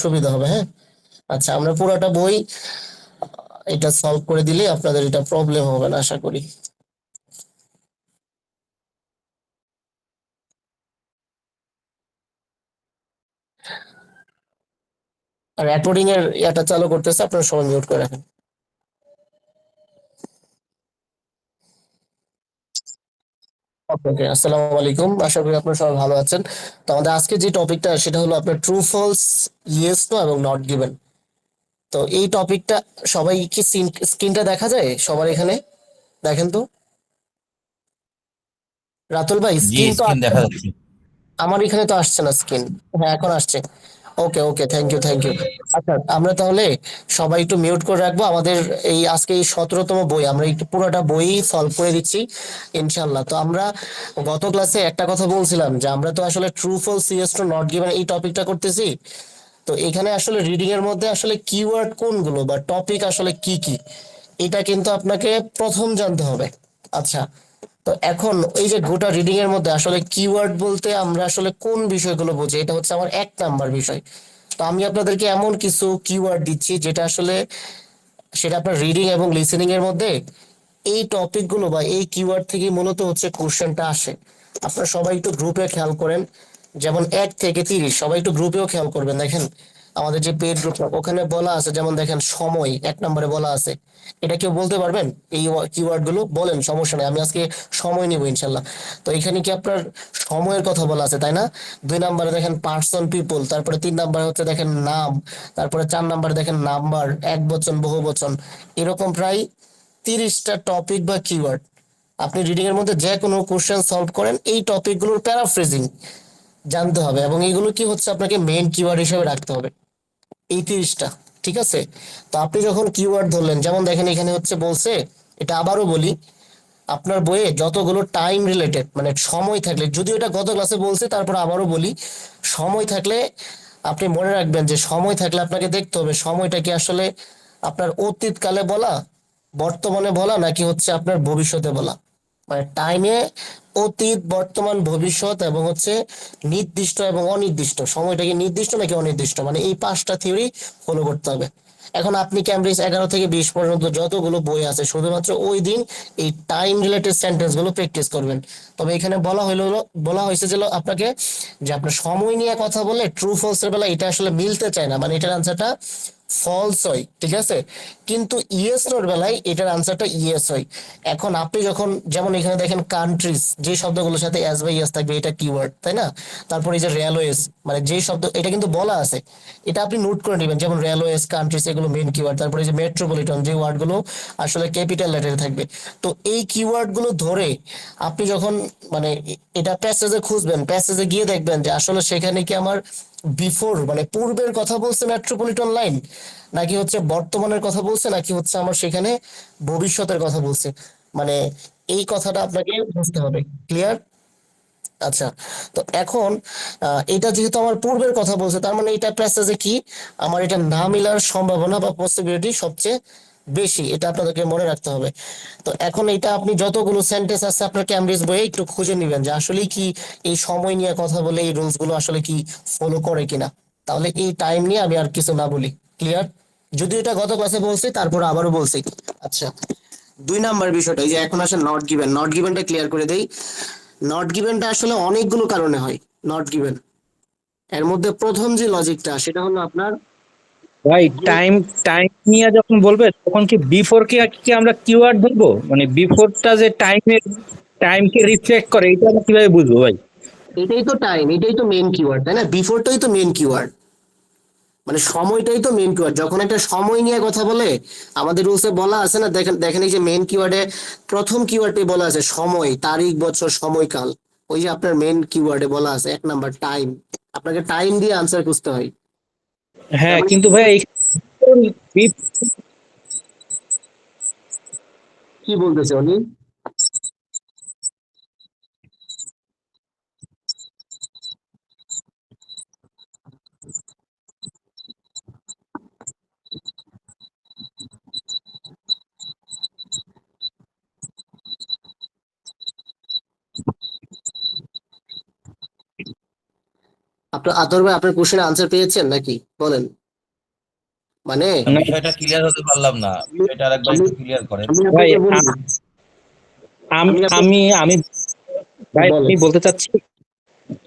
সুবিধা হবে। হ্যাঁ, আচ্ছা, আমরা পুরোটা বই এটা সলভ করে দিলে আপনাদের এটা প্রবলেম হবে না আশা করি। আর রেকর্ডিং এর এটা চালু করতেছে, আপনারা সবাই মিউট করে রাখেন। ওকে ওকে, আসসালামু আলাইকুম, আশা করি আপনারা সবাই ভালো আছেন। তো আমাদের আজকে যে টপিকটা সেটা হলো আপনার ট্রু ফলস, ইয়েস নো এবং নট গিভেন। তো এই টপিকটা সবাই কি স্ক্রিনটা দেখা যায় সবার এখানে? দেখেন তো রাতুল ভাই, জি, স্ক্রিন তো স্ক্রিন আসছে দেখা না। যাচ্ছে। আমার এখানে তো আসছে না স্ক্রিন। হ্যাঁ, এখন আসছে। ওকে ওকে, থ্যাংক ইউ থ্যাংক ইউ। আচ্ছা, আমরা তাহলে সবাই একটু মিউট করে রাখবো। আমাদের এই আজকে এই 17তম বই, আমরা একটু পুরোটা বই সলভ করে দিচ্ছি ইনশাল্লাহ। তো আমরা গত ক্লাসে একটা কথা বলছিলাম যে আমরা তো আসলে true false, yes to not given এই টপিকটা করতেছি। তো এখানে আসলে রিডিং এর মধ্যে আসলে কিওয়ার্ড কোনগুলো বা টপিক আসলে কি কি, এটা কিন্তু আপনাকে প্রথম জানতে হবে। আচ্ছা, তো এখন এই যে গোটা রিডিং এর মধ্যে আসলে কিওয়ার্ড বলতে আমরা আসলে কোন বিষয়গুলো বুঝি, এটা হচ্ছে আমার 1 নাম্বার বিষয়। তো আমি আপনাদেরকে এমন কিছু কিওয়ার্ড দিচ্ছি যেটা আসলে সেটা আপনার রিডিং এবং লিসেনিং এর মধ্যে এই টপিক গুলো বা এই কিওয়ার্ড থেকে মূলত হচ্ছে কোশ্চেনটা আসে। আপনারা সবাই একটু গ্রুপে খেয়াল করেন, যেমন 1 থেকে 30 সবাই একটু গ্রুপেও খেয়াল করবেন। দেখেন আমাদের যে পেড গ্রুপ ওখানে বলা আছে, যেমন দেখেন সময় 1 নম্বরে বলা আছে। এটা কেউ বলতে পারবেন? এই কিওয়ার্ড গুলো বলেন, সমস্যা নেই, আমি আজকে সময় নিব ইনশাল্লাহ। তো এখানে কি আপনার সময়ের কথা বলা আছে, তাই না? 2 নম্বরে দেখেন পার্সন পিপল, তারপরে 3 নম্বরে হচ্ছে দেখেন নাম, তারপরে 4 নম্বরে দেখেন নাম্বার, এক বচন বহু বচন, এরকম প্রায় 30টা টপিক বা কিওয়ার্ড। আপনি রিডিং এর মধ্যে যে কোনো কোশ্চেন সলভ করেন, এই টপিকগুলোর প্যারাফ্রেজিং জানতে হবে এবং এইগুলো কি হচ্ছে আপনাকে মেইন কিওয়ার্ড হিসেবে রাখতে হবে, এই 30টা। ঠিক আছে? তো আপনি যখন কিওয়ার্ড ধরলেন, যেমন দেখেন এখানে হচ্ছে বলছে, এটা আবারও বলি, আপনার বইয়ে যতগুলো টাইম রিলেটেড মানে সময় থাকলে, যদিও এটা গত ক্লাসে বলছে তারপর আবারও বলি, সময় থাকলে আপনি মনে রাখবেন যে সময় থাকলে আপনাকে দেখতে হবে সময়টা কি আসলে আপনার অতীতকালে বলা, বর্তমানে বলা, নাকি হচ্ছে আপনার ভবিষ্যতে বলা। মানে টাইমে অতীত, বর্তমান, ভবিষ্যৎ এবং হচ্ছে নির্দিষ্ট এবং অনির্দিষ্ট, সময়টা কি নির্দিষ্ট নাকি অনির্দিষ্ট, মানে এই 5টা থিওরি ফলো করতে হবে। এখন আপনি ক্যামব্রিজ 11 থেকে 20 পর্যন্ত যতগুলো বই আছে শুধুমাত্র ওই দিন এই টাইম রিলেটেড সেন্টেন্স গুলো প্র্যাকটিস করবেন। তবে এখানে বলা হয়েছে যে আপনাকে যে আপনার সময় নিয়ে কথা বলে ট্রু ফলস এর বেলা এটা আসলে মিলতে চায় না, মানে এটার আনসারটা ফলস হয়। ঠিক আছে? কিন্তু ইয়েস নোর বেলায় এটার আনসারটা ইয়েস হয়। এখন আপনি যখন, যেমন এখানে দেখেন কান্ট্রিজ, যে শব্দগুলোর সাথে এস বাই এস থাকবে এটা কিওয়ার্ড, তাই না? তারপর এই যে রেলওয়েজ, মানে যে শব্দ, এটা কিন্তু বলা আছে, এটা আপনি নোট করে নেবেন, যেমন রেলওয়েজ, কান্ট্রিজ, এগুলো মেন কিওয়ার্ড। তারপরে এই যে মেট্রোপলিটন, যে ওয়ার্ড গুলো আসলে ক্যাপিটাল লেটারে থাকবে। তো এই কিওয়ার্ড গুলো ধরে আপনি যখন মানে এটা প্যাসেজে খুঁজবেন, প্যাসেজে গিয়ে দেখবেন যে আসলে সেখানে কি আমার বিফোর মানে পূর্বের কথা বলছে মেট্রোপলিটন লাইন, নাকি হচ্ছে বর্তমানের কথা বলছে, নাকি হচ্ছে আমার সেখানে ভবিষ্যতের কথা বলছে। মানে এই কথাটা আপনাকে বুঝতে হবে। ক্লিয়ার? আচ্ছা, তো এখন এটা যেহেতু আমার পূর্বের কথা বলছে, তার মানে এটা প্যাসেজে কি আমার এটা না মিলার সম্ভাবনা বা পসিবিলিটি সবচেয়ে বেশি, এটা আপনাদেরকে মনে রাখতে হবে। তো এখন এটা আপনি যতগুলো সেন্টেন্স আছে আপনার ক্যামব্রিজ বইয়ে একটু খুঁজে নেবেন যে আসলে কি এই সময় নিয়ে কথা বলে এই রুলস গুলো আসলে কি ফলো করে কিনা। তাহলে এই টাইম নিয়ে আমি আর কিছু না বলি। ক্লিয়ার? যদিও এটা গত ক্লাসে বলছি, তারপর আবারও বলছি। আচ্ছা, 2 নাম্বার বিষয়টা, এই যে এখন আসে নট গিভেন, নট গিভেনটা ক্লিয়ার করে দেই। নট গিভেনটা আসলে অনেকগুলো কারণে হয় নট গিভেন। এর মধ্যে প্রথম যে লজিকটা সেটা হলো আপনার ভাই, টাইম টাইম নিয়ে যখন বলবে তখন কি বিফোর কে কি আমরা কিওয়ার্ড ধরবো? মানে বিফোরটা যে টাইমকে রিফ্লেক্ট করে, এটা আমরা কিভাবে বুঝবো ভাই? এটাই তো টাইম, এটাই তো মেন কিওয়ার্ড, তাই না? বিফোরটাই তো মেন কিওয়ার্ড, মানে সময়টাই তো মেন কিওয়ার্ড। যখন একটা সময় নিয়ে কথা বলে আমাদের রুলসে বলা আছে না, দেখেন দেখেন এই যে মেন কিওয়ার্ডে প্রথম কিওয়ার্ডে বলা আছে সময়, তারিখ, বছর, সময়কাল। ওই যে আপনার মেন কিওয়ার্ডে বলা আছে 1 নাম্বার টাইম, আপনাকে টাইম দিয়ে আনসার খুঁজতে হয়। তার হ্যাঁ, মানে কিন্তু ভাই কি বলতেছে উনি? আপনার আতর ভাই আপনার কোশ্চেনের আনসার পেয়েছেন নাকি বলেন? মানে না, না, বিষয়টা ক্লিয়ার হতে পারলাম না, বিষয়টা আরেকবার আমি একটু ক্লিয়ার করেন। আমি ভাই আপনাকে বলি, আমি আপনাকে আমি আমি ভাই বলেন আমি বলতে চাচ্ছি,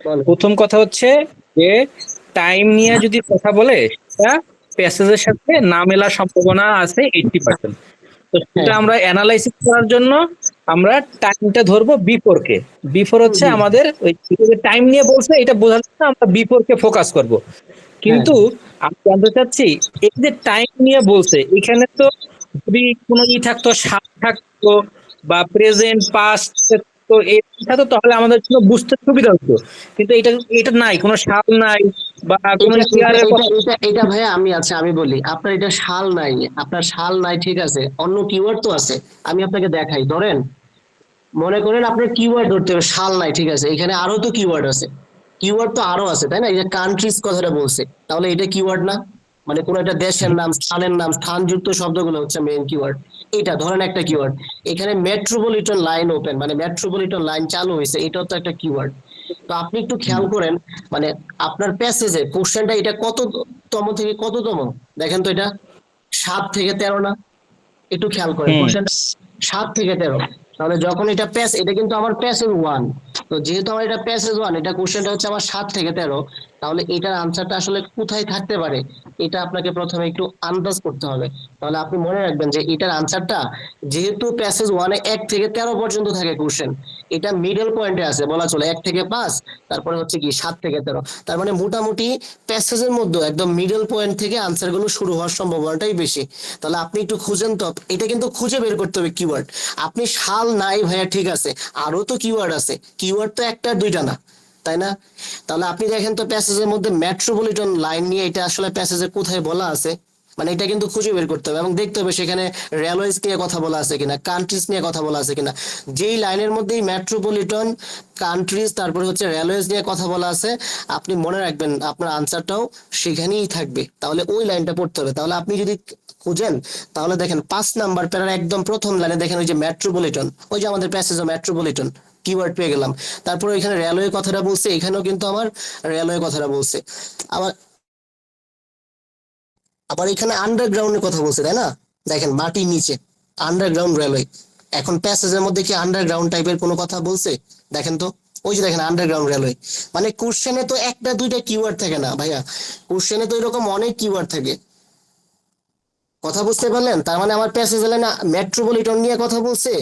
বলেন। প্রথম কথা হচ্ছে যে টাইম নিয়ে যদি কথা বলে সেটা প্যাসেজের সাথে না মেলার সম্ভাবনা আছে 80%। তো সেটা হ্যাঁ, আমরা অ্যানালাইসিস করার জন্য আমরা টাইমটা ধরবো বিফোর কে। বিফোর হুম, হচ্ছে হুম, আমাদের ওই টাইম নিয়ে বলছে এটা বোঝার জন্য আমরা বিফোর কে ফোকাস করব। হ্যাঁ, কিন্তু আমি জানতে চাচ্ছি এই যে টাইম নিয়ে বলছে এখানে তো যদি কোনো থাকতো, সাল থাকতো বা প্রেজেন্ট পাস্ট, তো এটা তো তাহলে আমাদের জন্য বুঝতে সুবিধা হতো। কিন্তু এটা এটা নাই, কোনো সাল নাই বা কোনো এটা এটা ইয়ারের এটা কথা। এটা এটা ভাইয়া আমি আচ্ছা আমি বলি, আপনার এটা শাল নাই, আপনার শাল নাই ঠিক আছে, অন্য কিওয়ার্ড তো আছে। আমি আপনাকে দেখাই, ধরেন মনে করেন আপনার কিওয়ার্ড ধরতে হবে, শাল নাই ঠিক আছে, এখানে আরো তো কিওয়ার্ড আছে, কিওয়ার্ড তো আরো আছে তাই না? এই যে কান্ট্রিজ কথাটা বলছে, তাহলে এটা কিওয়ার্ড না? মানে কোন একটা দেশের নাম, স্থানের নাম, স্থানযুক্ত শব্দগুলো হচ্ছে মেইন কিওয়ার্ড। এটা ধরেন একটা কিওয়ার্ড। এখানে মেট্রোপলিটন লাইন ওপেন, মানে মেট্রোপলিটন লাইন চালু হয়েছে, এটাও তো একটা কিওয়ার্ড। তো আপনি একটু খেয়াল করেন, মানে আপনার প্যাসেজে কোশ্চেনটা এটা কততম থেকে কততম, দেখেন তো এটা 7 থেকে 13 না? একটু খেয়াল করেন হুম। কোশ্চেনটা 7 থেকে 13। তাহলে যখন এটা প্যাস, এটা কিন্তু আমার প্যাসেজ ওয়ান, তো যেহেতু আমার এটা প্যাসেজ ওয়ান, এটা কোশ্চেনটা হচ্ছে আমার 7 থেকে 13, তাহলে এটার আনসারটা আসলে কোথায় থাকতে পারে, এটা আপনাকে প্রথমে একটু আন্দাজ করতে হবে। তাহলে আপনি মনে রাখবেন যে এটার আনসারটা, যেহেতু প্যাসেজ ওয়ানে 1 থেকে 13 পর্যন্ত থাকে কোশ্চেন, এটা মিডল পয়েন্টে আছে বলা চলে, 1 থেকে 5, তারপরে হচ্ছে কি 7 থেকে 13। তার মানে মোটামুটি প্যাসেজের মধ্যে একদম মিডল পয়েন্ট থেকে আনসার গুলো শুরু হওয়ার সম্ভাবনাটাই বেশি। তাহলে আপনি একটু খুঁজেন তো, এটা কিন্তু খুঁজে বের করতে হবে কিওয়ার্ড। আপনি শাল নাই ভাইয়া ঠিক আছে, আরো তো কিওয়ার্ড আছে, কিওয়ার্ড তো একটা দুইটা না, তাই না? তাহলে আপনি দেখেন তো প্যাসেজের মধ্যে মেট্রোপলিটন লাইন নিয়ে এটা আসলে প্যাসেজে কোথায় বলা আছে, মানে এটা কিন্তু খুঁজে বের করতে হবে এবং দেখতে হবে সেখানে রেলওয়েজ নিয়ে কথা বলা আছে কিনা, কান্ট্রিজ নিয়ে কথা বলা আছে কিনা। যেই লাইনের মধ্যেই মেট্রোপলিটন, কান্ট্রিজ, তারপরে হচ্ছে রেলওয়েজ নিয়ে কথা বলা আছে, আপনি মনে রাখবেন আপনার আনসারটাও সেখানেই থাকবে, তাহলে ওই লাইনটা পড়তে হবে। তাহলে আপনি যদি খুঁজেন, তাহলে দেখেন 5 নাম্বার প্যারার একদম প্রথম লাইনে দেখেন ওই যে মেট্রোপলিটন, ওই যে আমাদের প্যাসেজে মেট্রোপলিটন কিওয়ার্ড পেয়ে গেলাম। তারপরে এখানে রেলওয়ে কথাটা বলছে, এখানেও কিন্তু আমার রেলওয়ে কথাটা বলছে। আবার আবার এখানে আন্ডারগ্রাউন্ডের কথা বলছে তাই না? দেখেন মাটির নিচে, আন্ডারগ্রাউন্ড রেলওয়ে। এখন প্যাসেজের মধ্যে কি আন্ডারগ্রাউন্ড টাইপের কোনো কথা বলছে? দেখেন তো, ওই যে দেখেন আন্ডারগ্রাউন্ড রেলওয়ে। মানে কোশ্চেনে তো একটা দুইটা কিওয়ার্ড থাকে না ভাইয়া, কোশ্চেনে তো এরকম অনেক কিওয়ার্ড থাকে। কথা বুঝতে পারলেন? তার মানে আমার প্যাসেজ লাইনে মেট্রোপলিটন নিয়ে কথা বলছে,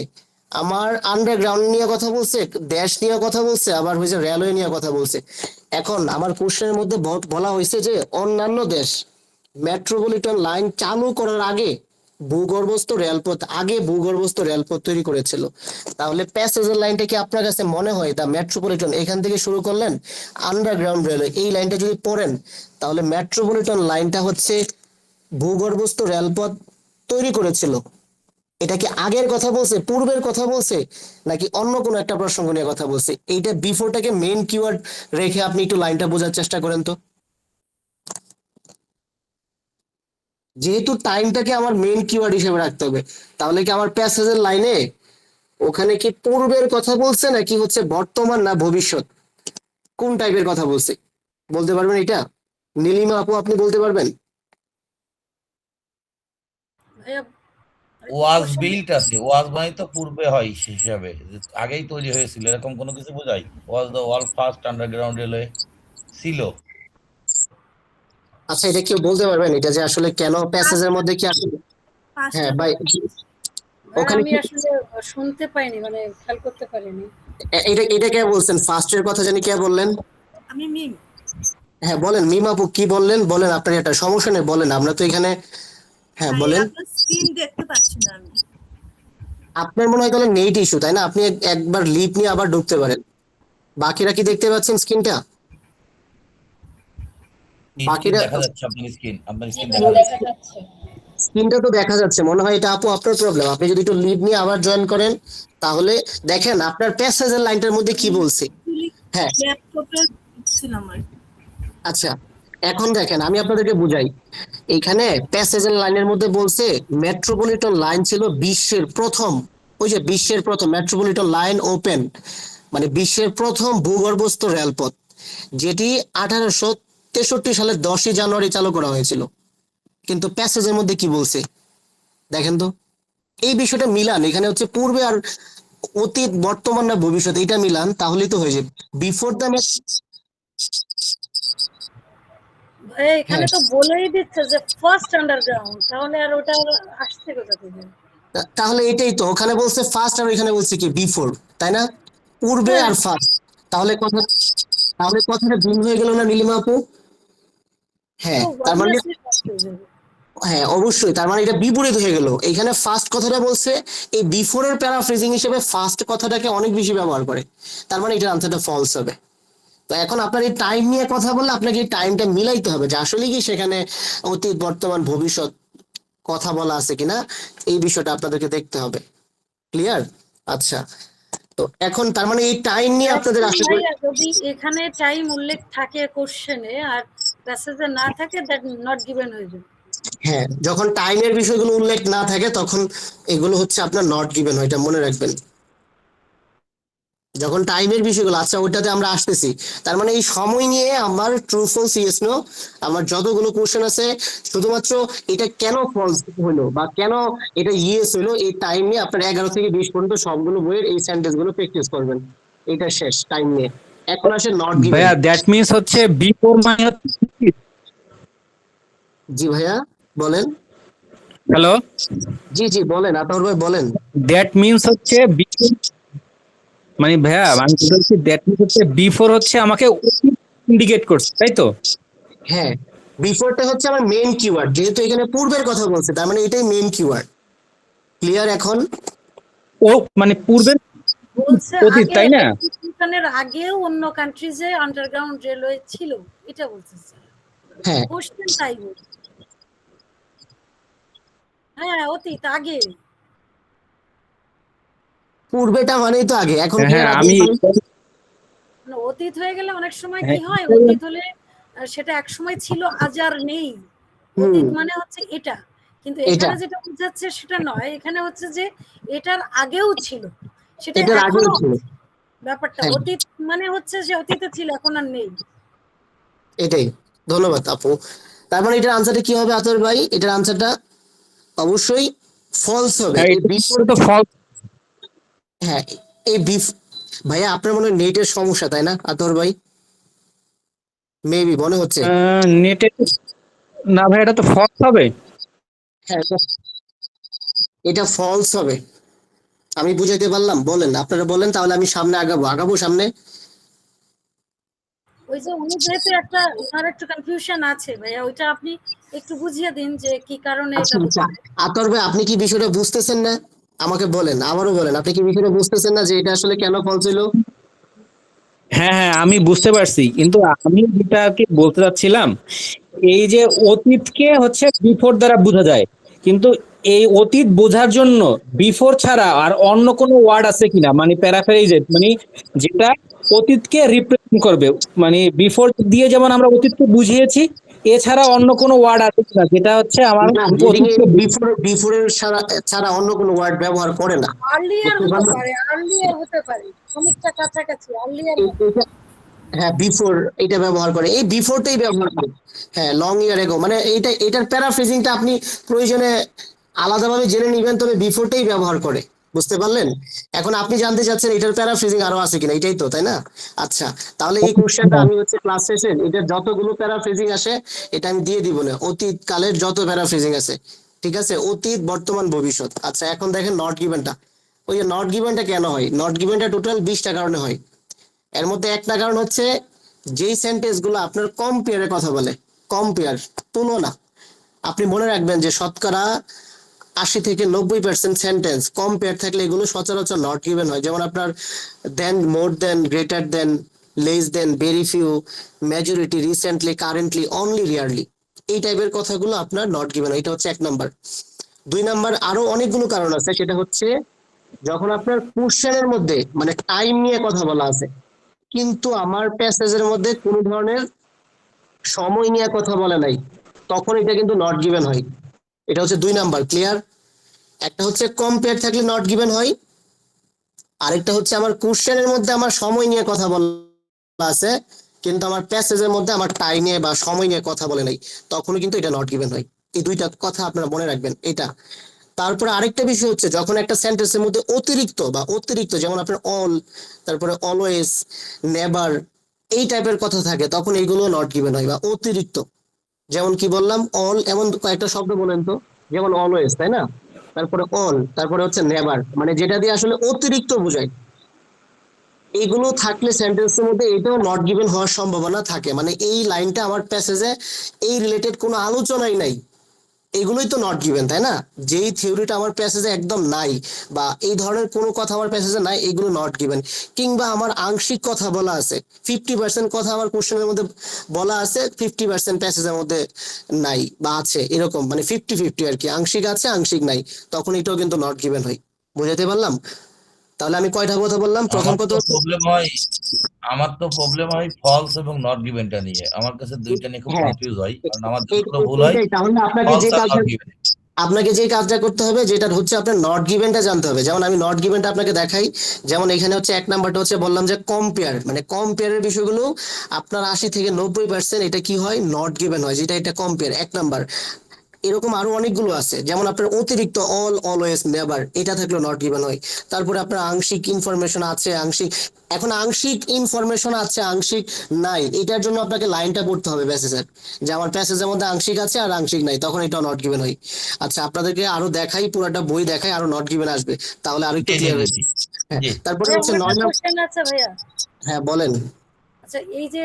আমার আন্ডারগ্রাউন্ড নিয়ে কথা বলছে, দেশ নিয়ে কথা বলছে, আবার হয়েছে রেলওয়ে নিয়ে কথা বলছে। এখন আমার কোশ্চেনের মধ্যে বলা হয়েছে যে অন্যান্য দেশ মেট্রোপলিটন লাইন চালু করার আগে ভূগর্ভস্থ রেলপথ তৈরি করেছিল। তাহলে প্যাসেজের লাইনটা কি আপনার কাছে মনে হয় দা মেট্রোপলিটন এখান থেকে শুরু করলেন আন্ডারগ্রাউন্ড রেলওয়ে, এই লাইনটা যদি পড়েন, তাহলে মেট্রোপলিটন লাইনটা হচ্ছে ভূগর্ভস্থ রেলপথ তৈরি করেছিল। এটা কি আগের কথা বলছে, পূর্বের কথা বলছে, নাকি অন্য কোনো একটা প্রসঙ্গ নিয়ে কথা বলছে? এইটা বিফোরটাকে মেইন কিওয়ার্ড রেখে আপনি একটু লাইনটা বোঝার চেষ্টা করেন তো। যেহেতু টাইমটাকে আমার মেইন কিওয়ার্ড হিসেবে রাখতে হবে, তাহলে কি আমার প্যাসেজের লাইনে ওখানে কি পূর্বের কথা বলছে নাকি হচ্ছে বর্তমান না ভবিষ্যৎ, কোন টাইপের কথা বলছে বলতে পারবেন এটা? নীলিমা আপু আপনি বলতে পারবেন? ভাইয়া আরেকটু ওয়াজ কোশ্চেন বিল্ট আছে, ওয়াজ মানে তো পূর্বে হয় সে হিসাবে, যে আগেই তৈরি হয়েছিল এরকম কোনো কিছু বোঝায়? Was the world first underground railway ছিল। আচ্ছা এটা কেউ বলতে পারবেন এটা যে আসলে কেন প্যাসেজের মধ্যে কি আসলে? হ্যাঁ পাঁচটার ভাই, কথা ভাইয়া ওখানে আমি কি আসলে শুনতে পাইনি, মানে খেয়াল করতে পারিনি। এটা এটা কে বলছেন, ফার্স্টের কথা জানি কে বললেন? আমি মিম। হ্যাঁ বলেন মিমা আপু কি বললেন, বলেন আপনার এটা সমস্যা নেই বলেন, আমরা তো এখানে। হ্যাঁ ভাই বলেন। আপনার স্ক্রিন দেখতে পাচ্ছি না আমি। আপনার মনে হয় তাহলে নেট ইস্যু তাই না? আপনি একবার লিপ নিয়ে আবার ঢুকতে পারেন। বাকিরা কি দেখতে পাচ্ছেন স্ক্রিনটা? স্ক্রিন বাকিরা দেখা যাচ্ছে, আপনার জি স্ক্রিন ভাইয়া দেখা দেখা যাচ্ছে। যাচ্ছে। স্ক্রিনটা তো দেখা যাচ্ছে, মনে হয় এটা আপু আপনার প্রবলেম। আপনি যদি একটু লিভ নিয়ে আবার জয়েন করেন, তাহলে দেখেন আপনার প্যাসেজের লাইনটার মধ্যে কি আমি বলছে। অ্যাকচুয়ালি হ্যাঁ ল্যাপটপে ছিলাম আর কি। আচ্ছা, এখন দেখেন আমি আপনাদেরকে বুঝাই। এইখানে প্যাসেজের লাইনের মধ্যে বলছে মেট্রোপলিটন লাইন ছিল বিশ্বের প্রথম, ওই যে বিশ্বের প্রথম মেট্রোপলিটন লাইন ওপেন, মানে বিশ্বের প্রথম ভূগর্ভস্থ রেলপথ। যেটি 1863 সালের 10ই জানুয়ারি চালু করা হয়েছিল। কিন্তু প্যাসেজের মধ্যে কি বলছে দেখেন তো, এই বিষয়টা মিলান, এখানে হচ্ছে পূর্বে আর অতীত, বর্তমান না ভবিষ্যৎ, এটা মিলান, তাহলেই তো হয়ে যাবে। বিফোর দ্য ভাইয়া এখানে হ্যাঁ, তো বলেই দিচ্ছে যে ফার্স্ট আন্ডারগ্রাউন্ড, তাহলে আর ওটা আসছে কোথা থেকে? তাহলে এটাই তো, ওখানে বলছে ফার্স্ট আর এখানে বলছে কি বিফোর, তাই না? পূর্বে হ্যাঁ, আর ফার্স্ট, তাহলে কথা, তাহলে কথাটা ভুল হয়ে গেল না নীলিমা আপু? হ্যাঁ, তো তার মানে, অবভিয়াসলি ফার্স্ট হয়ে যাবে। হ্যাঁ অবশ্যই, তার মানে এটা বিপরীত হয়ে গেল। এখানে ফার্স্ট কথাটা বলছে, এই বিফোর এর প্যারাফ্রেজিং হিসেবে ফার্স্ট কথাটাকে অনেক বেশি ব্যবহার করে, তার মানে এটার আনসারটা ফলস হবে। তো এখন আপনার এই টাইম নিয়ে কথা বললে আপনাকে এই টাইমটা মিলাইতে হবে যে আসলে কি সেখানে অতীত, বর্তমান, ভবিষ্যৎ কথা বলা আছে কিনা, এই বিষয়টা আপনাদেরকে দেখতে হবে। ক্লিয়ার? আচ্ছা, তো এখন তার মানে এই টাইম নিয়ে আপনাদের Actually আশা করি, ভাইয়া যদি এখানে টাইম উল্লেখ থাকে কোশ্চেনে আর প্যাসেজে না থাকে, দ্যাট নট গিভেন হয়ে যাবে। হ্যাঁ যখন টাইমের বিষয়গুলো উল্লেখ না থাকে তখন এগুলো হচ্ছে আপনার নট গিভেন হয়, এটা মনে রাখবেন। যখন টাইমের বিষয়গুলো, আচ্ছা ওইটাতে আমরা আসতেছি। তার মানে এই সময় নিয়ে আমার ট্রু ফলস ইয়েস নো, আমার যতগুলো কোশ্চেন আছে, শুধুমাত্র এটা কেন ফলস হলো বা কেন এটা ইয়েস হলো, এই টাইম নিয়ে আপনার 11 থেকে 20 পর্যন্ত সবগুলো বইয়ের এই সেন্টেন্স গুলো প্র্যাকটিস করবেন। এটা শেষ টাইম নিয়ে। এখন আসে নট গিভেন। ভাইয়া দ্যাট মিনস হচ্ছে বিফোর মানে, জি ভাইয়া বলেন। হ্যালো, জি জি বলেন, আতাউর ভাই বলেন। দ্যাট মিনস হচ্ছে before, মানে ভাইয়া আমি বলছি দ্যাট মিনস হচ্ছে বিফোর হচ্ছে আমাকে ইন্ডিকেট করছে, তাই তো? হ্যাঁ, বিফোরটা হচ্ছে আমার মেইন কিওয়ার্ড, যেহেতু এখানে পূর্বের কথা বলছে তার মানে এটাই মেইন কিওয়ার্ড। ক্লিয়ার এখন? ও মানে পূর্বের বলছে অতীত, আগে তাই না? রেভলিউশনের আগেও অন্য কান্ট্রিজে আন্ডারগ্রাউন্ড রেলওয়ে ছিল, এটা বলতেছে হ্যাঁ, কোশ্চেন তাই বলছে। হ্যাঁ, অতীত আগে। পূর্বেটা মানেই তো আগে, এখন হ্যাঁ কি আর হ্যাঁ, আগে আমি হয়? মানে অতীত হয়ে গেলে অনেক সময় কি হ্যাঁ, হয়, অতীত হলে সেটা এক সময় ছিল, আজ আর নেই। অতীত মানে হচ্ছে এটা, কিন্তু এটা এখানে যেটা বোঝাচ্ছে সেটা নয়, এখানে হচ্ছে যে এটার আগেও ছিল, সেটা এটার আগেও এখনো ছিল। আছে। ব্যাপারটা হ্যাঁ, অতীত মানে হচ্ছে যে অতীতে ছিল, এখন আর নেই। এটাই। ধন্যবাদ আপু। তার মানে এটার আনসারটা কি হবে আতর ভাই? এটার আনসারটা অবশ্যই ফলস হবে। হ্যাঁ, এই এটা তো ফলস। হ্যাঁ, এই ভাইয়া আপনার মনে হয় নেটের সমস্যা তাই না আতর ভাই? মেবি মনে হচ্ছে। নেটে, না ভাই এটা তো ফলস হবে। হ্যাঁ, এটা ফলস হবে। আমি বুঝাইতে পারলাম? বলেন, আপনারা বলেন, তাহলে আমি সামনে আগাবো, আগাবো সামনে। ওই যে উনি যেহেতু একটা, ওনার একটু কনফিউশন আছে ভাইয়া, ওইটা আপনি একটু বুঝিয়ে দিন যে কি কারণে আচ্ছা এটা আচ্ছা, হচ্ছে। আতর ভাই আপনি কি বিষয়টা বুঝতেছেন না? আমাকে বলেন, আমারও বলেন, আপনি কি বিষয়টা বুঝতেছেন না যে এটা আসলে কেন ফলস হলো? হ্যাঁ হ্যাঁ, আমি বুঝতে পারছি, কিন্তু আমি যেটা কি বলতে চাচ্ছিলাম, এই যে অতীতকে হচ্ছে বিফোর দ্বারা বোঝা যায়, কিন্তু এই অতীত বোঝার জন্য বিফোর ছাড়া আর অন্য কোনো ওয়ার্ড আছে কিনা, মানে প্যারাফ্রেজে, মানে যেটা অতীতকে রিপ্রেজেন্ট করবে, মানে বিফোর দিয়ে যেমন আমরা অতীতকে বুঝিয়েছি, এছাড়া অন্য কোনো ওয়ার্ড আছে কিনা যেটা হচ্ছে আমার না, এদিকে অতীতকে বিফোরের ছাড়া অন্য কোনো ওয়ার্ড ব্যবহার করে না। আর্লিয়ার বুঝতে হতে পারলেন? পারে, আর্লিয়ার হতে পারে, অনেকটা কাছাকাছি আর্লিয়ার। হ্যাঁ, বিফোর এটা ব্যবহার করে, এই বিফোরটাই ব্যবহার করে। হ্যাঁ, লং ইয়ার এগো, মানে এটার প্যারাফ্রেজিংটা আপনি প্রয়োজনে আলাদাভাবে জেনে নিবেন, তবে বিফোরটাই ব্যবহার করে। বুঝতে পারলেন? এখন আপনি জানতে চাচ্ছেন এটার প্যারাফ্রেজিং আরো আছে কিনা, এটাই তো, তাই না? আচ্ছা, তাহলে এই কোশ্চেনটা আমি হচ্ছে ক্লাস শেষে এটার যতগুলো প্যারাফ্রেজিং আসে এটা আমি দিয়ে দিব না, অতীত কালের যত প্যারাফ্রেজিং আছে, ঠিক আছে? অতীত, বর্তমান, ভবিষ্যৎ। আচ্ছা, এখন দেখেন নট গিভেনটা। ওই যে নট গিভেনটা কেন হয়? নট গিভেনটা টোটাল 20টা কারণে হয়। এর মধ্যে একটা কারণ হচ্ছে যেই সেন্টেন্স গুলো আপনার কম্পেয়ারের কথা বলে, কম্পেয়ার, তুলনা। আপনি মনে রাখবেন যে শতকরা 80 থেকে 90% সেন্টেন্স কম্পেয়ার থাকলে এগুলো সচরাচর নট গিভেন হয়। যেমন আপনার than, more than, greater than, less than, very few, majority, recently, currently, only, rarely, এই টাইপের কথাগুলো আপনার নট গিভেন হয়। এটা হচ্ছে 1 নাম্বার। 2 নাম্বার, আরো অনেকগুলো কারণ আছে, সেটা হচ্ছে যখন আপনার কোশ্চেনের মধ্যে মানে টাইম নিয়ে কথা বলা আছে, কিন্তু আমার প্যাসেজের মধ্যে কোনো ধরনের সময় নিয়ে কথা বলে নাই, তখন এটা কিন্তু নট গিভেন হয়। এটা হচ্ছে 2 নাম্বার। ক্লিয়ার? একটা হচ্ছে কম্পেয়ার থাকলে নট গিভেন হয়, আরেকটা হচ্ছে আমার কোশ্চেনের মধ্যে আমার সময় নিয়ে কথা বলা আছে, কিন্তু আমার প্যাসেজের মধ্যে আমার টাইম নিয়ে বা সময় নিয়ে কথা বলে নাই, তখনও কিন্তু এটা নট গিভেন হয়। এই দুইটা কথা আপনারা মনে রাখবেন এটা। তারপরে আরেকটা বিষয় হচ্ছে, যখন একটা সেন্টেন্সের মধ্যে অতিরিক্ত যেমন আপনার অল, তারপরে অলওয়েজ, নেভার, এই টাইপের কথা থাকে, তখন এইগুলো নট গিভেন হয় বা অতিরিক্ত। যেমন কি বললাম, অল, এমন কয়েকটা শব্দ বলেন তো, যেমন অলওয়েজ, তাই না, তারপরে অল, তারপরে হচ্ছে নেভার, মানে যেটা দিয়ে আসলে অতিরিক্ত বোঝায়, এইগুলো থাকলে সেন্টেন্সের মধ্যে এটাও নট গিভেন হওয়ার সম্ভাবনা থাকে। মানে এই লাইনটা আমার প্যাসেজে এই রিলেটেড কোনো আলোচনাই নাই, এগুলোই তো নট গিভেন, তাই না? যেই থিওরিটা আমার প্যাসেজে একদম নাই বা এই ধরনের কোনো কথা আমার প্যাসেজে নাই, এগুলো নট গিভেন। কিংবা আমার আংশিক কথা বলা আছে, 50% কথা আমার কোশ্চেনের মধ্যে বলা আছে, 50% প্যাসেজের মধ্যে নাই বা আছে, এরকম মানে 50-50 আর কি, আংশিক আছে আংশিক নাই, তখন এটাও কিন্তু নট গিভেন হয়। বুঝাতে পারলাম? তাহলে আমি কয়টা কথা বললাম? প্রথম কথা আমার তো প্রবলেম হয় ফলস এবং নট গিভেনটা নিয়ে। আমার কাছে দুইটা নিয়ে খুব হ্যাঁ, কনফিউজ হয়, কারণ আমার এই- যতগুলো ভুল হয় এইটাই। তাহলে ফলস আর নট গিভেন। আপনাকে যে কাজটা করতে হবে, যেটা হচ্ছে আপনার নট গিভেনটা জানতে হবে। যেমন আমি নট গিভেনটা আপনাকে দেখাই। যেমন এখানে হচ্ছে 1 নাম্বারটা হচ্ছে বললাম যে কম্পেয়ার, মানে কম্পেয়ারের বিষয়গুলো আপনার 80 থেকে 90% এটা কি হয়, নট গিভেন হয়, যেটা এটা কম্পেয়ার 1 নাম্বার। এরকম আরো অনেকগুলো আছে, যেমন আপনার অতিরিক্ত অল, অলওয়েজ, নেভার, এটা থাকলেও নট গিভেন হয়। তারপরে আপনার আংশিক ইনফরমেশন আছে, আংশিক, এখন আংশিক ইনফরমেশন আছে আংশিক নাই, এটার জন্য আপনাকে লাইনটা পড়তে হবে প্যাসেজের, যে আমার প্যাসেজের মধ্যে আংশিক আছে আর আংশিক নাই, তখন এটা নট গিভেন হয়। আচ্ছা, আপনাদেরকে আরো দেখাই, পুরোটা বই দেখাই, আরো নট গিভেন আসবে, তাহলে আরো একটু জি জি ক্লিয়ার জি হয়েছে। জি হ্যাঁ, জি। তারপরে ভাইয়া, হচ্ছে আমার একটা 9 কোশ্চেন আছে ভাইয়া। হ্যাঁ বলেন। আচ্ছা, এই যে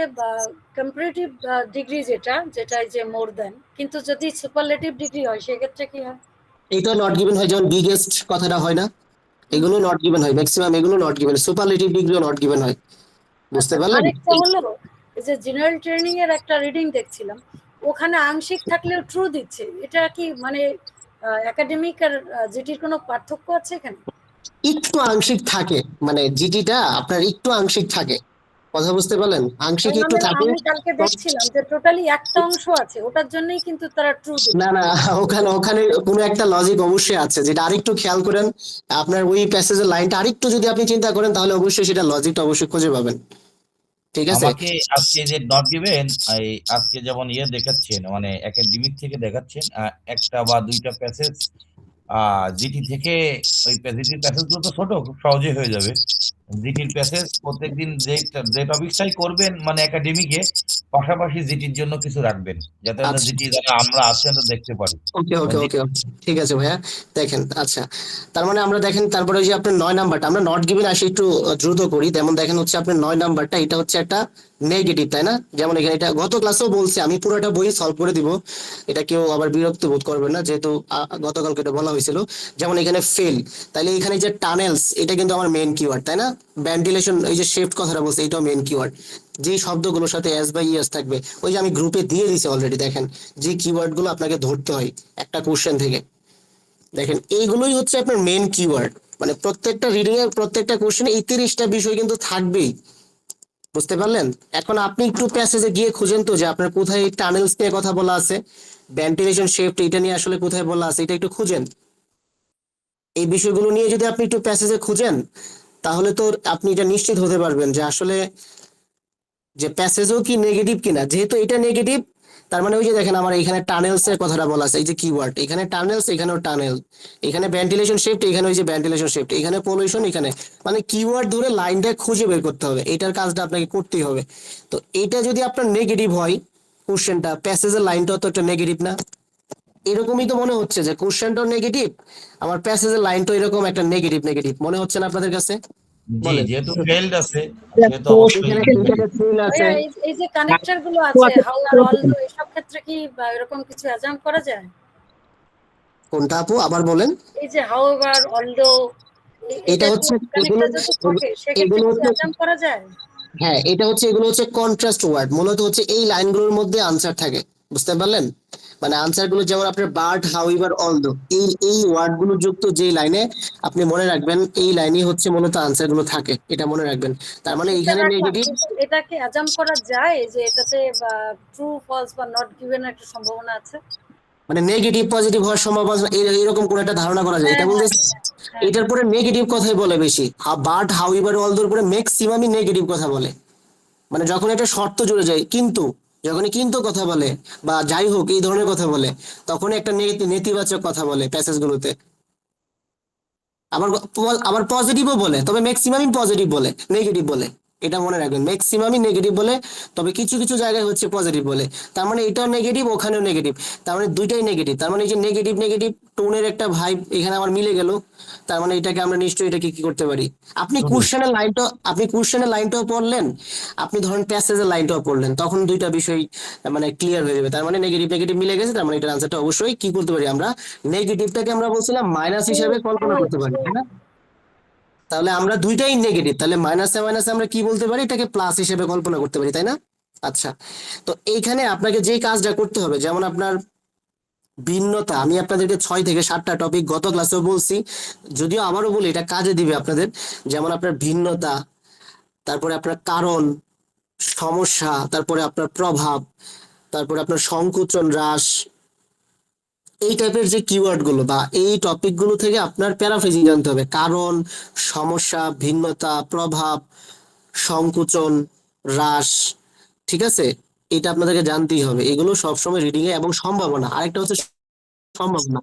কম্পারেটিভ ডিগ্রি যেটা যেটা এই যে মোর দেন, কিন্তু যদি সুপারলেটিভ ডিগ্রি হয় সেক্ষেত্রে কি হয়? এটাও নট গিভেন হয়, যেমন বিগেস্ট কথাটা হয় না, এগুলো নট গিভেন হয়, ম্যাক্সিমাম এগুলো নট গিভেন, সুপারলেটিভ ডিগ্রিও নট গিভেন হয়। বুঝতে আচ্ছা, পারলেন? আরেকটা হলো এই যে জেনারেল ট্রেনিং এর একটা রিডিং দেখছিলাম, ওখানে আংশিক থাকলেও ট্রু দিচ্ছে, এটা কি মানে একাডেমিক আর জিটির কোনো পার্থক্য আছে এখানে? একটু আংশিক থাকে, মানে জিটিটা আপনার একটু আংশিক থাকে, কথা বুঝতে পারলেন, আংশিক একটু মানে থাকে। আমি কালকে দেখছিলাম যে টোটালি একটা অংশ আছে, ওটার জন্যই কিন্তু তারা ট্রু দিল। না না, ওখানে ওখানে কোনো একটা লজিক অবশ্যই আছে, যেটা আরেকটু খেয়াল করেন, আপনার ওই প্যাসেজের লাইনটা আরেকটু যদি আপনি চিন্তা করেন, তাহলে অবশ্যই সেটা লজিকটা অবশ্যই খুঁজে পাবেন। ঠিক আছে? আমাকে আজকে যে নট গিভেন, এই আজকে যেমন দেখাচ্ছেন, মানে একাডেমিক থেকে দেখাচ্ছেন একটা বা দুইটা প্যাসেজ জিটি থেকে। ওই জিটির প্যাসেজ গুলো তো ছোট, খুব সহজে হয়ে যাবে। জিটির প্যাসেজ প্রত্যেকদিন যে যে টপিকটাই করবেন মানে একাডেমিকে, পাশাপাশি জিটির জন্য কিছু রাখবেন, যাতে আমরা আচ্ছা, জিটি যারা আমরা আছি আমরা দেখতে পারি। ওকে কারণ ওকে ওকে, ঠিক আছে ভাইয়া। দেখেন, আচ্ছা, তার মানে আমরা দেখেন, তারপরে ওই যে আপনার 9 নাম্বারটা, আমরা নট গিভেন আসি একটু দ্রুত করি। যেমন দেখেন হচ্ছে আপনার 9 নাম্বারটা, এটা হচ্ছে একটা নেগেটিভ, তাই না? যেমন এখানে এটা গত ক্লাসেও বলছি, আমি পুরোটা বই সলভ করে দিব, এটা কেউ আবার বিরক্ত বোধ করবেন না, যেহেতু গতকালকে এটা বলা হয়েছিল। যেমন এখানে ফেল, তাহলে এখানে যে টানেলস, এটা কিন্তু আমার মেন কিওয়ার্ড, তাই না? ভেন্টিলেশন, এই যে শেফট কথাটা বলছে, এটাও মেন কিওয়ার্ড। যে শব্দগুলোর সাথে এস বা ইএস থাকবে, ওই যে আমি গ্রুপে দিয়ে দিছি অলরেডি, দেখেন যে কিওয়ার্ড গুলো আপনাকে ধরতে হয় একটা কোশ্চেন থেকে, দেখেন এইগুলোই হচ্ছে আপনার মেন কিওয়ার্ড। মানে প্রত্যেকটা রিডিং এর প্রত্যেকটা কোশ্চেনে এই 30টা বিষয় কিন্তু থাকবেই। বুঝতে পারলেন? এখন আপনি একটু প্যাসেজে গিয়ে খুঁজেন তো, যে আপনার কোথায় টানেলস নিয়ে কথা বলা আছে, ভেন্টিলেশন শেফট, এটা নিয়ে আসলে কোথায় বলা আছে, এটা একটু খুঁজেন। এই বিষয়গুলো নিয়ে যদি আপনি একটু প্যাসেজে খুঁজেন, তাহলে তো আপনি এটা নিশ্চিত হতে পারবেন যে আসলে যে প্যাসেজও কি নেগেটিভ কিনা। যেহেতু এটা নেগেটিভ, তার মানে ওই যে দেখেন আমার এখানে টানেলস এর কথাটা বলা আছে, এই যে কিওয়ার্ড, এখানে টানেলস, এখানেও টানেল, এখানে ভেন্টিলেশন শিফট, এখানে ওই যে ভেন্টিলেশন শিফট, এখানে পলিউশন, এখানে, মানে কিওয়ার্ড ধরে লাইনটা খুঁজে বের করতে হবে, এটার কাজটা আপনাকে করতেই হবে। তো এটা যদি আপনার নেগেটিভ হয়, কোশ্চেনটা, প্যাসেজের লাইনটাও তো একটা নেগেটিভ না? এরকমই তো মনে হচ্ছে যে কোশ্চেনটাও নেগেটিভ, আমার প্যাসেজের লাইনটাও এরকম একটা নেগেটিভ নেগেটিভ মনে হচ্ছে না আপনাদের কাছে? জি, বলেন। যেহেতু ফেলড আছে সেহেতু তো অবশ্যই এখানে negative। এখানে ফুল আছে। ভাইয়া, এই যে কানেক্টর গুলো আছে, হাউ আর অলদো, এসব ক্ষেত্রে কি এরকম কিছু অ্যাজাম করা যায়? কোনটা আপু, আবার বলেন? এই যে হাউ আর অলদো, এটা এটা হচ্ছে এগুলো, কানেক্টর যদি থাকে সেক্ষেত্রে এগুলো কি হচ্ছে, অ্যাজাম করা যায়? হ্যাঁ এটা হচ্ছে, এগুলো হচ্ছে কন্ট্রাস্ট ওয়ার্ড, মূলত হচ্ছে এই লাইনগুলোর মধ্যে আনসার থাকে। বুঝতে পারলেন? মানে আনসার গুলো যেমন আপনার বাট, হাউইভার, অলদো, এই এই ওয়ার্ড গুলো যুক্ত যে লাইনে, আপনি মনে রাখবেন এই লাইনই হচ্ছে মূলত আনসার গুলো থাকে, এটা মনে রাখবেন। তার মানে এটা এখানে রাখলাম, নেগেটিভ, কিন্তু এটাকে অ্যাজাম করা যায় যে এটাতে ট্রু ফলস বা নট গিভেন একটা সম্ভাবনা আছে? মানে নেগেটিভ পজিটিভ হওয়ার সম্ভাবনা এরকম কোন একটা ধারণা করা যায়, হ্যাঁ এটা হ্যাঁ বলতেছি। হ্যাঁ এটার পরে নেগেটিভ কথাই বলে বেশি, বাট, হাউইভার, অলদোর পরে ম্যাক্সিমামই নেগেটিভ কথা বলে। মানে যখন একটা শর্ত জুড়ে যায় কিন্তু, যখনই কিন্তু কথা বলে বা যাই হোক এই ধরনের কথা বলে, তখন একটা নেতিবাচক কথা বলে প্যাসেজ গুলোতে। আবার আবার পজিটিভও বলে, তবে ম্যাক্সিমামই পজিটিভ বলে, নেগেটিভ বলে। এটা মনে রাখবেন, ম্যাক্সিমামই নেগেটিভ বলে, তবে কিছু কিছু জায়গায় হচ্ছে পজিটিভ বলে। তার মানে এটাও নেগেটিভ, ওখানেও নেগেটিভ, তার মানে দুইটাই নেগেটিভ। তার মানে এই যে নেগেটিভ নেগেটিভ টোনের একটা ভাইব এখানে আমার মিলে গেল। তার মানে এটাকে আমরা নিশ্চয়ই এটাকে কি করতে পারি, আপনি কোশ্চেনের লাইনটাও পড়লেন, আপনি ধরেন প্যাসেজের লাইনটাও পড়লেন, তখন দুইটা বিষয় মানে ক্লিয়ার হয়ে যাবে। তার মানে নেগেটিভ নেগেটিভ মিলে গেছে, তার মানে এটার আনসারটা অবশ্যই কি করতে পারি আমরা, নেগেটিভটাকে আমরা বলছিলাম মাইনাস হিসেবে কল্পনা করতে পারি, তাই না? তাহলে আমরা দুইটাই নেগেটিভ, তাহলে মাইনাসে মাইনাসে আমরা কি বলতে পারি, এটাকে প্লাস হিসেবে কল্পনা করতে পারি, তাই না? আচ্ছা, তো এইখানে আপনাকে যে কাজটা করতে হবে, যেমন আপনার ভিন্নতা, আমি আপনাদেরকে 6 থেকে 7টা টপিক গত ক্লাসেও বলছি, যদিও আবারও বলি এটা কাজে দিবে আপনাদের। যেমন আপনার ভিন্নতা, তারপরে আপনার কারণ, সমস্যা, তারপরে আপনার প্রভাব, তারপরে আপনার সংকোচন, হ্রাস, এই টাইপের যে কিওয়ার্ড গুলো বা এই টপিক গুলো থেকে আপনার প্যারাফ্রেজিং জানতে হবে। কারণ, সমস্যা, ভিন্নতা, প্রভাব, সংকোচন, হ্রাস, ঠিক আছে? এটা আপনাদেরকে জানতেই হবে, এগুলো সবসময় রিডিং এ। এবং সম্ভাবনা, আরেকটা হচ্ছে সম্ভাবনা।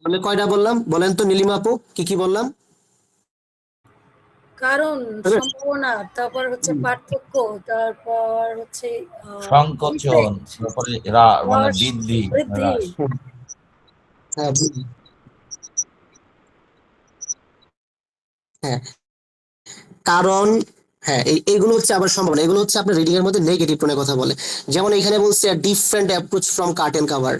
মানে কয়টা বললাম বলেন তো নীলিমা আপু, কি কি বললাম? কারণ, সম্ভাবনা, তারপর হচ্ছে পার্থক্য, তারপর হচ্ছে সংকোচন, effect, তারপরে মানে হ্রাস, বৃদ্ধি, বৃদ্ধি। হ্রাস। হ্যাঁ হ্যাঁ, কারণ, হ্যাঁ এইগুলো হচ্ছে আবার সম্ভাবনা, এগুলো হচ্ছে আপনার রিডিং এর মধ্যে নেগেটিভ টোনে কথা বলে। যেমন এখানে বলছে different approach from curtain cover,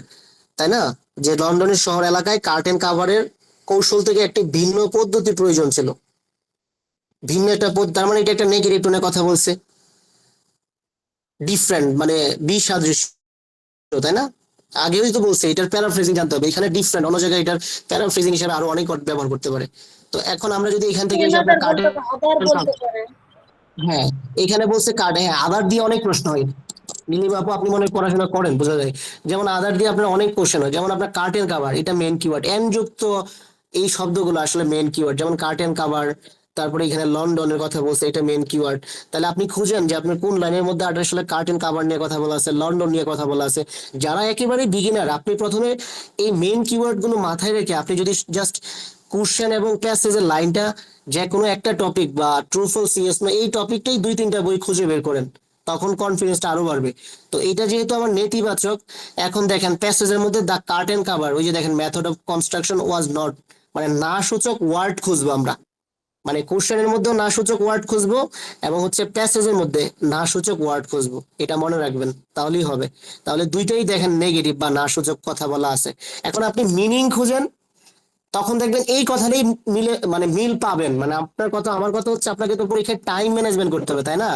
তাই না? যে লন্ডনের শহর এলাকায় কার্টেন কাভারের কৌশল থেকে একটি ভিন্ন পদ্ধতি প্রয়োজন ছিল, ভিন্ন একটা তার মানে এটা একটা নেগেটিভ টোনে কথা বলছে। ডিফারেন্ট মানে বিসাদৃশ্য, তাই না? আগেই তো বলছে এটার প্যারাফ্রেজিং জানতে হবে, এখানে ডিফারেন্ট, অন্য জায়গায় এটার প্যারাফ্রেজিং হিসেবে আরো অনেক word ব্যবহার করতে পারে। তো এখন আমরা যদি এখান থেকে যে আপনার another বলতে পারে, আবার বলতে পারে। হ্যাঁ, এখানে বলছে কার্ড, হ্যাঁ আদার দিয়ে অনেক প্রশ্ন হয়। নীলিম আপু আপনি মনে হয় পড়াশোনা করেন, বোঝা যায়। যেমন আদার দিয়ে আপনার অনেক কোশ্চেন হয়, যেমন আপনার কার্টেন কাভার, এটা মেন কিওয়ার্ড, এন যুক্ত এই শব্দগুলো আসলে মেন কিওয়ার্ড। যেমন কার্টেন কাভার, তারপরে এখানে লন্ডনের কথা বলছে, এটা মেন কিওয়ার্ড। তাহলে আপনি খুঁজেন যে আপনার কোন লাইনের মধ্যে আসলে কার্টেন কাভার নিয়ে কথা বলা আছে, লন্ডন নিয়ে কথা বলা আছে। যারা একেবারে বিগিনার, আপনি প্রথমে এই মেন কিওয়ার্ড গুলো মাথায় রেখে আপনি যদি জাস্ট কোশ্চেন এবং প্যাসেজের লাইনটা, যে কোনো একটা টপিক বা ট্রু ফলস ইয়েস নো, এই টপিকটাই 2-3টা বই খুঁজে বের করেন, তখন কনফিডেন্সটা আরো বাড়বে। তো এটা যেহেতু আমার নেতিবাচক, এখন দেখেন প্যাসেজের মধ্যে দ্য কার্টেন কাভার, ওই যে দেখেন method of construction was not, মানে না সূচক ওয়ার্ড খুঁজবো আমরা, মানে কোশ্চেনের মধ্যেও না সূচক ওয়ার্ড খুঁজবো এবং হচ্ছে প্যাসেজের মধ্যে না সূচক ওয়ার্ড খুঁজবো, এটা মনে রাখবেন, তাহলেই হবে। তাহলে দুইটাই দেখেন নেগেটিভ বা না সূচক কথা বলা আছে। এখন আপনি মিনিং খুঁজেন, তখন দেখবেন এই কথাটাই মিলে, মানে মিল পাবেন। মানে আপনার কথা আমার কথা হচ্ছে, আপনাকে তো পরীক্ষায় টাইম ম্যানেজমেন্ট করতে হবে, তাই না?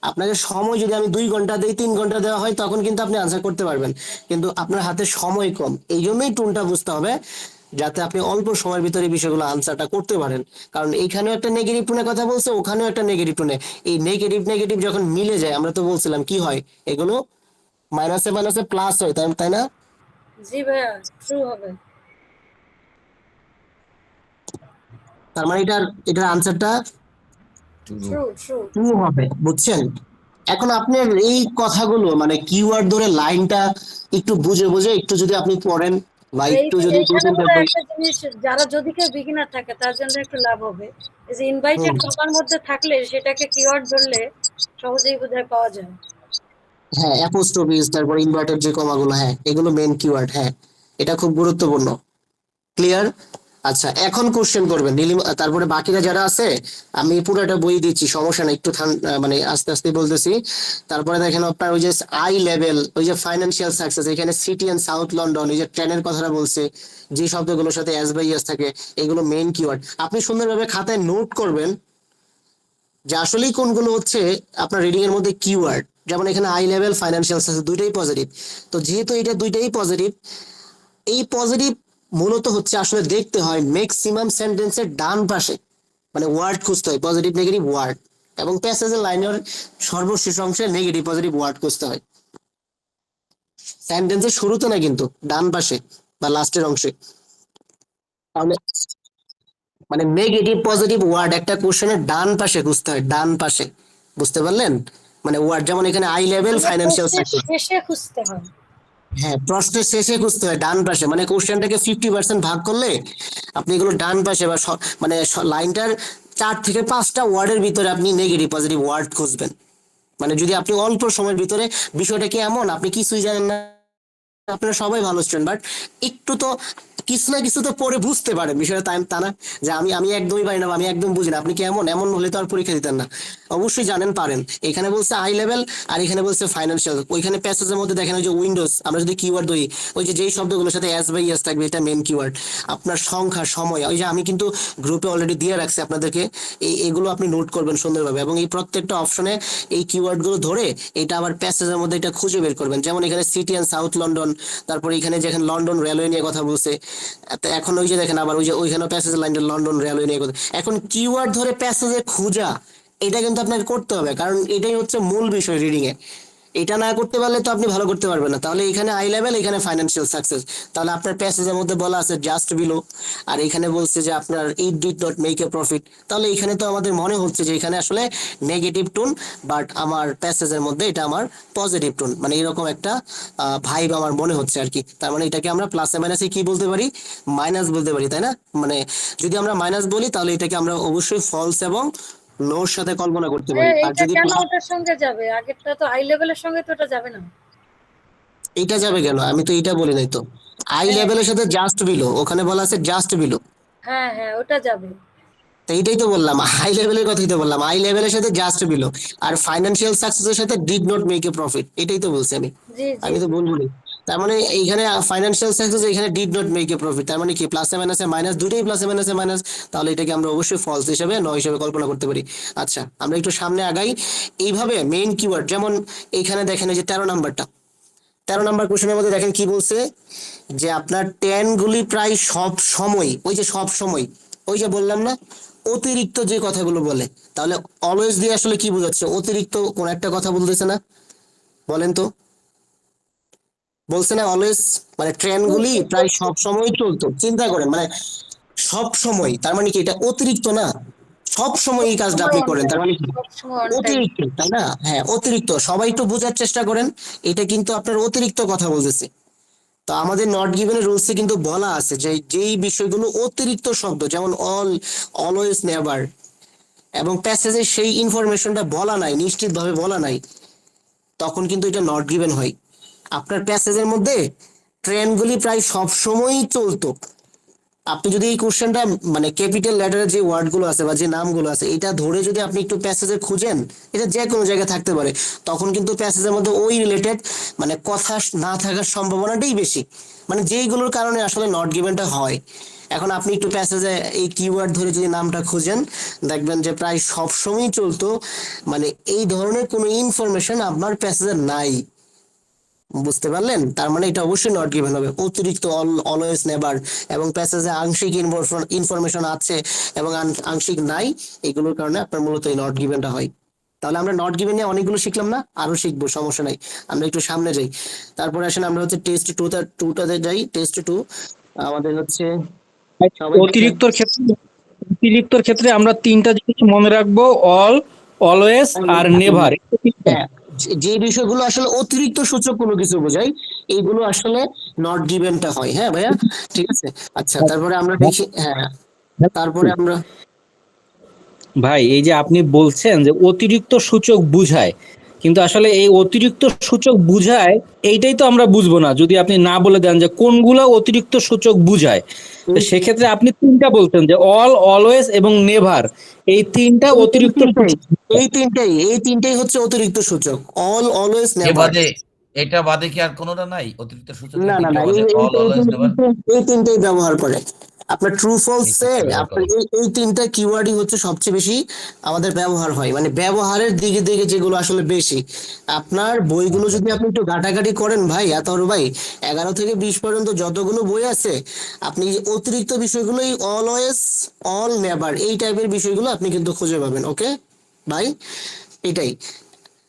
আপনাকে সময় যদি আমি 2 ঘন্টা দিই, 3 ঘন্টা দেওয়া হয়, তখন কিন্তু আপনি আনসার করতে পারবেন, কিন্তু আপনার হাতে সময় কম, এই জন্যই টোনটা বুঝতে হবে, যাতে আপনি অল্প সময়ের ভিতরে এই বিষয়গুলো আনসারটা করতে পারেন। কারণ এইখানেও একটা নেগেটিভ টোনে কথা বলছে, ওখানেও একটা নেগেটিভ টোনে, এই নেগেটিভ নেগেটিভ যখন মিলে যায়, আমরা তো বলছিলাম কি হয়, এগুলো মাইনাসে মাইনাসে প্লাস হয়, তাই তাই না? জি ভাইয়া, ট্রু হবে। তার মানে এটার আনসারটা ট্রু ট্রু। ট্রু হবে, বুঝছেন? এখন আপনার এই কথাগুলো মানে কিওয়ার্ড ধরে লাইনটা একটু বুঝে বুঝে একটু যদি আপনি পড়েন বা আর একটু যদি এইখানে মনে হয় একটা জিনিস, যারা যদি কেউ বিগিনার থাকে তার জন্য একটু লাভ হবে, এই যে ইনভাইটেড কমার মধ্যে থাকলে সেটাকে কিওয়ার্ড ধরলে সহজেই বোধহয় পাওয়া যায়। হ্যাঁ অ্যাপোস্ট্রোফিস, তারপর ইনভার্টেড যে কমাগুলো, হ্যাঁ এগুলো মেন কিওয়ার্ড, হ্যাঁ এটা খুব গুরুত্বপূর্ণ। ক্লিয়ার? আচ্ছা, এখন কোশ্চেন করবেন নীলিম, তারপরে বাকিরা যারা আছে আমি পুরোটা বই দিচ্ছি, সমস্যা না, একটু মানে আস্তে আস্তে বলতেছি। তারপরে দেখেন আপনার ওই যে আই লেভেল, ওই যে ফাইন্যান্সিয়াল সাকসেস, এখানে সিটি এন্ড সাউথ লন্ডন, ওই যে ট্রেনের কথাটা বলছে, যে শব্দগুলোর সাথে এস বাই এস থাকে, এগুলো মেইন কিওয়ার্ড। আপনি সুন্দরভাবে খাতায় নোট করবেন যে আসলেই কোনগুলো হচ্ছে আপনার রিডিং এর মধ্যে কিওয়ার্ড। যেমন এখানে আই লেভেল, ফাইন্যান্সিয়াল সাকসেস, দুইটাই পজিটিভ। তো যেহেতু এটা দুইটাই পজিটিভ, এই পজিটিভ মূলত হচ্ছে আসলে দেখতে হয় ম্যাক্সিমাম সেন্টেন্সের ডান পাশে, মানে ওয়ার্ড খুঁজতে হয়, পজিটিভ নেগেটিভ ওয়ার্ড, এবং প্যাসেজের লাইনের সর্বশেষ অংশে নেগেটিভ পজিটিভ ওয়ার্ড খুঁজতে হয়, সেন্টেন্সের শুরুতে না কিন্তু ডান পাশে বা লাস্টের অংশে। তাহলে মানে নেগেটিভ পজিটিভ ওয়ার্ড একটা কোশ্চেনের ডান পাশে খুঁজতে হয়, ডান পাশে, বুঝতে পারলেন? মানে ওয়ার্ড, যেমন এখানে আই লেভেল মানে ফাইন্যান্সিয়াল প্রশ্নের সাকসেস। শেষে খুঁজতে হয়। হ্যাঁ, প্রশ্নের শেষে খুঁজতে হয় ডান পাশে, মানে কোশ্চেনটাকে 50% ভাগ করলে আপনি এগুলো ডান পাশে বা মানে লাইনটার 4 থেকে 5টা ওয়ার্ডের ভিতরে আপনি নেগেটিভ পজিটিভ ওয়ার্ড খুঁজবেন। মানে যদি আপনি অল্প সময়ের ভিতরে, বিষয়টা কি এমন আপনি কিছুই জানেন না, আপনারা সবাই ভালো স্টুডেন্ট, বাট একটু তো কিছু না কিছু তো পরে বুঝতে পারেন বিষয়টা, তা না যে আমি একদমই পারি না বা আমি একদম বুঝি না। আপনি কি এমন হলে তো আর পরীক্ষা দিতেন না, অবশ্যই জানেন পারেন। এখানে বলছে আই লেভেল আর এখানে বলছে ফাইন্যান্সিয়াল। ওইখানে প্যাসেজের মধ্যে দেখেন ওই যে উইন্ডোজ, আমরা যদি কিওয়ার্ড ধরি ওই যে যেই শব্দগুলোর সাথে এস বাই এস থাকবে এটা মেন কিওয়ার্ড। আপনার সংখ্যা, সময়, ওই যে আমি কিন্তু গ্রুপে অলরেডি দিয়ে রাখছি আপনাদেরকে, এগুলো আপনি নোট করবেন সুন্দরভাবে, এবং এই প্রত্যেকটা অপশনে এই কিওয়ার্ড গুলো ধরে এটা আবার প্যাসেজের মধ্যে এটা খুঁজে বের করবেন। যেমন এখানে সিটি অ্যান্ড সাউথ লন্ডন, তারপরে এখানে যেখানে লন্ডন রেলওয়ে নিয়ে কথা বলছে, তো এখন ওই যে দেখেন আবার ওই যে ওইখানে প্যাসেজের লাইনটা লন্ডন রেলওয়ে নিয়ে কথা। এখন কিওয়ার্ড ধরে প্যাসেজে খোঁজা, এটা কিন্তু আপনাকে করতে হবে, কারণ এটাই হচ্ছে মূল বিষয় রিডিং এ। এটা না করতে পারলে তো আপনি ভালো করতে পারবেন না। তাহলে এখানে আই লেভেল, এখানে ফাইন্যান্সিয়াল সাকসেস, তাহলে আপনার প্যাসেজের মধ্যে বলা আছে জাস্ট বিলো, আর এখানে বলছে যে আপনার it did not make a profit. তাহলে এখানে তো আমাদের মনে হচ্ছে যে এখানে আসলে নেগেটিভ টোন, বাট আমার প্যাসেজের মধ্যে এটা আমার পজিটিভ টোন, মানে এরকম একটা ভাইব আমার মনে হচ্ছে আর কি। তার মানে এটাকে আমরা প্লাসে মাইনাসে কি বলতে পারি, মাইনাস বলতে পারি, তাই না? মানে যদি আমরা মাইনাস বলি তাহলে এটাকে আমরা অবশ্যই ফলস এবং নোর সাথে কল্পনা করতে পারি। আর এটা যদি কেন ওটার সঙ্গে যাবে? আগেরটা তো হাই লেভেলের সঙ্গে তো ওটা যাবে না। এটা যাবে কেন, আমি তো এটা বলি নাই তো। আই হ্যাঁ লেভেলের সাথে জাস্ট বিলো, ওখানে বলা আছে জাস্ট বিলো, হ্যাঁ হ্যাঁ, ওটা যাবে। তো এইটাই তো বললাম, হাই লেভেলের কথাই তো বললাম, আই লেভেলের সাথে জাস্ট বিলো, আর ফাইন্যান্সিয়াল সাকসেসের সাথে did not make a profit, এটাই তো বলছি আমি। জি জি আমি তো জি। বলবো। তার মানে এইখানে ফাইন্যান্সিয়াল সাকসেস, এখানে did not make a profit, তার মানে কি প্লাসে মাইনাসে মাইনাস, দুটোই প্লাসে মাইনাসে মাইনাস, তাহলে এটাকে আমরা অবশ্যই ফলস হিসেবে নয় হিসেবে কল্পনা করতে পারি। আচ্ছা, আমরা একটু সামনে আগাই। এইভাবে মেইন কিওয়ার্ড, যেমন এইখানে দেখেন এই যে 13 নাম্বারটা, 13 নাম্বার কোশ্চেনের মধ্যে দেখেন কি বলছে, যে আপনার টেন গুলি প্রায় সব সময়, ওই যে সব সময়, ওই যে বললাম না অতিরিক্ত যে কথাগুলো বলে, তাহলে অলওয়েজ দিয়ে আসলে কি বোঝাচ্ছে, অতিরিক্ত কোন একটা কথা বলতেছে না, বলেন তো, বলছে না অলওয়েজ, মানে ট্রেন গুলি প্রায় সব সময় চলতো, চিন্তা করেন মানে সব সময়, তার মানে কি এটা অতিরিক্ত না, সব সময় এই কাজটা সময় আপনি অন করেন, তার টাইম, মানে সবসময় অন টাইম। অতিরিক্ত, তাই না? হ্যাঁ, অতিরিক্ত, সবাই একটু বোঝার চেষ্টা করেন, এটা কিন্তু আপনার অতিরিক্ত কথা বলতেছে। তো আমাদের নট গিভেন রুলসে কিন্তু বলা আছে যে যেই বিষয়গুলো অতিরিক্ত শব্দ, যেমন অল, অলওয়েজ, নেভার, এবং প্যাসেজে সেই ইনফরমেশনটা বলা নাই, নিশ্চিতভাবে বলা নাই, তখন কিন্তু এটা নট গিভেন হয়। আপনার প্যাসেজের মধ্যে ট্রেনগুলি প্রায় সব সময়ই চলতো, আপনি যদি এই কোশ্চেনটা মানে ক্যাপিটাল লেটারের যে ওয়ার্ড গুলো আছে বা যে নামগুলো আছে এটা ধরে যদি আপনি একটু প্যাসেজে খুঁজেন, এটা যে কোনো জায়গায় থাকতে পারে, তখন কিন্তু প্যাসেজের মধ্যে ওই রিলেটেড মানে কথা না থাকার সম্ভাবনাটাই বেশি, মানে যেইগুলোর কারণে আসলে নট গিভেনটা হয়। এখন আপনি একটু প্যাসেজে এই কিওয়ার্ড ধরে যদি নামটা খুঁজেন, দেখবেন যে প্রায় সব সময় চলতো, মানে এই ধরনের কোনো ইনফরমেশন আপনার প্যাসেজে নাই। বুঝতে পারলেন? তার মানে এটা অবশ্যই নট গিভেন হবে, অতিরিক্ত, অলওয়েজ, নেভার, এবং প্যাসেজে আংশিক ইনফরমেশন আছে এবং আংশিক নাই, এগুলোর কারণে আপনার মূলত এই নট গিভেনটা হয়। তাহলে আমরা নট গিভেন নিয়ে অনেকগুলো শিখলাম না, আরো শিখবো, সমস্যা নাই। আমরা একটু সামনে যাই, তারপরে আসেন আমরা হচ্ছে টেস্ট টুটাতে যাই। টেস্ট টু আমাদের হচ্ছে সবাই অতিরিক্তর ক্ষেত্রে আমরা তিনটা জিনিস মনে রাখবো: অল, অলওয়েজ আর নেভার। হ্যাঁ, যে বিষয়গুলো আসলে অতিরিক্ত সূচক কোনো কিছু বোঝায়, এইগুলো আসলে নট গিভেনটা হয়। হ্যাঁ ভাইয়া, ঠিক আছে। আচ্ছা, তারপরে আমরা দেখি, হ্যাঁ, তারপরে আমরা ভাই, এই যে আপনি বলছেন যে অতিরিক্ত সূচক বুঝায়, কিন্তু আসলে এই অতিরিক্ত সূচক বুঝায় এইটাই তো আমরা বুঝবো না যদি আপনি না বলে দেন যে কোনগুলা অতিরিক্ত সূচক বুঝায়। তো সেক্ষেত্রে আপনি তিনটা বলতেন যে অল, অলওয়েজ এবং নেভার, এই তিনটা অতিরিক্ত সূচক। এই তিনটাই হচ্ছে অতিরিক্ত সূচক, অল, অলওয়েজ, এ নেভার। বাদে, এটা বাদে কি আর কোনোটা নাই অতিরিক্ত সূচকের না না তিনটা না, বাদে, অল, অলওয়েজ, নেভার? এই তিনটেই ব্যবহার করে। আপনার ট্রু এই ফলসে তিনটা ব্যবহার আপনার করে। এই তিনটা কিওয়ার্ডই হচ্ছে সবচেয়ে বেশি আমাদের ব্যবহার হয়, মানে ব্যবহারের দিকে দিকে যেগুলো আসলে বেশি। আপনার বইগুলো আচ্ছা যদি আচ্ছা। আপনি একটু ঘাটাঘাটি করেন ভাই, এতর ভাই, 11 থেকে 20 পর্যন্ত যতগুলো বই আছে, আপনি এই অতিরিক্ত বিষয়গুলোই অলওয়েজ, অল, নেভার, এই টাইপের বিষয়গুলো আপনি কিন্তু খুঁজে পাবেন। ওকে ভাই, এটাই।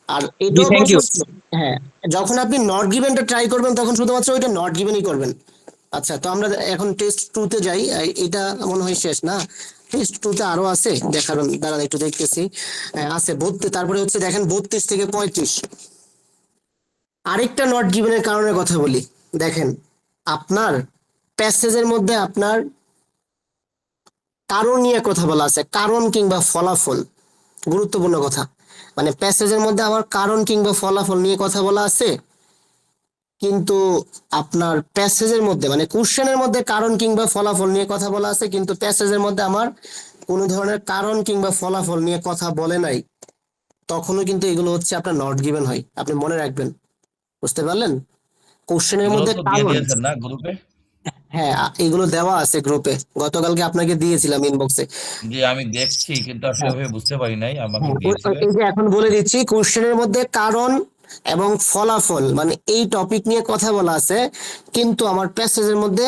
আর জি, এটাও থ্যাংক বলছে ইউ। হচ্ছে, হ্যাঁ, যখন আপনি নট গিভেনটা ট্রাই করবেন তখন শুধুমাত্র ওইটা নট গিভেনই করবেন। আচ্ছা, তো আমরা এখন টেস্ট টু তে যাই। এটা মনে হয় শেষ না, টেস্ট 2 তে আরো আছে দেখার, দাঁড়ান একটু দেখতেছি। আছে 32, তারপরে হচ্ছে দেখেন 32 থেকে 35। আরেকটা নট গিভেনের কারণে কথা বলি। দেখেন আপনার প্যাসেজের মধ্যে আপনার কারণ নিয়ে কথা বলা আছে, কারণ কিংবা ফলাফল, গুরুত্বপূর্ণ কথা। মানে প্যাসেজের মধ্যে আমার কারণ কিংবা ফলাফল নিয়ে কথা বলা আছে, কিন্তু আপনার প্যাসেজের মধ্যে মানে কোশ্চেনের মধ্যে কারণ কিংবা ফলাফল নিয়ে কথা বলা আছে, কিন্তু প্যাসেজের মধ্যে আমার কোনো ধরনের কারণ কিংবা ফলাফল নিয়ে কথা বলে নাই, তখনও কিন্তু এগুলো হচ্ছে আপনার নট গিভেন হয়। আপনি মনে রাখবেন, বুঝতে পারলেন? কোশ্চেনের এগুলো মধ্যে তো দিয়ে কারণ, দিয়েছেন না গ্রুপে? হ্যাঁ এগুলো দেওয়া আছে গ্রুপে, গতকালকে আপনাকে দিয়েছিলাম ইনবক্সে। যে আমি দেখছি কিন্তু আসলে হ্যাঁ, ওইভাবে বুঝতে পারি নাই, আমাকে হ্যাঁ, দিয়েছিলেন। এই যে এখন বলে দিচ্ছি, কোশ্চেনের মধ্যে কারণ এবং ফলাফল মানে এই টপিক নিয়ে কথা বলা আছে, কিন্তু আমার প্যাসেজের মধ্যে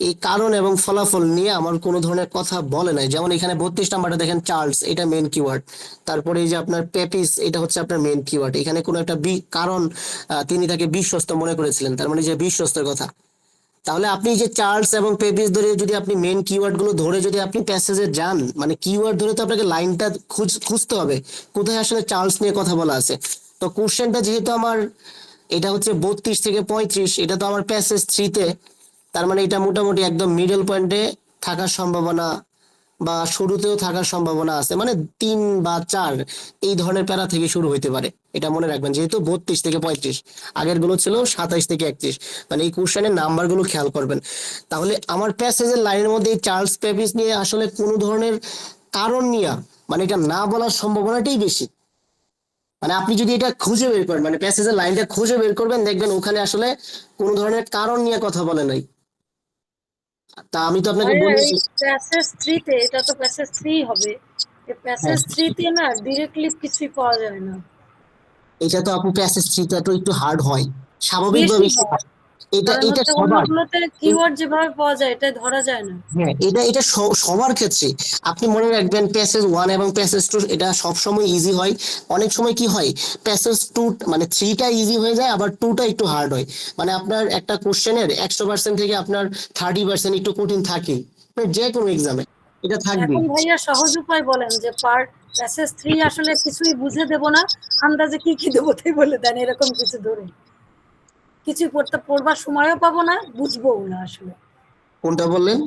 এই কারণ এবং ফলাফল নিয়ে আমার কোনো ধরনের কথা বলে নাই। যেমন এখানে 32 নাম্বারটা দেখেন, চার্লস, এটা মেন কিওয়ার্ড। তারপরে এই যে আপনার পেপিস, এটা হচ্ছে আপনার মেন কিওয়ার্ড। এখানে কোনো একটা কারণ, তিনি তাকে বিশ্বস্ত মনে করেছিলেন, তার মানে যে বিশ্বস্তের কথা। তাহলে আপনি যে চার্লস এবং পেপিস ধরে যদি আপনি মেন কিওয়ার্ড গুলো ধরে যদি আপনি প্যাসেজে যান, মানে কিওয়ার্ড ধরে তো আপনাকে লাইনটা খুঁজতে হবে কোথায় আসলে চার্লস নিয়ে কথা বলা আছে। তো কোশ্চেনটা যেহেতু আমার এটা হচ্ছে 32 থেকে 35, এটা তো আমার প্যাসেজ 3-তে, তার মানে এটা মোটামুটি একদম মিডল পয়েন্টে থাকার সম্ভাবনা বা শুরুতেও থাকার সম্ভাবনা আছে, মানে 3 বা 4 এই ধরনের প্যারা থেকে শুরু হইতে পারে। এটা মনে রাখবেন, যেহেতু 32 থেকে 35, আগের গুলো ছিল 27 থেকে 31, মানে এই কোশ্চেনের নাম্বার গুলো খেয়াল করবেন। তাহলে আমার প্যাসেজের লাইনের মধ্যে এই চার্লস পেপিস নিয়ে আসলে কোনো ধরনের কারণ নিয়ে মানে এটা না বলার সম্ভাবনাটাই বেশি। মানে আপনি যদি এটা খুঁজে বের করেন, মানে প্যাসেজের লাইনটা খুঁজে বের করবেন, দেখবেন ওখানে আসলে কোনো ধরনের কারণ নিয়ে কথা বলে নাই। তা আমি তো আপনাকে ভাইয়া এই বলেছি। প্যাসেজ থ্রিতে, এটা তো প্যাসেজ থ্রি হবে, এই হ্যাঁ, প্যাসেজ থ্রিতে না ডিরেক্টলি কিছুই পাওয়া যায় না, এটা তো আপু প্যাসেজ থ্রিটা তো একটু হার্ড হয়, বেশি স্বাভাবিকভাবে হয়। এটা কারণ এটা হচ্ছে সবার। অন্যগুলোতে কিওয়ার্ড যেভাবে পাওয়া যায় এটা ধরা যায় না। হ্যাঁ, এটা এটা সবার ক্ষেত্রে আপনি মনে রাখবেন, প্যাসেজ 1 এবং প্যাসেজ 2 এটা সবসময় ইজি হয়। অনেক সময় কি হয়, প্যাসেজ 2 মানে 3টা ইজি হয়ে যায়, আবার 2টা একটু হার্ড হয়। মানে আপনার একটা কোশ্চেনের 100% থেকে আপনার 30% একটু কঠিন থাকে, মানে যে কোনো এক্সামে এটা থাকবেই। এখন ভাইয়া সহজ উপায় বলেন যে পার্ট প্যাসেজ থ্রি আসলে কিছুই বুঝে দেব না, আন্দাজে কি কি দেবো তাই বলে দেন, এরকম কিছু ধরে কিছুই পড়বার সময়ও পাবো না, বুঝবোও না আসলে। কোনটা বললেন?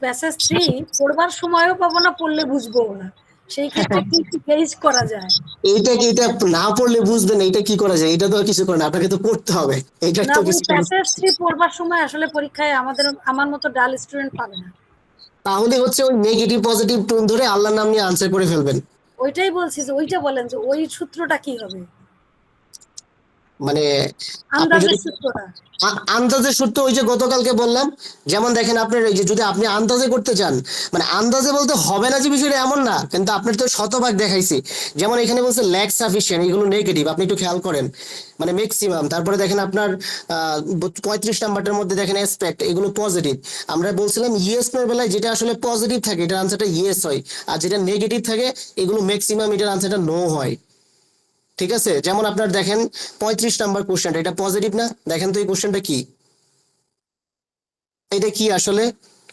প্যাসেজ থ্রি পড়বার সময়ও পাবো না, পড়লে বুঝবোও না, সেই ক্ষেত্রে কি কি কেস করা যায়? এইটা কি, এটা না পড়লে বুঝবেন এটা কি করা যায়? এটা তো আর কিছু করে না, আপনাকে তো পড়তে হবে, এটা না, তো ওই কিছু করার। প্যাসেজ থ্রি পড়বার সময় আসলে পরীক্ষায় আমার মতো ডাল স্টুডেন্ট পাবে না। তাহলে হচ্ছে ওই নেগেটিভ পজিটিভ টোন ধরে আল্লাহর নাম নিয়ে আনসার করে ফেলবেন। ওইটাই বলছি যে ওইটা বলেন যে ওই সূত্রটা কি হবে, মানে আপনি যদি আন্দাজের সূত্রটা। আন্দাজের সূত্র, ওই যে গতকালকে বললাম, যেমন দেখেন আপনার এই যে যদি আপনি আন্দাজে করতে চান, মানে আন্দাজে বলতে হবে না যে বিষয়টা এমন না, কিন্তু আপনার তো শতভাগ দেখাইছি। যেমন এখানে বলছে ল্যাক সাফিসিয়েন্ট, এগুলো নেগেটিভ, আপনি একটু খেয়াল করেন, মানে ম্যাক্সিমাম। তারপরে দেখেন আপনার 35 নাম্বারটার মধ্যে দেখেন এসপেক্ট, এগুলো পজিটিভ। আমরা বলছিলাম ইয়েস এর বেলায় যেটা আসলে পজিটিভ থাকে এটার আনসারটা ইয়েস হয়, আর যেটা নেগেটিভ থাকে এগুলো ম্যাক্সিমাম এটার আনসারটা নো হয়। ঠিক আছে, যেমন আপনার দেখেন 35 নাম্বার কোশ্চেনটা, এটা পজিটিভ না? দেখেন তো এই কোশ্চেনটা কি, এটা কি আসলে?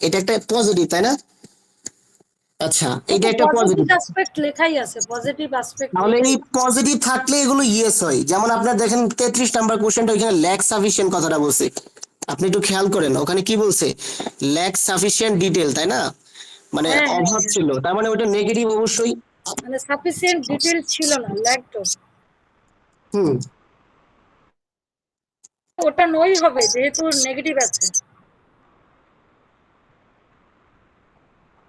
এটা একটা পজিটিভ, তাই না? আচ্ছা, এটা একটা পজিটিভ পজিটিভ। অ্যাসপেক্ট লেখাই আছে, পজিটিভ অ্যাসপেক্ট তাহলে লেখাই এই আছে। পজিটিভ থাকলে এগুলো ইয়েস হয়। যেমন আপনার দেখেন 33 নাম্বার কোশ্চেনটা, ওইখানে ল্যাক সাফিসিয়েন্ট কথাটা বলছে, আপনি একটু খেয়াল করেন ওখানে কি বলছে, ল্যাক সাফিসিয়েন্ট ডিটেল, তাই না? মানে হ্যাঁ হ্যাঁ অভাব হ্যাঁ, ছিল, তার মানে ওটা নেগেটিভ অবশ্যই। মানে সাফিসিয়েন্ট ডিটেল ছিল না, ল্যাগড। হুম। ওটা নই হবে যেহেতু নেগেটিভ আছে।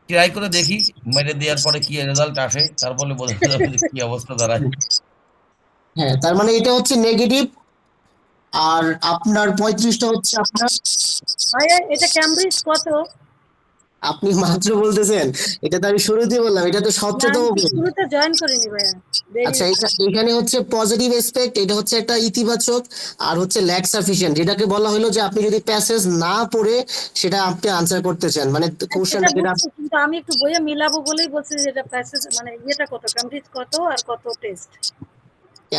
ট্রাই করে দেখি, মেরে দেওয়ার পরে কি রেজাল্ট আসে, তারপরে বোঝা যাবে যে কি অবস্থা দাঁড়ায়। হ্যাঁ, তার মানে এটা হচ্ছে নেগেটিভ, আর আপনার 35টা হচ্ছে আপনার। ভাইয়া এটা ক্যামব্রিজ কত? আপনি মাত্র বলতেছেন, এটা তো আমি শুরুতেই বললাম, এটা তো না সবচেয়ে। আমি তো শুরুতে জয়েন করিনি ভাইয়া, দেরি আচ্ছা, এখানে হচ্ছে পজিটিভ এসপেক্ট, এটা হচ্ছে একটা ইতিবাচক, আর হচ্ছে ল্যাক সাফিসিয়েন্ট, যেটাকে বলা হলো যে আপনি যদি প্যাসেজ না পড়ে সেটা আপনি আনসার করতে চান, মানে সেটা কোশ্চেনটা যেটা। বুঝছি, কিন্তু আমি একটু বইয়ে মিলাবো বলেই বলছি যে এটা প্যাসেজ মানে ইয়েটা কত, ক্যামব্রিজ কত আর কত টেস্ট।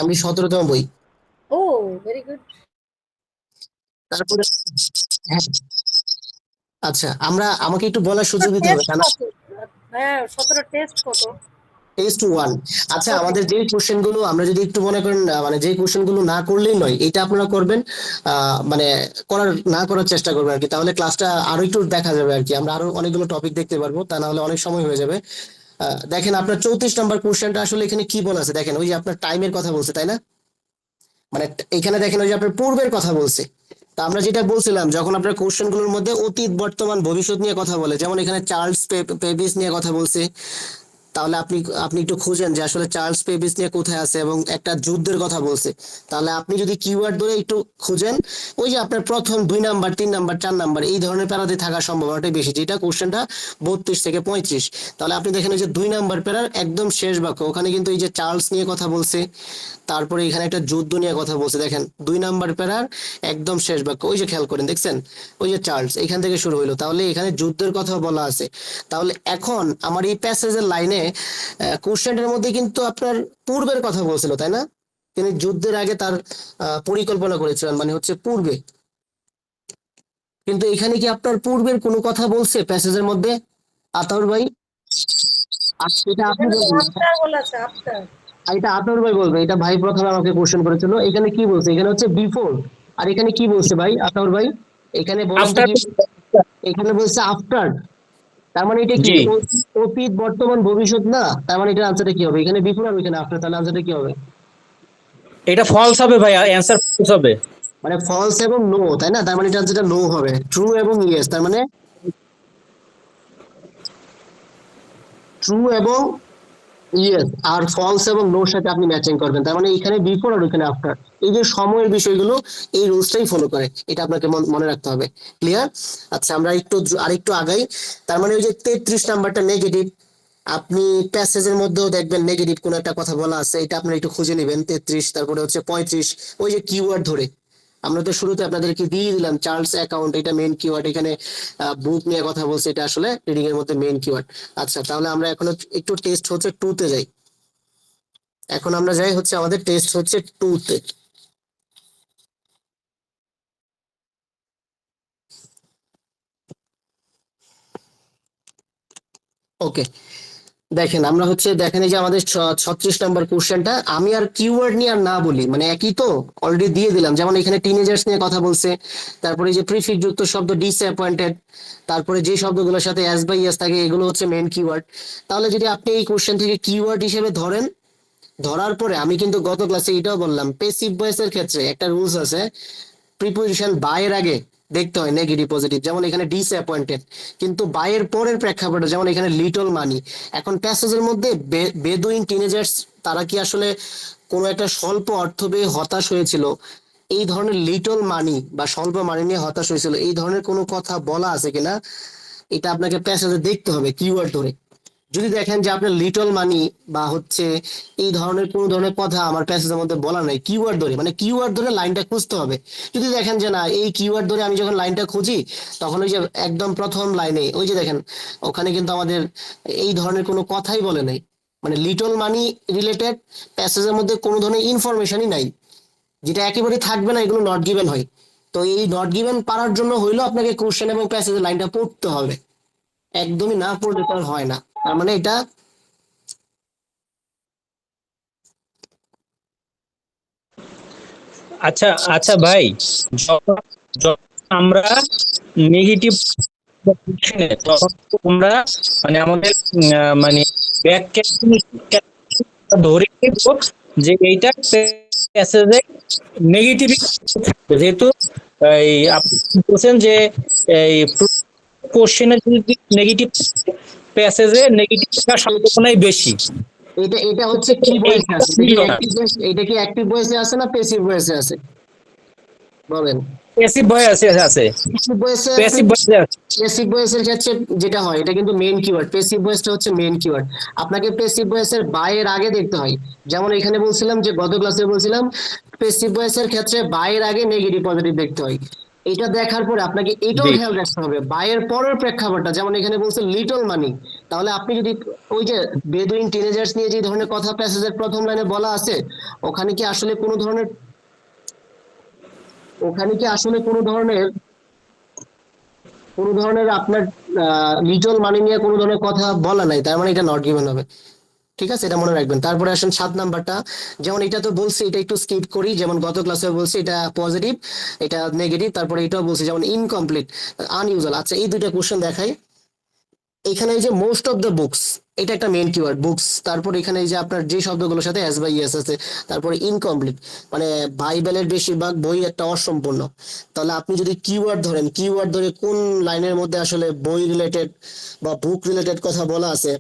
আমি 17তম বই। ও, ভেরি গুড। তারপরে হ্যাঁ, আচ্ছা, আমাকে একটু বলার সুযোগ দিতে হবে, টেস্ট কারণ কত? হ্যাঁ 17 টেস্ট কত? টেস্ট 1। আচ্ছা, ওকে। আমাদের যে কোশ্চেন গুলো আমরা যদি একটু মনে করেন, মানে যে কোশ্চেন গুলো না করলেই নয়, এটা আপনারা করবেন, মানে না করার চেষ্টা করবেন আর কি, তাহলে ক্লাসটা আরো একটু দেখা যাবে আর কি, আমরা আরো অনেকগুলো টপিক দেখতে পারবো, তা না হলে অনেক সময় হয়ে যাবে। দেখেন আপনার 34 নম্বর কোশ্চেনটা আসলে এখানে কি বলা আছে দেখেন, ওই যে আপনার টাইমের কথা বলছে, তাই না? মানে এখানে দেখেন ওই যে আপনার পূর্বের কথা বলছে। তা আমরা যেটা বলছিলাম, যখন আপনার কোশ্চেন গুলোর মধ্যে অতীত, বর্তমান, ভবিষ্যৎ নিয়ে কথা বলে, যেমন এখানে চার্লস পেপিস নিয়ে কথা বলছে, তাহলে আপনি আপনি একটু খুঁজেন যে আসলে চার্লস পেপিস নিয়ে কোথায় আছে, এবং একটা যুদ্ধের কথা বলছে, তাহলে আপনি যদি কিওয়ার্ড ধরে একটু খুঁজেন, ওই যে আপনার প্রথম 2 নাম্বার, 3 নাম্বার, 4 নাম্বার এই ধরনের প্যারাতে থাকার সম্ভাবনাটাই বেশি, যেটা কোশ্চেনটা 32 থেকে 35। তাহলে আপনি দেখেন ওই যে 2 নাম্বার প্যারার একদম শেষ বাক্য, ওখানে কিন্তু এই যে চার্লস নিয়ে কথা বলছে, তারপরে এখানে একটা যুদ্ধ নিয়ে কথা বলছে, দেখেন 2 নাম্বার প্যারার একদম শেষ বাক্য, ওই যে খেয়াল করেন, দেখছেন ওই যে চার্লস এখান থেকে শুরু হইলো, তাহলে এখানে যুদ্ধের কথা বলা আছে। তাহলে এখন আমার এই প্যাসেজের লাইনে কোশ্চেনটার মধ্যে কিন্তু আপনার পূর্বের কথা বলছিল, তাই না? তিনি যুদ্ধের আগে তার পরিকল্পনা করেছিলেন, মানে হচ্ছে পূর্বে, কিন্তু এখানে কি আপনার পূর্বের কোনো কথা বলছে প্যাসেজের মধ্যে, আতাউর ভাই? এটা আপনি এখানে তো বলবেন, আফটার বলেছে, আফটার। এটা আতাউর ভাই বলবে, এটা ভাই প্রথমে আমাকে কোশ্চেন করেছিল, এখানে কি বলছে, এখানে হচ্ছে বিফোর, আর এখানে কি বলছে ভাই আতাউর ভাই? এখানে বলেন তো আফটার। কি, এখানে বলছে আফটার, তার মানে এটা কি জি, অতীত, বর্তমান, ভবিষ্যৎ না? তার মানে এটার আনসারটা কি হবে, এখানে বিফোর আর এখানে আফটার, তাহলে আনসারটা কি হবে? এটা ফলস হবে ভাই, অ্যান্সার ফলস হবে। মানে ফলস এবং নো, তাই না? তার মানে এটা আনসারটা নো হবে, ট্রু এবং ইয়েস, তার মানে ট্রু এবং ইয়েস, আর ফলস এবং নোর সাথে আপনি ম্যাচিং করবেন, তার মানে এখানে বিফোর আর ওখানে আফটার, এই যে সময়ের বিষয়গুলো, এই রুলসটাই ফলো করে, এটা আপনাকে মনে রাখতে হবে। ক্লিয়ার? আচ্ছা, আমরা আরেকটু আগাই। তার মানে ওই যে 33 নাম্বারটা নেগেটিভ, আপনি প্যাসেজের মধ্যেও দেখবেন নেগেটিভ কোন একটা কথা বলা আছে, এটা আপনারা একটু খুঁজে নেবেন। 33, তারপরে হচ্ছে 35, ওই যে কিওয়ার্ড ধরে, আমরা তো শুরুতে আপনাদেরকে দিয়ে দিলাম চার্লস অ্যাকাউন্ট, এটা মেইন কিওয়ার্ড, এখানে বুক নিয়ে কথা বলছে, এটা আসলে রিডিং এর মধ্যে মেইন কিওয়ার্ড। আচ্ছা, তাহলে আমরা এখন একটু টেস্ট হচ্ছে 2 তে যাই। এখন আমরা যাই হচ্ছে আমাদের টেস্ট হচ্ছে 2 তে। ওকে, দেখেন আমরা হচ্ছে দেখেন এই যে আমাদের 36 নাম্বার কোশ্চেনটা, আমি আর কিওয়ার্ড নিয়ে আর না বলি, মানে একই তো, অলরেডি দিয়ে দিলাম, যেমন এখানে টিনেজার্স নিয়ে কথা বলছে, তারপরে এই যে প্রিফিক্স যুক্ত শব্দ ডিসঅ্যাপয়েন্টেড, তারপরে যে শব্দগুলোর সাথে অ্যাস বাই এস থাকে, এগুলো হচ্ছে মেন কিওয়ার্ড। তাহলে যদি আপনি এই কোশ্চেন থেকে কিওয়ার্ড হিসেবে ধরেন, ধরার পরে আমি কিন্তু গত ক্লাসে এটাও বললাম, পেসিভ ভয়েসের ক্ষেত্রে একটা রুলস আছে, প্রিপোজিশন বায়ের আগে দেখতে হয় নেগেটিভ পজিটিভ, যেমন এখানে ডিসঅ্যাপয়েন্টেড, কিন্তু বায়ের পরের প্রেক্ষাপটে, যেমন এখানে লিটল মানি। এখন প্যাসেজের মধ্যে বেদুইন টিনেজার্স, তারা কি আসলে কোনো একটা স্বল্প অর্থ পেয়ে হতাশ হয়েছিল, এই ধরনের লিটল মানি বা স্বল্প মানি নিয়ে হতাশ হয়েছিল, এই ধরনের কোনো কথা বলা আছে কিনা, এটা আপনাকে প্যাসেজে দেখতে হবে কিওয়ার্ড ধরে। যদি দেখেন যে আপনার লিটল মানি বা হচ্ছে এই ধরনের কোন ধরনের কথা আমার প্যাসেজের মধ্যে বলা নাই, কিওয়ার্ড ধরে, মানে কিওয়ার্ড ধরে লাইনটা খুঁজতে হবে। যদি দেখেন যে না, এই কিওয়ার্ড ধরে আমি যখন লাইনটা খুঁজি, তখন ওই যে একদম প্রথম লাইনে ওই যে দেখেন, ওখানে কিন্তু আমাদের এই ধরনের কোনো কথাই বলে নাই, মানে লিটল মানি রিলেটেড প্যাসেজের মধ্যে কোনো ধরনের ইনফরমেশনই নাই, যেটা একেবারে থাকবে না, এগুলো নট গিভেন হয়। তো এই নট গিভেন পারার জন্য হইলো আপনাকে কোশ্চেন এবং প্যাসেজের লাইনটা পড়তে হবে, একদমই না পড়লে তো আর হয় না। তার মানে এটা আচ্ছা আচ্ছা ভাই, যখন যখন আমরা নেগেটিভ তখন তো আমরা মানে আমাদের মানে ব্যাক ধরে নিব যে এইটা প্যাসেজে নেগেটিভ থাকবে, যেহেতু এই আপনি বলছেন যে এই কোশ্চেনে যদি নেগেটিভ, প্যাসেজে নেগেটিভ থাকার সম্ভাবনাই বেশি। এটা এটা হচ্ছে কি বয়সে আছে, ছিল না, এটা কি অ্যাক্টিভ বয়সে আছে না প্যাসিভ বয়সে আছে, বলেন? প্যাসিভ ভয় আছে আছে প্যাসিভ বয়সে, প্যাসিভ ভয় আছে। প্যাসিভ ভয়েসের ক্ষেত্রে যেটা হয়, এটা কিন্তু মেইন কিওয়ার্ড, প্যাসিভ ভয়েসটা হচ্ছে মেইন কিওয়ার্ড। আপনাকে প্যাসিভ ভয়েসের বায়ের আগে দেখতে হয়, যেমন এখানে বলছিলাম যে গত ক্লাসে বলছিলাম প্যাসিভ ভয়েসের ক্ষেত্রে বায়ের আগে নেগেটিভ পজিটিভ দেখতে হয়। এটা দেখার পরে আপনাকে এটাও জি, খেয়াল রাখতে হবে বায়ের পরের প্রেক্ষাপটটা, যেমন এখানে বলছে লিটল মানি, তাহলে আপনি যদি ওই যে বেদুইন টিনেজার্স নিয়ে যে ধরনের কথা প্যাসেজের প্রথম লাইনে বলা আছে, ওখানে কি আসলে কোনো ধরনের, ওখানে কি আসলে কোনো ধরনের কোনো ধরনের আপনার লিটল মানি নিয়ে কোনো ধরনের কথা বলা নাই, তার মানে এটা নট গিভেন হবে। ঠিক আছে, এটা মনে রাখবেন। তারপরে আসেন 7 নাম্বারটা, যেমন এটা তো বলছি, এটা একটু স্কিপ করি, যেমন গত ক্লাসে বলছি এটা পজিটিভ, এটা নেগেটিভ, তারপরে এটাও বলছি যেমন ইনকমপ্লিট, আনইউজুয়াল। আচ্ছা, এই দুইটা কোশ্চেন দেখাই। এখানে এই যে মোস্ট অফ দ্য বুকস, এটা একটা মেইন কিওয়ার্ড বুকস। তারপর এখানে এই যে আপনার যে শব্দগুলোর সাথে এস বাই ইয়েস আছে, তারপরে ইনকমপ্লিট, মানে বাইবেলের বেশিরভাগ বই একটা অসম্পূর্ণ। তাহলে আপনি যদি কিওয়ার্ড ধরেন, কিওয়ার্ড ধরে কোন লাইনের মধ্যে আসলে বই রিলেটেড বা বুক রিলেটেড কথা বলা আছে,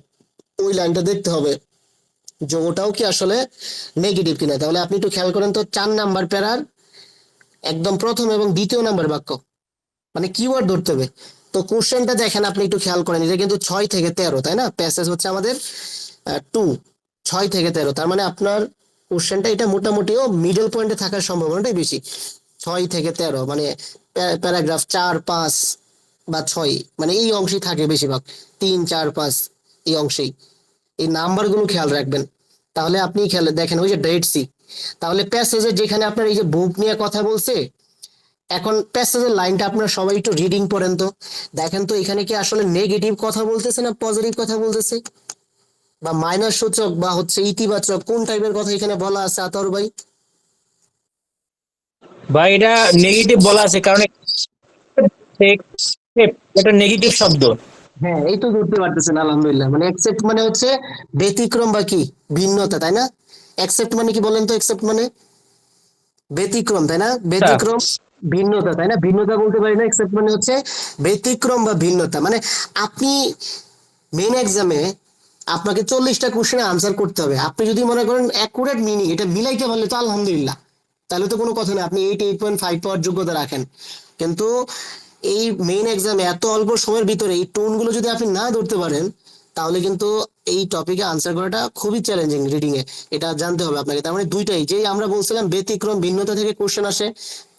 ওই লাইনটা দেখতে হবে যে ওটাও কি আসলে নেগেটিভ কিনা। তাহলে আপনি একটু খেয়াল করেন তো, 4 নাম্বার প্যারার একদম প্রথম এবং দ্বিতীয় নাম্বার বাক্য, মানে কিওয়ার্ড ধরতে হবে। তো কোশ্চেনটা দেখেন, আপনি একটু খেয়াল করেন, এটা কিন্তু 6 থেকে 13, তাই না? প্যাসেজ হচ্ছে আমাদের 2, 6 থেকে 13, তার মানে আপনার কোশ্চেনটা এটা মোটামুটিও মিডল পয়েন্টে থাকার সম্ভাবনাটাই বেশি। 6 থেকে 13 মানে প্যারাগ্রাফ 4, 5 বা 6, মানে এই অংশেই থাকে বেশিরভাগ, 3, 4, 5 এই অংশেই। এই নাম্বারগুলো খেয়াল রাখবেন। তাহলে আপনি খেয়াল দেখেন ওই যে ডেড সি, তাহলে প্যাসেজে যেখানে আপনার এই যে বুক নিয়ে কথা বলছে, এখন প্যাসেজের লাইনটা আপনারা সবাই একটু রিডিং পড়েন তো, দেখেন তো এখানে কি আসলে নেগেটিভ কথা বলতেছে না পজিটিভ কথা বলতেছে, বা মাইনাস সূচক বা হচ্ছে ইতিবাচক, কোন টাইপের কথা এখানে বলা আছে আতর ভাই? বা এটা নেগেটিভ বলা আছে কারণ এটা নেগেটিভ শব্দ। হ্যাঁ, এই তো ধরতে পারতেছেন, আলহামদুলিল্লাহ। মানে একসেপ্ট মানে হচ্ছে ব্যতিক্রম বা কি ভিন্নতা, তাই না? একসেপ্ট মানে কি বলেন তো? একসেপ্ট মানে ব্যতিক্রম, তাই না? ব্যতিক্রম, ভিন্নতা, তাই না? ভিন্নতা বলতে পারি না, একসেপ্ট মানে হচ্ছে ব্যতিক্রম বা ভিন্নতা। মানে আপনি মেন এক্সামে আপনাকে 40টা কোশ্চেনে আনসার করতে হবে। আপনি যদি মনে করেন অ্যাকুরেট মিনিং এটা মিলাইতে পারলে তো আলহামদুলিল্লাহ, তাহলে তো কোনো কথা নেই, আপনি 8.5 পাওয়ার যোগ্যতা রাখেন। কিন্তু এই মেইন এক্সামে এত অল্প সময়ের ভিতরে এই টোন গুলো যদি আপনি না ধরতে পারেন, তাহলে কিন্তু এই টপিকে আনসার করাটা খুবই চ্যালেঞ্জিং রিডিং এ। এটা জানতে হবে আপনাকে। তার মানে দুইটাই, যে আমরা বলছিলাম ব্যতিক্রম ভিন্নতা থেকে কোশ্চেন আসে,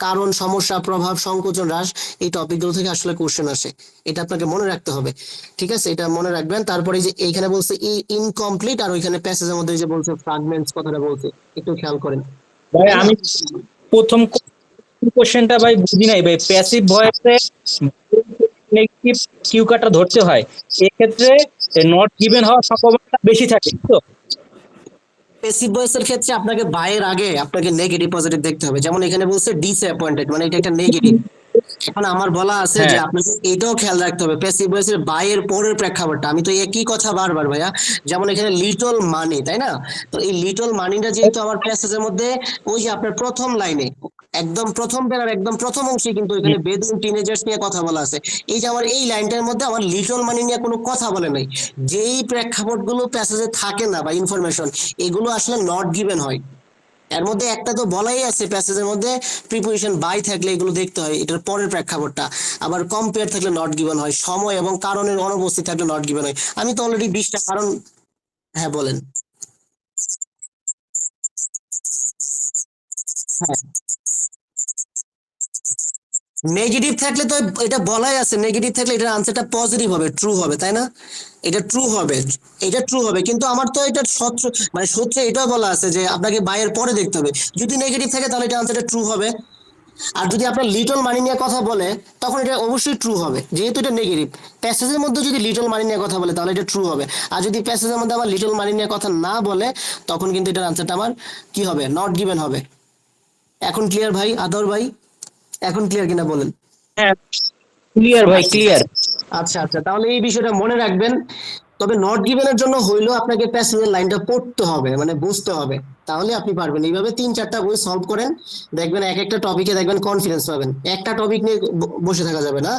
কারণ সমস্যা প্রভাব সংকোচন হ্রাস, এই টপিকগুলো থেকে আসলে কোশ্চেন আসে। এটা আপনাকে মনে রাখতে হবে। ঠিক আছে, এটা মনে রাখবেন। তারপরে যে এইখানে বলছে ইনকমপ্লিট, আর ওইখানে প্যাসেজের মধ্যে যে বলছে ফ্রাগমেন্টস কথাটা বলছে, একটু খেয়াল করেন। ভাই আমি প্রথম কোশ্চেনটা ভাই বুঝি নাই ভাই, প্যাসিভ ভয়েসে নেগেটিভ কিউ কাটা ধরতে হয়, এক্ষেত্রে নট গিভেন হওয়ার সম্ভাবনা বেশি থাকে তো। প্যাসিভ ভয়েসের ক্ষেত্রে আপনাকে বায়ের আগে আপনাকে নেগেটিভ পজিটিভ দেখতে হবে। যেমন এখানে বলছে ডিসঅ্যাপয়েন্টেড, মানে এটা একটা নেগেটিভ। এখন আমার বলা আছে যে হ্যাঁ। আপনাকে এটাও খেয়াল রাখতে হবে প্যাসিভ ভয়েসের বায়ের পরের প্রেক্ষাপটটা। আমি তো একই কথা বারবার ভাইয়া, যেমন এখানে লিটল মানি, তাই না? তো এই লিটল মানিটা যেহেতু আমার প্যাসেজের মধ্যে ওই যে আপনার প্রথম লাইনে একদম প্রথম প্যারার একদম প্রথম অংশে কিন্তু এখানে বেদুইন টিনেজার্স নিয়ে কথা বলা আছে। এই যে আমার এই লাইনটার মধ্যে আমার লিটল মানি নিয়ে কোনো কথা বলে নাই। যেই প্রেক্ষাপটগুলো প্যাসেজে থাকে না বা ইনফরমেশন, এগুলো আসলে নট গিভেন হয়। এর মধ্যে একটা তো বলাই আছে প্যাসেজের মধ্যে, প্রিপোজিশন বাই থাকলে এগুলো দেখতে হয়, এটার পরের প্রেক্ষাপটটা। আবার কম্পেয়ার থাকলে নট গিভেন হয়, সময় এবং কারণের অনুপস্থিত থাকলে নট গিভেন হয়। আমি তো অলরেডি 20টা কারণ, হ্যাঁ বলেন। হ্যাঁ, নেগেটিভ থাকলে তো এটা বলাই আছে, নেগেটিভ থাকলে এটার আনসারটা পজিটিভ হবে, ট্রু হবে, তাই না? এটা ট্রু হবে, এটা ট্রু হবে। কিন্তু আমার তো এটা সত্য, মানে সূত্রে এটাও বলা আছে যে আপনাকে বাইয়ের পরে দেখতে হবে। যদি নেগেটিভ থাকে তাহলে এটা আনসারটা ট্রু হবে। আর যদি আপনার লিটল মানি নিয়ে কথা বলে, তখন এটা অবশ্যই ট্রু হবে, যেহেতু এটা নেগেটিভ। প্যাসেজের মধ্যে যদি লিটল মানি নিয়ে কথা বলে তাহলে এটা ট্রু হবে। আর যদি প্যাসেজের মধ্যে আমার লিটল মানি নিয়ে কথা না বলে, তখন কিন্তু এটার আনসারটা আমার কি হবে? নট গিভেন হবে। এখন ক্লিয়ার ভাই, আদর ভাই? এখন ক্লিয়ার কিনা বলেন? হ্যাঁ, ক্লিয়ার ভাই, ক্লিয়ার। আচ্ছা আচ্ছা, তাহলে এই বিষয়টা মনে রাখবেন। তবে নট গিভেনের জন্য হইলেও আপনাকে প্যাসেজের লাইনটা পড়তে হবে, মানে বুঝতে হবে, তাহলে আপনি পারবেন। এইভাবে 3-4টা বই সলভ করেন, দেখবেন এক একটা টপিকে দেখবেন কনফিডেন্স পাবেন। একটা টপিক নিয়ে বসে থাকা যাবে না।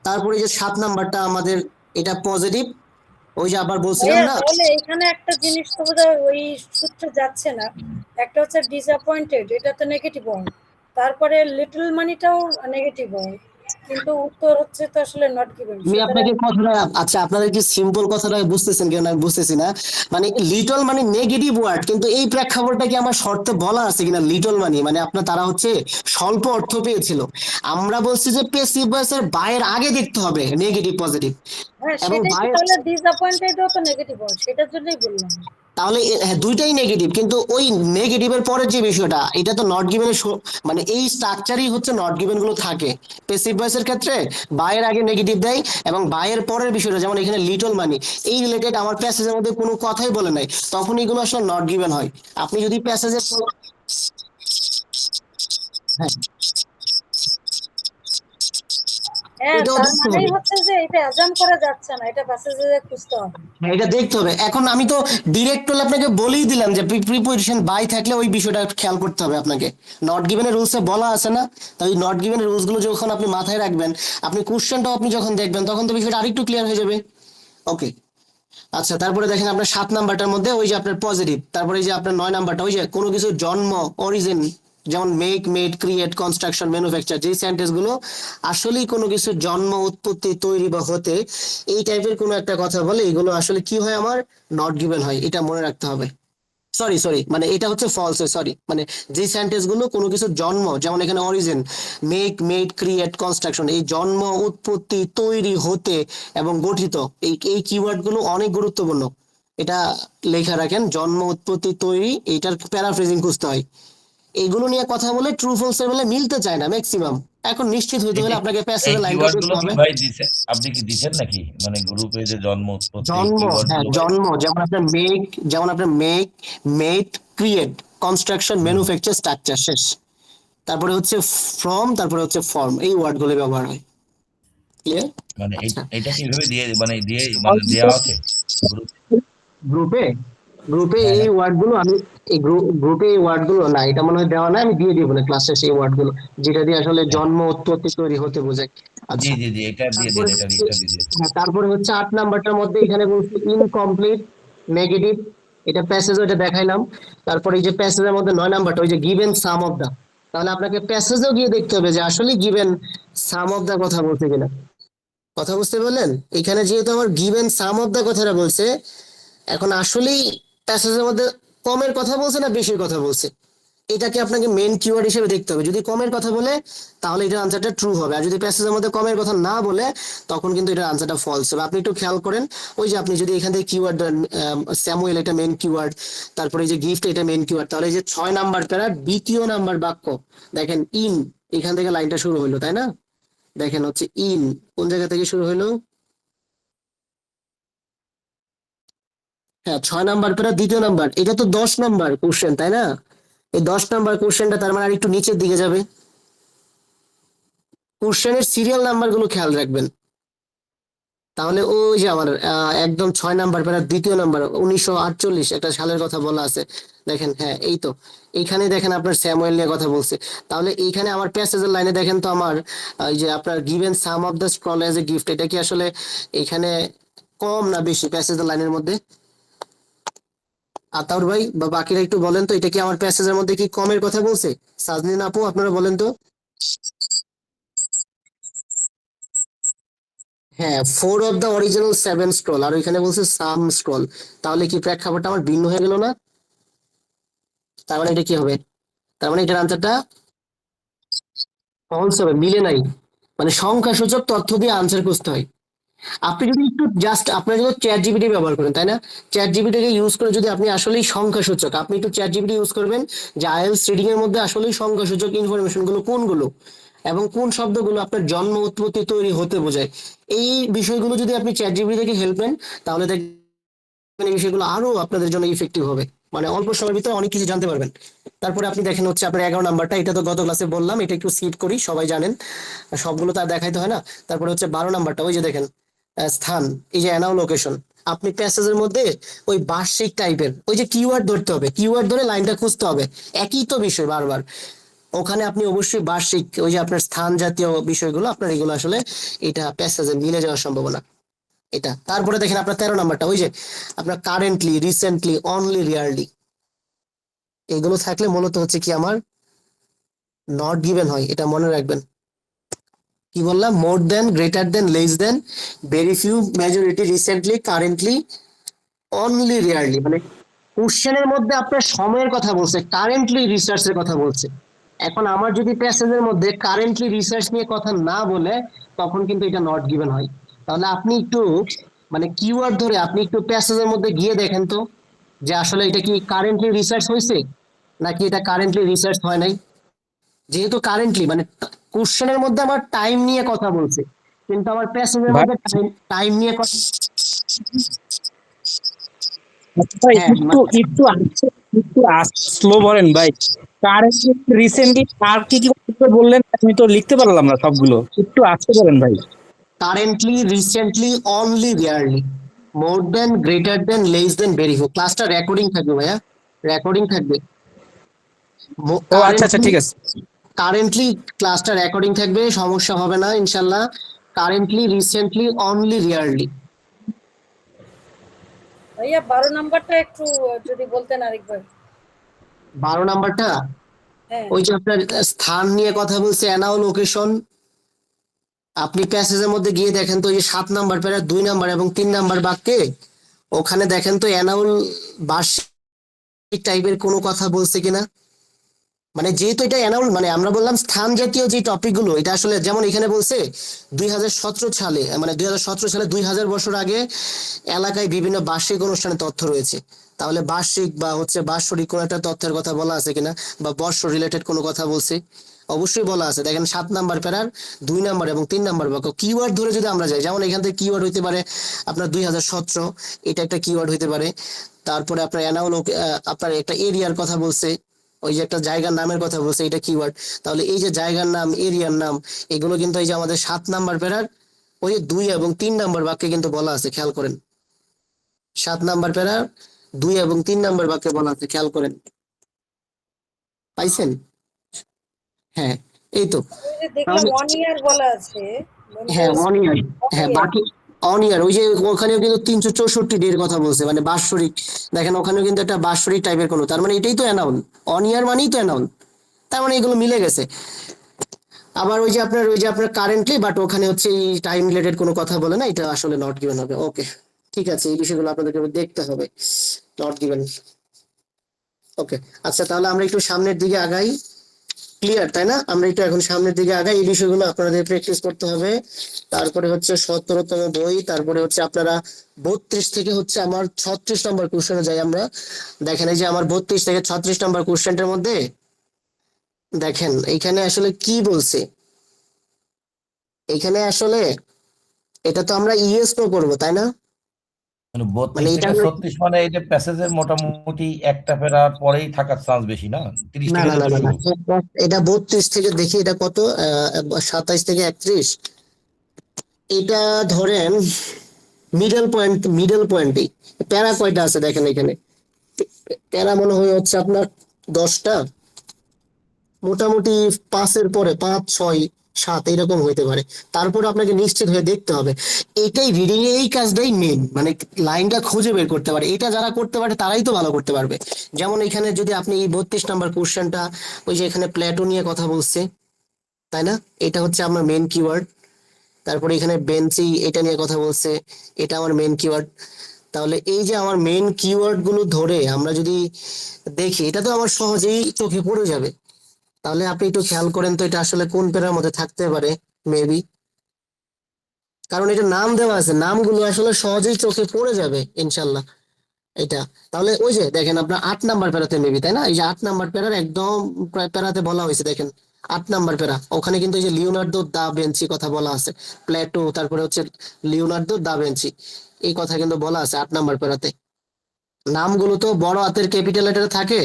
তারপরে যে 7 নাম্বারটা আমাদের, এটা পজিটিভ। ওই যে আবার বলছিলাম ভাইয়া না, তাহলে এখানে একটা জিনিস তো বোধহয় ওই সূত্রে যাচ্ছে না। একটা হচ্ছে ডিসঅ্যাপয়েন্টেড, এটা তো নেগেটিভ হয়, তারপরে লিটল মানিটাও নেগেটিভ হয়, কিন্তু উত্তর হচ্ছে তো আসলে নট গিভেন। আমি সুতরাং আপনাকে কথাটা, আচ্ছা আপনাদের কি সিম্পল কথাটা বুঝতেছেন কিনা আমি বুঝতেছি না। মানে লিটল মানে নেগেটিভ ওয়ার্ড, কিন্তু এই প্রেক্ষাপটটা কি আমার শর্তে বলা আছে কিনা? লিটল মানি মানে আপনার তারা হচ্ছে স্বল্প অর্থ পেয়েছিল। আমরা বলছি যে পেসিভ ভয়েসের বায়ের আগে দেখতে হবে নেগেটিভ পজিটিভ। হ্যাঁ এবং সেটাই তো, বায়ের তাহলে ডিসঅ্যাপয়েন্টেডও তো নেগেটিভ হয়, সেটার জন্যই বললাম। তাহলে হ্যাঁ দুইটাই নেগেটিভ, কিন্তু ওই নেগেটিভের পরের যে বিষয়টা এটা তো নট গিভেনের মানে এই স্ট্রাকচারই হচ্ছে নট গিভেন গুলো থাকে। প্যাসিভ ভয়েসের ক্ষেত্রে বায়ের আগে নেগেটিভ দেয় এবং বায়ের পরের বিষয়টা যেমন এখানে লিটল মানি এই রিলেটেড আমার প্যাসেজের মধ্যে কোনো কথাই বলে নাই, তখন এগুলো আসলে নট গিভেন হয়। আপনি যদি প্যাসেজের হ্যাঁ হ্যাঁ এটাও তার দেখতে মানেই হবে। হচ্ছে যে এটা অ্যাজাম করা যাচ্ছে না, এটা প্যাসেজে খুঁজতে হবে। হ্যাঁ, এটা দেখতে হবে। এখন আমি তো ডিরেক্ট আপনাকে বলেই দিলাম যে প্রিপোজিশন বাই থাকলে ওই বিষয়টা খেয়াল করতে হবে আপনাকে। নট গিভেনের রুলসে বলা আছে না, তাই নট গিভেনের রুলস গুলো যখন আপনি মাথায় রাখবেন, আপনি কোশ্চেনটাও আপনি যখন দেখবেন তখন তো বিষয়টা আরেকটু ক্লিয়ার হয়ে যাবে। ওকে, আচ্ছা তারপরে দেখেন আপনার 7 নাম্বারটার মধ্যে ওই যে আপনার পজিটিভ, তারপরে এই যে আপনার 9 নাম্বারটা ওই যে কোনো কিছু জন্ম অরিজিন, যেমন make made create construction manufacture, যে সেন্টেন্স গুলো আসলেই কোনো কিছু জন্ম উৎপত্তি তৈরি বা হতে এই টাইপের কোনো একটা কথা বলে, এগুলো আসলে কি হয় আমার নট গিভেন হয়, এটা মনে রাখতে হবে। সরি সরি, মানে এটা হচ্ছে ফলস, সরি, মানে যে সেন্টেন্স গুলো কোনো কিছু জন্ম, যেমন এখানে origin, make made create construction, এই জন্ম উৎপত্তি তৈরি হতে এবং গঠিত, এই এই কিওয়ার্ড গুলো অনেক গুরুত্বপূর্ণ। এটা লেখা রাখেন, জন্ম উৎপত্তি তৈরি, এইটার প্যারাফ্রেজিং খুঁজতে হয়। এইগুলো নিয়ে কথা বলে ট্রু ফলস এর বেলা মিলতে চায় না ম্যাক্সিমাম। এখন নিশ্চিত হতে এই হলে যে আপনাকে এই প্যাসেজের লাইনটা কিওয়ার্ড দেখতে গুলো কি হবে। ভাই দিছে, আপনি কি দিছেন নাকি মানে গ্রুপে যে জন্ম উৎপত্তি এই জন্ম, কিওয়ার্ড হ্যাঁ গুলো ভাই? জন্ম, যেমন আপনার মেক মেড ক্রিয়েট কনস্ট্রাকশন হুম। ম্যানুফ্যাকচার স্ট্রাকচার শেষ, তারপরে হচ্ছে ফ্রম, তারপরে হচ্ছে ফর্ম, এই ওয়ার্ড গুলো ব্যবহার হয়। ক্লিয়ার? মানে আচ্ছা, এটা কিভাবে দিয়ে মানে দেওয়া আছে গ্রুপে? গ্রুপে গ্রুপে হ্যাঁ এই হ্যাঁ, ওয়ার্ড গুলো আমি এই গ্রুপে এই ওয়ার্ড গুলো না, এটা মনে হয় দেওয়া না, আমি দিয়ে দিব না ক্লাস শেষে এই ওয়ার্ড গুলো, যেটা দিয়ে আসলে হ্যাঁ। জন্ম উৎপত্তি তৈরি হতে বোঝায়। জি আচ্ছা, জি জি, এটা দিয়ে দিন, তারপরে এটা হচ্ছে লিখটা দিয়ে দিন। তারপরে হচ্ছে 8 নাম্বারটার মধ্যে এখানে বলছি ইনকমপ্লিট নেগেটিভ, এটা প্যাসেজ ওটা দেখাইলাম। তারপরে এই যে প্যাসেজের মধ্যে 9 নাম্বারটা ওই যে গিভেন সাম অফ দা, তাহলে আপনাকে প্যাসেজেও গিয়ে দেখতে হবে যে আসলে গিভেন সাম অফ দা কথা বলতে কিনা। কথা বুঝতে পারলেন? এখানে যেহেতু আমার গিভেন সাম অফ দা কথাটা বলছে, এখন আসলেই প্যাসেজের মধ্যে কমের কথা বলছে না বেশির কথা বলছে, এটাকে আপনাকে মেন কিওয়ার্ড হিসেবে দেখতে হবে। যদি কমের কথা বলে তাহলে এটার আনসারটা ট্রু হবে, আর যদি প্যাসেজের মধ্যে কমের কথা না বলে তখন কিন্তু এটার আনসারটা ফলস হবে। আপনি একটু খেয়াল করেন, ওই যে আপনি যদি এখান থেকে কিওয়ার্ড ধরেন স্যামুয়েল, এটা মেন কিওয়ার্ড, তারপরে এই যে গিফট, এটা মেন কিওয়ার্ড, তাহলে এই যে 6 নাম্বার প্যারা দ্বিতীয় নাম্বার বাক্য দেখেন ইন, এখান থেকে লাইনটা শুরু হইলো তাই না? দেখেন হচ্ছে ইন কোন জায়গা থেকে শুরু হইলো, হ্যাঁ 6 নাম্বার প্যারা দ্বিতীয় নাম্বার, এটা তো 10 নাম্বার কোশ্চেন তাই না? এই 10 নাম্বার কোশ্চেনটা তার মানে আর একটু নিচের দিকে যাবে। কোশ্চেনের সিরিয়াল নাম্বার গুলো খেয়াল রাখবেন, তাহলে ওই যে আমার একদম 6 নাম্বার প্যারা দ্বিতীয় নাম্বার 1948 একটা সালের কথা বলা আছে। দেখেন হ্যাঁ এই তো, এইখানে দেখেন আপনার স্যামুয়েল নিয়ে কথা বলছে। তাহলে এইখানে আমার প্যাসেজের লাইনে দেখেন তো আমার এই যে আপনার given some of the scroll as a gift, এটা কি আসলে এখানে কম না বেশি প্যাসেজের লাইনের মধ্যে? আতাউর ভাই বা বাকিরা একটু বলেন তো, এটা কি আমার প্যাসেজের মধ্যে কি কমের কথা বলছে? সাজনিন আপু আপনারা বলেন তো। হ্যাঁ 4 অফ দ্য অরিজিনাল 7 স্ক্রল, আর ওইখানে বলছে সাম স্ক্রল, তাহলে কি প্রেক্ষাপটটা আমার ভিন্ন হয়ে গেল না? তার মানে এটা কি হবে, তার মানে এটার আনসারটা ফলস হবে, মিলে নাই। মানে সংখ্যাসূচক তথ্য দিয়ে আনসার খুঁজতে হয়। আপনি যদি একটু জাস্ট আপনার যদি চ্যাট জিপিটি ব্যবহার করেন তাই না, চ্যাট জিপিটিকে ইউজ করে যদি আপনি আসলেই সংখ্যাসূচক, আপনি একটু চ্যাট জিপিটি ইউজ করবেন যে আইএলটিএস রিডিং এর মধ্যে আসলেই সংখ্যাসূচক ইনফরমেশন গুলো কোনগুলো এবং কোন শব্দগুলো আপনার জন্ম উৎপত্তি তৈরি হতে বোঝায়, এই বিষয়গুলো যদি আপনি চ্যাট জিপিটি থেকে হেল্প নেন তাহলে এই বিষয়গুলো আরো আপনাদের জন্য ইফেক্টিভ হবে, মানে অল্প সময়ের ভিতরে অনেক কিছু জানতে পারবেন। তারপরে আপনি দেখেন হচ্ছে আপনার 11 নাম্বারটা, এটা তো গত ক্লাসে বললাম, এটা একটু সিট করি সবাই জানেন, সবগুলো তো আর দেখাইতে হয় না। তারপরে হচ্ছে 12 নাম্বারটা ওই যে দেখেন স্থান, এই যে অ্যানাউ লোকেশন, আপনি প্যাসেজের মধ্যে ওই বার্ষিক টাইপের ওই যে কিওয়ার্ড ধরতে হবে, কিওয়ার্ড ধরে লাইনটা খুঁজতে হবে, একই তো বিষয় বারবার, ওখানে আপনি অবশ্যই বার্ষিক ওই যে আপনার স্থান জাতীয় বিষয়গুলো আপনার এগুলো আসলে এটা প্যাসেজে মিলে যাওয়ার সম্ভাবনা এটা। তারপরে দেখেন আপনার 13 নাম্বারটা ওই যে আপনার কারেন্টলি, রিসেন্টলি, অনলি, রিয়ারলি, এগুলো থাকলে মূলত হচ্ছে কি আমার নট গিভেন হয়, এটা মনে রাখবেন। কি বললাম, more than, greater than, less than, very few, majority, recently, currently, only, rarely, মানে কোশ্চেনের মধ্যে আপনার সময়ের কথা বলছে, কারেন্টলি রিসার্চের কথা বলছে। এখন আমার যদি প্যাসেজের মধ্যে কারেন্টলি রিসার্চ নিয়ে কথা না বলে তখন কিন্তু এটা নট গিভেন হয়। তাহলে আপনি একটু মানে কিওয়ার্ড ধরে আপনি একটু প্যাসেজের মধ্যে গিয়ে দেখেন তো যে আসলে এটা কি কারেন্টলি রিসার্চ হয়েছে নাকি এটা কারেন্টলি রিসার্চ হয় নাই। যেহেতু কারেন্টলি মানে কোশ্চেনের মধ্যে আমার টাইম নিয়ে কথা বলছে, কিন্তু আমার প্যাসেজের ভাই মধ্যে টাইম টাইম নিয়ে কথা। ভাই হ্যাঁ একটু স্লো বলেন ভাই। কারেন্ট রিসেন্টলি আর কি কি করতে বললেন, আমি তো লিখতে পারলাম না সবগুলো, একটু আসতে বলেন ভাই। Currently, recently, only, rarely, more than, greater than, less than, very few. ক্লাসটা রেকর্ডিং থাকবে ভাইয়া, রেকর্ডিং থাকবে। ও আচ্ছা আচ্ছা, ঠিক আছে। কারেন্টলি ক্লাসটা রেকর্ডিং থাকবে, সমস্যা হবে না ইনশাল্লাহ। Currently, recently, only, rarely. ভাইয়া 12 নাম্বারটা একটু যদি বলতেন আরেকবার। 12 নাম্বারটা হ্যাঁ ওই যে আপনার স্থান নিয়ে কথা বলছে, অ্যানাও লোকেশন। আপনি প্যাসেজের মধ্যে গিয়ে দেখেন তো, ওই যে 7 নাম্বার প্যারা 2 নাম্বার এবং 3 নাম্বার বাক্যে ওখানে দেখেন তো অ্যানাউল বার্ষিক টাইপের কোনো কথা বলছে কিনা। মানে যেহেতু এটা অ্যানাউল মানে আমরা বললাম স্থান জাতীয় যে টপিক গুলো, এটা আসলে যেমন এখানে বলছে 2017 সালে, মানে 2017 সালে 2000 বছর আগে এলাকায় বিভিন্ন বার্ষিক অনুষ্ঠানের তথ্য রয়েছে। তাহলে বার্ষিক বা হচ্ছে বাৎসরিক কোনো একটা তথ্যের কথা বলা আছে কিনা, বা বর্ষ রিলেটেড কোনো কথা বলছে, অবশ্যই বলা আছে। দেখেন 7 নাম্বার প্যারার 2 নাম্বার এবং 3 নাম্বার বাক্য কিওয়ার্ড ধরে যদি আমরা যাই, যেমন এখান থেকে কিওয়ার্ড হইতে পারে আপনার 2017, এটা একটা কিওয়ার্ড হইতে পারে। তারপরে আপনার অ্যানাউল আপনার একটা এরিয়ার কথা বলছে, ওই যে একটা জায়গার নামের কথা বলছে, এটা কিওয়ার্ড। তাহলে এই যে জায়গার নাম, এরিয়ার নাম, এগুলো কিন্তু এই যে আমাদের 7 নাম্বার প্যারার ওই 2 এবং 3 নাম্বার বাক্যে কিন্তু বলা আছে, খেয়াল করেন। 7 নাম্বার প্যারার 2 এবং 3 নাম্বার বাক্যে বলা আছে, খেয়াল করেন। পাইছেন? হ্যাঁ, এই তো। ওই যে দেখলাম তাহলে 1 ইয়ার বলা আছে। হ্যাঁ, অন ইয়ার। one হ্যাঁ, year। বাকি অন ইয়ার ওই যে ওখানেও কিন্তু 364 ডে এর কথা বলছে, মানে বাৎসরিক। দেখেন ওখানেও কিন্তু একটা বাৎসরিক টাইপের কোনো, তার মানে এটাই তো অ্যানাউন। অন ইয়ার মানেই তো অ্যানাউন, তার মানে এগুলো মিলে গেছে। আবার ওই যে আপনার কারেন্টলি, বাট ওখানে হচ্ছে এই টাইম রিলেটেড কোনো কথা বলে না, এটা আসলে নট গিভেন হবে। ওকে, ঠিক আছে, এই বিষয়গুলো আপনাদেরকে দেখতে হবে। Not given. ওকে, আচ্ছা, তাহলে আমরা একটু সামনের দিকে আগাই। ক্লিয়ার, তাই না? আমরা একটু এখন সামনের দিকে আগাই, এই বিষয়গুলো আপনাদের প্র্যাকটিস করতে হবে। তারপরে হচ্ছে 17তম বই, তারপরে হচ্ছে আপনারা 32 থেকে হচ্ছে আমার 36 নম্বর কোশ্চেনে যাই আমরা। দেখেন এই যে আমার 32 থেকে 36 নম্বর কোশ্চেনটার মধ্যে দেখেন এইখানে আসলে কি বলছে। এখানে আসলে এটা তো আমরা ইয়েস নো করবো, তাই না? মানে মানে 32 এটা থেকে 36 মানে এই যে প্যাসেজের মোটামুটি একটা ফেরার পরেই থাকার চান্স বেশি না, 30 না থেকে না না তো না না, শুরু। এটা 32 থেকে দেখি এটা কত, 27 থেকে 31। এটা ধরেন মিডল পয়েন্টই। প্যারা কয়টা আছে দেখেন এখানে, প্যারা মনে হয় হচ্ছে আপনার 10টা, মোটামুটি 5-এর পরে 5, 6, 7 এইরকম হইতে পারে। তারপর আপনাকে নিশ্চিত হয়ে দেখতে হবে। এটাই রিডিং এ এই কাজটাই মেন, মানে লাইনটা খুঁজে বের করতে পারে। এটা যারা করতে পারে তারাই তো ভালো করতে পারবে। যেমন এখানে যদি আপনি এই 32 নাম্বার কোশ্চেনটা, ওই যে এখানে প্ল্যাটো নিয়ে কথা বলছে, তাই না? এটা হচ্ছে আমার মেন কিওয়ার্ড। তারপরে এখানে বেঞ্চি, এটা নিয়ে কথা বলছে, এটা আমার মেন কিওয়ার্ড। তাহলে এই যে আমার মেন কিওয়ার্ড গুলো ধরে আমরা যদি দেখি, এটা তো আমার সহজেই চোখে পড়ে যাবে। তাহলে আপনি একটু খেয়াল করেন তো, এটা আসলে কোন প্যারার মধ্যে থাকতে পারে মেবি, কারণ এটা নাম দেওয়া আছে, নামগুলো আসলে সহজেই চোখে পড়ে যাবে ইনশাল্লাহ। এটা তাহলে ওই যে দেখেন আপনার 8 নাম্বার প্যারাতে মেবি, তাই না? এই যে 8 নাম্বার প্যারার একদম প্যারাতে বলা হয়েছে, দেখেন 8 নাম্বার প্যারা, ওখানে কিন্তু এই যে লিওনার্দো দা বেঞ্চি কথা বলা আছে, প্লেটো, তারপরে হচ্ছে লিওনার্দো দা বেঞ্চি, এই কথা কিন্তু বলা আছে 8 নাম্বার প্যারাতে। নামগুলো তো বড় হাতের ক্যাপিটাল লেটারে থাকে,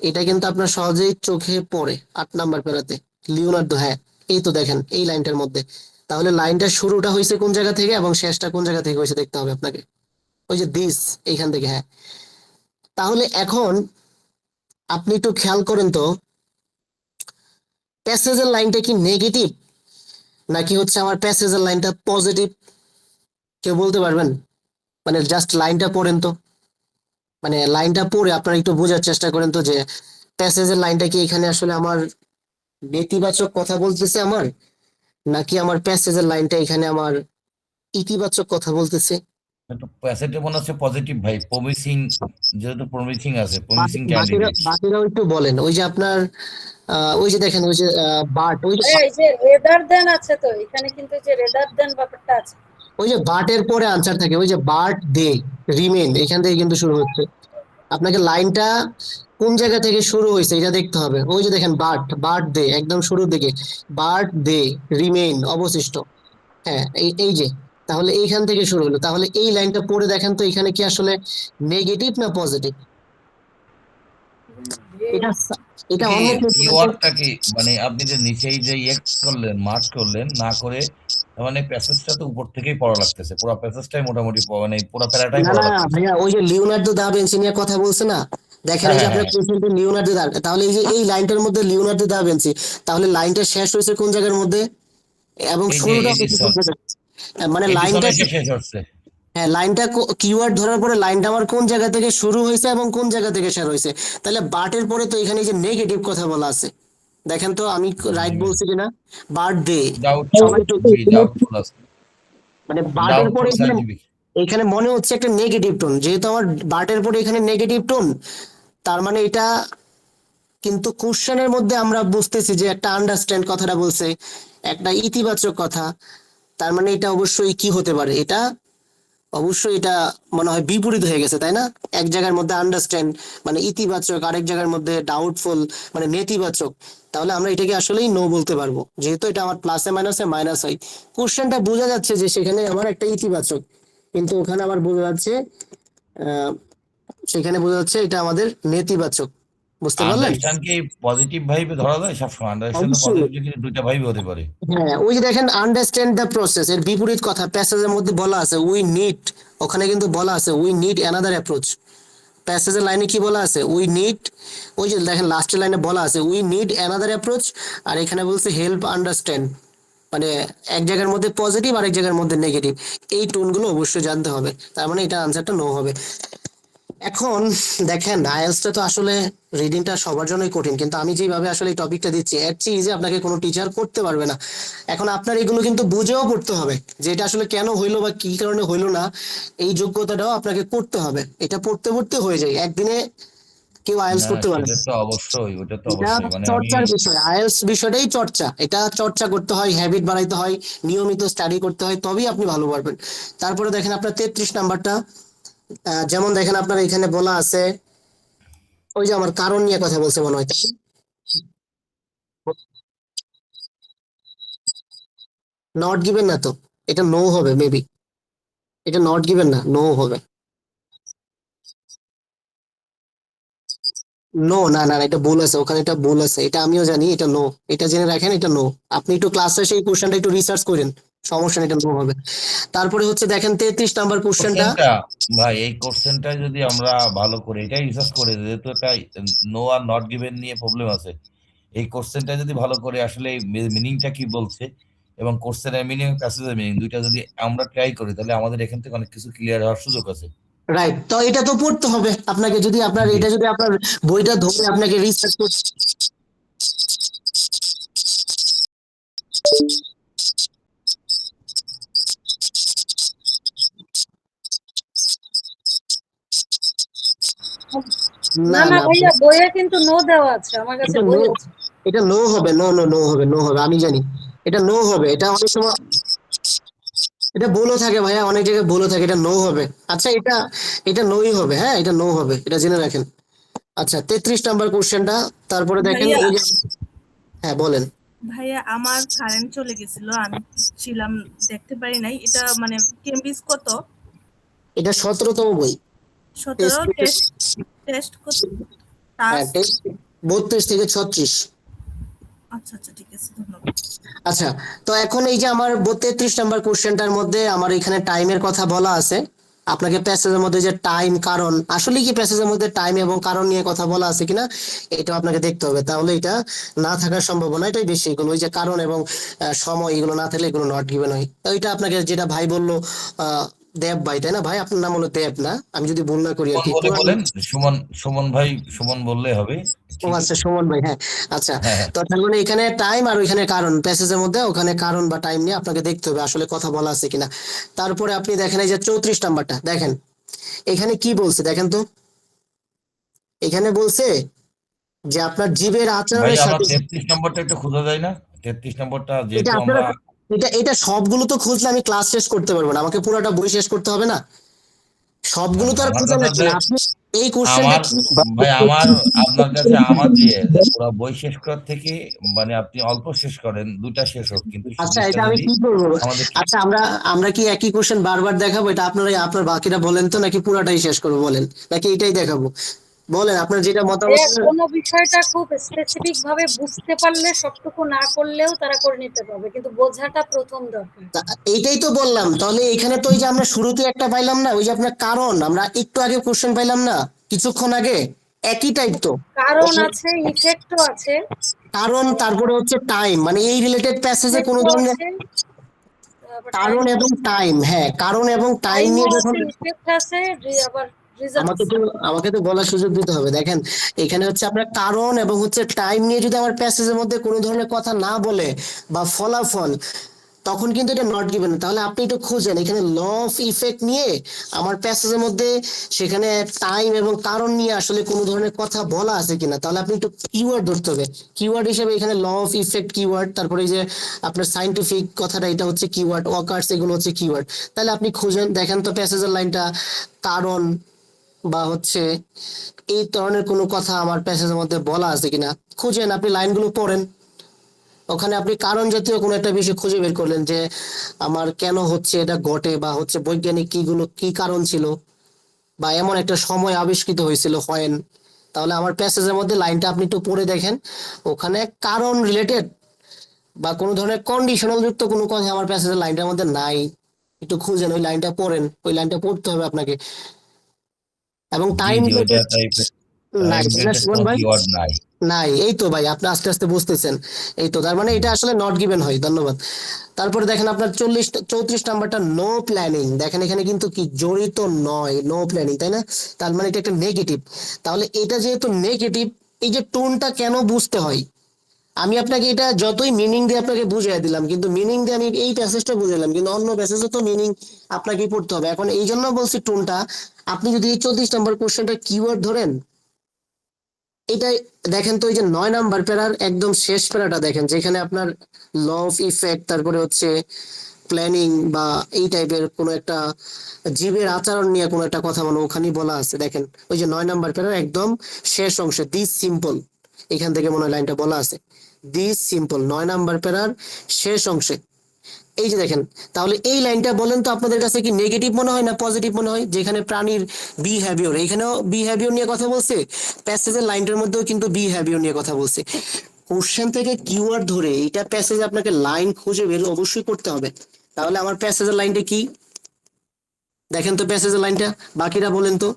এটা কিন্তু আপনার সহজেই চোখে পড়ে 8 নাম্বার প্যারাতে। লিওনার্দো, হ্যাঁ, এই তো দেখেন এই লাইনটার মধ্যে। তাহলে লাইনটার শুরুটা হয়েছে কোন জায়গা থেকে এবং শেষটা কোন জায়গা থেকে হয়েছে দেখতে হবে আপনাকে। ওই যে দিস, এইখান থেকে, হ্যাঁ। তাহলে এখন আপনি একটু খেয়াল করেন তো, প্যাসেজের লাইনটা কি নেগেটিভ নাকি হচ্ছে আমার প্যাসেজের লাইনটা পজিটিভ? কেউ বলতে পারবেন? মানে জাস্ট লাইনটা পড়েন তো, মানে লাইনটা পড়ে আপনারা একটু বোঝার চেষ্টা করেন তো যে প্যাসেজের লাইনটা কি এখানে আসলে আমার নেতিবাচক কথা বলতেছে আমার, নাকি আমার প্যাসেজের লাইনটা এখানে আমার ইতিবাচক কথা বলতেছে। একটু প্যাসেজে মনে হচ্ছে পজিটিভ ভাই, প্রমিসিং, যেহেতু প্রমিসিং আছে, প্রমিসিং বাকিরা ক্যান্ডিডেট। বাকিরাও একটু বলেন। ওই যে আপনার ওই যে দেখেন ওই যে বাট, ওই যে এই যে রেদার দেন আছে তো এখানে, কিন্তু এই যে রেদার দেন ব্যাপারটা আছে। ওই যে বাটের পরে আনসার থাকে, ওই যে বাট দে রিমেন, এখান থেকে কিন্তু শুরু হচ্ছে। আপনাকে লাইনটা কোন জায়গা থেকে শুরু হয়েছে এটা দেখতে হবে। ওই যে দেখেন বাট, বাট দে একদম শুরুর দিকে, বাট দে রিমেইন অবশিষ্ট। হ্যাঁ, এই যে, তাহলে এইখান থেকে শুরু হলো। তাহলে এই লাইনটা পড়ে দেখেন তো এখানে কি আসলে নেগেটিভ না পজিটিভ? এটা এটা কি অন্য কেউ করলে তো- ইওয়ার্ডটা কি মানে আপনি যে নিচেই যে ইয়ে করলেন মার্ক করলেন না করে, তার মানে প্যাসেজটা তো উপর থেকেই পড়া লাগতেছে, পুরো প্যাসেজটাই মোটামুটি মানে পুরো প্যারাটাই না পড়া না লাগতেছে। ভাইয়া, ওই যে লিওনার্দো দা ভিঞ্চি নিয়ে কথা বলছে না, দেখেন হ্যাঁ এই যে হ্যাঁ আপনার হ্যাঁ, কোশ্চেনটা লিওনার্দো দা, তাহলে এই যে এই লাইনটার মধ্যে লিওনার্দো দা ভিঞ্চি, তাহলে লাইনটা শেষ হয়েছে কোন জায়গার মধ্যে এবং এই যে শুরুটা হয়েছে কোন এডিসন, জায়গায়? মানে এডিসন লাইনটা, এসে শেষ হচ্ছে। হ্যাঁ লাইনটা কিওয়ার্ড ধরার পরে লাইনটা আমার কোন জায়গা থেকে শুরু হয়েছে এবং কোন জায়গা থেকে শেষ হয়েছে। তাহলে বাটের পরে তো এখানে এই যে নেগেটিভ কথা বলা আছে, দেখেন তো আমি রাইট বলছি কিনা। বাট দে, ডাউটফুল, সবাই একটু, জি ডাউটফুল আছে, মানে বাটের পরে ডাউটফুল এখানে, সার্টিফিক। এখানে মনে হচ্ছে একটা নেগেটিভ টোন, যেহেতু আমার বাটের পরে এখানে নেগেটিভ টোন, তার মানে এটা কিন্তু কোশ্চেনের মধ্যে আমরা বুঝতেছি যে একটা আন্ডারস্ট্যান্ড কথাটা বলছে, একটা ইতিবাচক কথা। তার মানে এটা অবশ্যই কি হতে পারে, এটা অবশ্যই এটা মনে হয় বিপরীত হয়ে গেছে, তাই না? এক জায়গার মধ্যে আন্ডারস্ট্যান্ড মানে ইতিবাচক, আরেক জায়গার মধ্যে ডাউটফুল মানে নেতিবাচক। তাহলে আমরা এটাকে আসলেই নো বলতে পারবো, যেহেতু এটা আমার প্লাসে মাইনাসে মাইনাস হয়। কোশ্চেনটা বোঝা যাচ্ছে যে সেখানে আমার একটা ইতিবাচক, কিন্তু ওখানে আবার বোঝা যাচ্ছে আহ সেখানে বোঝা যাচ্ছে এটা আমাদের নেতিবাচক। বুঝতে পারলেন? আন্ডারস্ট্যান্ড কি পজিটিভ ভাইবে ধরা যায় সবসময়? আন্ডারস্ট্যান্ড অবশ্যই। পজিটিভ কিন্তু দুইটা ভাইবে হতে পারে। হ্যাঁ, ওই যে দেখেন আন্ডারস্ট্যান্ড দ্য প্রসেস এর বিপরীত কথা প্যাসেজের মধ্যে বলা আছে উই নিড, ওখানে কিন্তু বলা আছে উই নিড অ্যানাদার অ্যাপ্রোচ। প্যাসেজের লাইনে কি বলা আছে, উই নিড, ওই যে দেখেন লাস্টের লাইনে বলা আছে উই নিড অ্যানাদার অ্যাপ্রোচ, আর এখানে বলছে হেল্প আন্ডারস্ট্যান্ড, মানে এক জায়গার মধ্যে পজিটিভ আর এক জায়গার মধ্যে নেগেটিভ। এই টোনগুলো অবশ্যই জানতে হবে, তার মানে এটা আনসারটা নো হবে। এখন দেখেন আইএলটিএসটা তো আসলে রিডিংটা সবার জন্যই কঠিন, কিন্তু আমি যেভাবে আসলে এই টপিকটা দিচ্ছি এর চেয়ে ইজি আপনাকে কোনো টিচার করতে পারবে না। এখন আপনার এগুলো কিন্তু বুঝেও পড়তে হবে যে এটা আসলে কেন হইলো বা কি কারণে হইলো না, এই যোগ্যতাটাও আপনাকে করতে হবে। এটা পড়তে পড়তে হয়ে যায় একদিনে, কেউ আইএলটিএস না করতে পারে সেটা না। তো অবশ্যই, ওটা তো এটা অবশ্যই মানে আমি চর্চার বিষয়, আইএলটিএস বিষয়টাই চর্চা, এটা চর্চা করতে হয়, হ্যাবিট বাড়াইতে হয়, নিয়মিত স্টাডি করতে হয়, তবেই আপনি ভালো পারবেন। তারপরে দেখেন আপনার 33 নাম্বারটা, যেমন দেখেন আপনার এখানে বলা আছে, ওই যে আমার কারণ নিয়ে কথা বলছে মনে হয়, তাই নট গিভেন না তো, এটা নো হবে মেবি, এটা নট গিভেন না, নো হবে। নো, না না না, এটা ভুল আছে, ওখানে এটা ভুল আছে, এটা আমিও জানি, এটা নো। এটা জেনে রাখেন, এটা নো। আপনি একটু ক্লাসে সেই কোশ্চেনটা একটু রিসার্চ করেন, সমস্যা নেই, এটা নো হবে। তারপরে হচ্ছে দেখেন 33 নাম্বার কোশ্চেনটা, কোশ্চেনটা, ভাই এই কোশ্চেনটা যদি আমরা ভালো করে এটাই রিসার্চ করে, যেহেতু এটা নো আর নট গিভেন নিয়ে প্রবলেম আছে, এই কোশ্চেনটা যদি ভালো করে আসলে মিনিংটা কি বলছে এবং কোশ্চেনের মিনিং প্যাসেজের মিনিং দুইটা যদি আমরা ট্রাই করি, তাহলে আমাদের এখান থেকে অনেক কিছু ক্লিয়ার হওয়ার সুযোগ আছে। রাইট, তো এটা তো পড়তে হবে আপনাকে, যদি আপনার জি, এটা যদি আপনার বইটা ধরে আপনাকে রিসার্চ করতে, না না না না, ভাইয়া, বইয়ে কিন্তু নো দেওয়া আছে, আমার কাছে এটা বই নো, আছে। এটা নো হবে, নো নো নো হবে, নো হবে, আমি জানি এটা নো হবে। এটা অনেক সময় এটা বলে থাকে ভাইয়া, অনেক জায়গায় বলে থাকে এটা নো হবে। আচ্ছা এটা, এটা নোই হবে, হ্যাঁ এটা নো হবে, এটা জেনে রাখেন। আচ্ছা 33 নাম্বার কোশ্চেনটা, তারপরে দেখেন ভাইয়া, ওই যে, হ্যাঁ বলেন। ভাইয়া আমার কারেন্ট চলে গেছিল, আমি ছিলাম, দেখতে পারি নাই। এটা মানে কেমব্রিজ কত? এটা 17তম বই, 17 টেস্ট, টেস্ট, টেস্ট কত? হ্যাঁ টাস্ক? টেস্ট 32 থেকে 36। আচ্ছা আচ্ছা, ঠিক আছে, ধন্যবাদ। আচ্ছা, তো এখন এই যে আমার 33 নাম্বার কোশ্চেনটার মধ্যে আমার এখানে টাইমের কথা বলা আছে। আপনাকে প্যাসেজের মধ্যে যে টাইম কারণ, আসলে কি প্যাসেজের মধ্যে টাইম এবং কারণ নিয়ে কথা বলা আছে কিনা এটা আপনাকে দেখতে হবে, তাহলে এটা না থাকার সম্ভাবনা এটাই বেশি। এগুলো ওই যে কারণ এবং সময় এগুলো না থাকলে এগুলো নট গিভেন হয়। তো এটা আপনাকে যেটা ভাই বললো, আহ দেব ভাই, তাই না ভাই? আপনার নাম হলো দেব না, আমি যদি ভুল না করি আর সুমন কি। বলে বলেন, সুমন, সুমন ভাই, সুমন বললে হবে, ও ঠিক আচ্ছা, আছে। সুমন ভাই, হ্যাঁ। আচ্ছা, হ্যাঁ হ্যাঁ, তো তার মানে এখানে টাইম আর ওইখানে কারণ, প্যাসেজের মধ্যে ওখানে কারণ বা টাইম নিয়ে আপনাকে দেখতে হবে আসলে কথা বলা আছে কিনা। তারপরে আপনি দেখেন এই যে 34 নাম্বারটা দেখেন, এখানে কি বলছে দেখেন তো। এখানে বলছে যে আপনার জীবের ভাই আচরণের আমার সাথে, 33 নম্বরটা একটু খোঁজা যায় না? 33 নম্বরটা এটা যেহেতু আপনারা আমরা এটা এটা সবগুলো তো খুঁজলে আমি ক্লাস শেষ করতে পারবো না, আমাকে পুরোটা বই শেষ করতে হবে না, সবগুলো তো আর আমার খোঁজা কথা লাগবে যে না। আপনি এই কোশ্চেনটা আমার ভাই আমার আপনার কাছে আমার দিয়ে যে পুরো বই শেষ করার থেকে মানে আপনি অল্প শেষ করেন, দুটা শেষ হোক, কিন্তু আচ্ছা সুযোগটা এটা আমি যদি কি করবো? আমাদের আচ্ছা আমরা আমরা কি একই কোশ্চেন বারবার দেখাবো? এটা আপনার বাকিরা বলেন তো, নাকি পুরাটাই শেষ করবো বলেন, নাকি এটাই দেখাবো বলেন, আপনার যেটা মতামত। কোনো বিষয়টা খুব স্পেসিফিক ভাবে বুঝতে পারলে সবটুকু না করলেও তারা করে নিতে পারবে, কিন্তু বোঝাটা প্রথম দরকার। এইটাই তো বললাম, তাহলে এখানে তো ওই যে আমরা শুরুতে একটা পাইলাম না, ওই যে আপনার কারণ, আমরা একটু আগে কোশ্চেন পাইলাম না কিছুক্ষণ আগে, একই টাইপ তো। কারণ আছে, ইফেক্টও আছে, কারণ তারপরে হচ্ছে টাইম, মানে এই রিলেটেড প্যাসেজে কোনো ইফেক্টও ধরনের আছে, আবার কারণ এবং টাইম, হ্যাঁ কারণ এবং টাইম টাইমও নিয়ে যখন, আছে, ইফেক্ট আছে, আবার রিজন আমাকে আছে। তো আমাকে তো বলার সুযোগ দিতে হবে। দেখেন এখানে হচ্ছে আপনার কারণ এবং হচ্ছে টাইম নিয়ে যদি আমার প্যাসেজের মধ্যে কোনো ধরনের কথা না বলে বা ফলাফল, তখন কিন্তু এটা নট গিভেন। তাহলে আপনি একটু খুঁজেন এখানে ল অফ ইফেক্ট নিয়ে আমার প্যাসেজের মধ্যে সেখানে টাইম এবং কারণ নিয়ে আসলে কোনো ধরনের কথা বলা আছে কিনা, তাহলে আপনি একটু কিওয়ার্ড ধরতে হবে। কিওয়ার্ড হিসেবে এখানে ল অফ ইফেক্ট কিওয়ার্ড, তারপরে এই যে আপনার সাইন্টিফিক কথাটা এটা হচ্ছে কিওয়ার্ড, ওয়াকার্স এগুলো হচ্ছে কিওয়ার্ড। তাহলে আপনি খুঁজেন, দেখেন তো প্যাসেজের লাইনটা কারণ বা হচ্ছে এই ধরনের কোনো কথা আমার প্যাসেজের মধ্যে বলা আছে কিনা, খুঁজেন, আপনি লাইনগুলো পড়েন, ওখানে আপনি কারণ জাতীয় কোনো একটা বিষয় খুঁজে বের করলেন যে আমার কেন হচ্ছে এটা ঘটে, বা হচ্ছে বৈজ্ঞানিক কি কারণ ছিল, বা এমন একটা সময় আবিষ্কৃত হয়েছিল হয়। তাহলে আমার প্যাসেজের মধ্যে লাইনটা আপনি একটু পড়ে দেখেন, ওখানে কারণ রিলেটেড বা কোনো ধরনের কন্ডিশনাল যুক্ত কোনো কথা আমার প্যাসেজের লাইনটার মধ্যে নাই। একটু খুঁজেন, ওই লাইনটা পড়েন, ওই লাইনটা পড়তে হবে আপনাকে। এবং জি টাইম জি ওইটা টাইপের নাই, টাইম তাই না রিলেটেড সুমন কোনো ভাই? কিওয়ার্ড নাই। নাই, এই তো ভাই আপনি আস্তে আস্তে বুঝতেছেন। এই তো তার মানে এটা আসলে নট গিভেন হয়, ধন্যবাদ। তারপরে দেখেন আপনার 34 নাম্বারটা নো প্ল্যানিং, দেখেন এখানে কিন্তু কি জড়িত নয়, নো প্ল্যানিং, তাই না? তার মানে এটা একটা নেগেটিভ। তাহলে এটা যেহেতু নেগেটিভ, এই যে টোনটা কেন বুঝতে হয়, আমি আপনাকে এটা যতই মিনিং দিয়ে আপনাকে বুঝিয়ে দিলাম, কিন্তু মিনিং দিয়ে আমি এই প্যাসেজটা বুঝালাম, কিন্তু অন্য প্যাসেজে তো মিনিং আপনাকে পড়তে হবে। এখন এই জন্য বলছি টোনটা, আপনি যদি এই 34 নাম্বার কোশ্চেনটা কিওয়ার্ড ধরেন, এটাই দেখেন তো, এই যে 9 নাম্বার প্যারার একদম শেষ প্যারাটা দেখেন, যেখানে আপনার ল অফ ইফেক্ট, তারপরে হচ্ছে প্ল্যানিং বা এই টাইপের কোনো একটা জীবের আচরণ নিয়ে কোনো একটা কথা মানে ওখানে বলা আছে। দেখেন ওই যে 9 নাম্বার প্যারার একদম শেষ অংশে দিস সিম্পল, এখান থেকে মনে হয় লাইনটা বলা আছে, দিস সিম্পল 9 নাম্বার প্যারার শেষ অংশে। এই যে দেখেন, তাহলে এই লাইনটা বলেন তো আপনাদের কাছে কি নেগেটিভ মনে হয় না পজিটিভ মনে হয়? যেখানে প্রাণীর বিহেভিয়র, এখানেও বিহেভিয়র নিয়ে কথা বলছে, প্যাসেজের লাইনটার মধ্যেও কিন্তু বিহেভিয়র নিয়ে কথা বলছে। কোশ্চেন থেকে কিওয়ার্ড ধরে এটা প্যাসেজ আপনাকে লাইন খুঁজে বের অবশ্যই করতে হবে। তাহলে আমার প্যাসেজের লাইনটা কি, দেখেন তো প্যাসেজের লাইনটা, বাকিরা বলেন তো,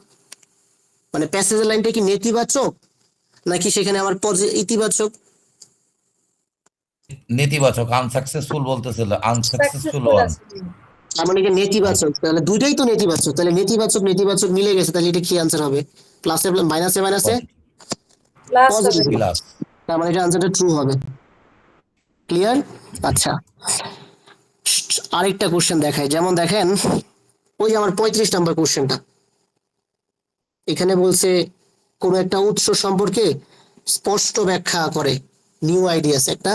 মানে প্যাসেজের লাইনটা কি নেতিবাচক নাকি সেখানে আমার ইতিবাচক? নেতিবাচক, আনসাকসেসফুল বলতেছিল, আনসাকসেসফুল সাকসেসফুল ওয়ান। আছে। তার মানে কি নেতিবাচক? তাহলে দুইটাই তো নেতিবাচক, তাহলে নেতিবাচক নেতিবাচক মিলে গেছে, তাহলে এটা কি আনসার হবে? প্লাসে মাইনাসে মাইনাসে পজিটিভ প্লাস হবে। Positive, plus. তার মানে এটা আনসারটা ট্রু হবে। ক্লিয়ার? আচ্ছা, আরেকটা কোশ্চেন দেখাই, যেমন দেখেন ওই যে আমার 35 নাম্বার কোশ্চেনটা, এখানে বলছে কোন একটা উৎস সম্পর্কে স্পষ্ট ব্যাখ্যা করে, নিউ আইডিয়াস, একটা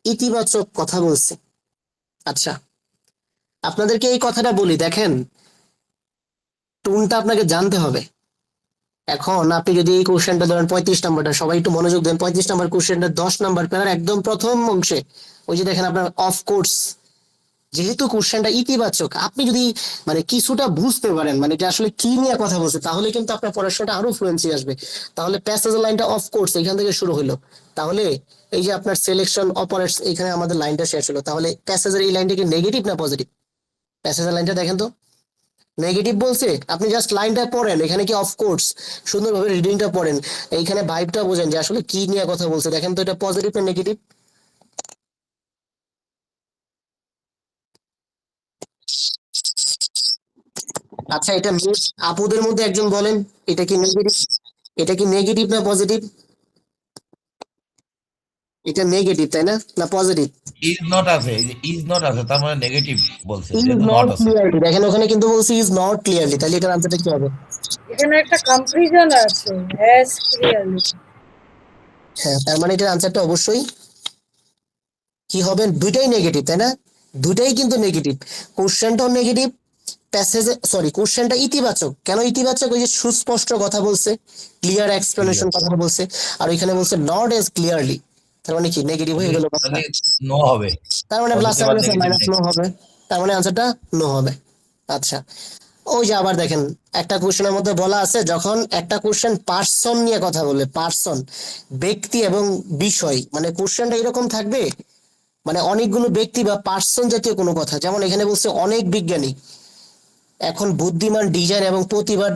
ইতিবাচক কথা বলছে। আচ্ছা আপনাদেরকে এই কথাটা বলি, দেখেন টোনটা আপনাকে জানতে হবে। এখন আপনি যদি এই কোশ্চেনটা ধরেন 35 নাম্বারটা, সবাই একটু মনোযোগ দেন, 35 নাম্বার কোশ্চেনটা 10 নাম্বার প্যারার একদম প্রথম অংশে, ওই যে দেখেন আপনার অফকোর্স, যেহেতু কোশ্চেনটা ইতিবাচক, আপনি যদি মানে কিছুটা বুঝতে পারেন মানে এটা আসলে কি নিয়ে কথা বলছে, তাহলে কিন্তু আপনার পড়াশোনাটা আরো ফ্লুয়েন্সি আসবে। তাহলে প্যাসেজের লাইনটা অফকোর্স এখান থেকে শুরু হলো, তাহলে এই যে আপনার সিলেকশন অপারেটস, এখানে আমাদের লাইনটা শেষ হলো। তাহলে প্যাসেজের এই লাইনটা কি নেগেটিভ না পজিটিভ? প্যাসেজের লাইনটা দেখেন তো, নেগেটিভ বলছে, আপনি জাস্ট লাইনটা পড়েন, এখানে কি অফকোর্স সুন্দরভাবে রিডিংটা পড়েন, এইখানে ভাইবটা বোঝেন যে আসলে কি নিয়ে কথা বলছে। দেখেন তো এটা পজিটিভ না নেগেটিভ? আচ্ছা এটা আপুদের মধ্যে একজন বলেন, এটা কি নেগেটিভ, এটা কি নেগেটিভ না পজিটিভ? এটা নেগেটিভ তাই না, না পজিটিভ? ইজ নট আছে, এই যে ইজ নট আছে তার মানে নেগেটিভ বলছে, ইজ যেহেতু নট নট আছে। ক্লিয়ারলি, দেখেন ওখানে কিন্তু বলছি ইজ নট ক্লিয়ারলি, তাহলে এটার আনসারটা কি হবে? এখানে একটা কনফিউশন আছে, হ্যাজ ক্লিয়ারলি। হ্যাঁ তার মানে এটার আনসারটা অবশ্যই কি হবে, দুইটাই নেগেটিভ তাই না? দুটাই কিন্তু নেগেটিভ, কোশ্চেনটাও নেগেটিভ, প্যাসেজে সরি কোশ্চেনটা ইতিবাচক। কেন ইতিবাচক? ওই যে সুস্পষ্ট কথা বলছে, ক্লিয়ার এক্সপ্লেনেশন কথা বলছে, আর ওইখানে বলছে নট এজ ক্লিয়ারলি, তার মানে কি নেগেটিভ হয়ে গেল কথা। তাহলে নো হবে, তার মানে প্লাস পজিটিভ আর নেগেটিভ মাইনাস নেই। নো হবে, তার মানে আনসারটা নো হবে। আচ্ছা, ওই যে আবার দেখেন একটা কোশ্চেনের মধ্যে বলা আছে, যখন একটা কোশ্চেন পার্সন নিয়ে কথা বলে, পার্সন ব্যক্তি এবং বিষয়, মানে কোশ্চেনটা এরকম থাকবে, মানে অনেকগুলো ব্যক্তি বা পার্সন জাতীয় কোনো কথা। যেমন এখানে বলছে অনেক বিজ্ঞানী এখন বুদ্ধিমান, ডিজাইন এবং প্রতিভার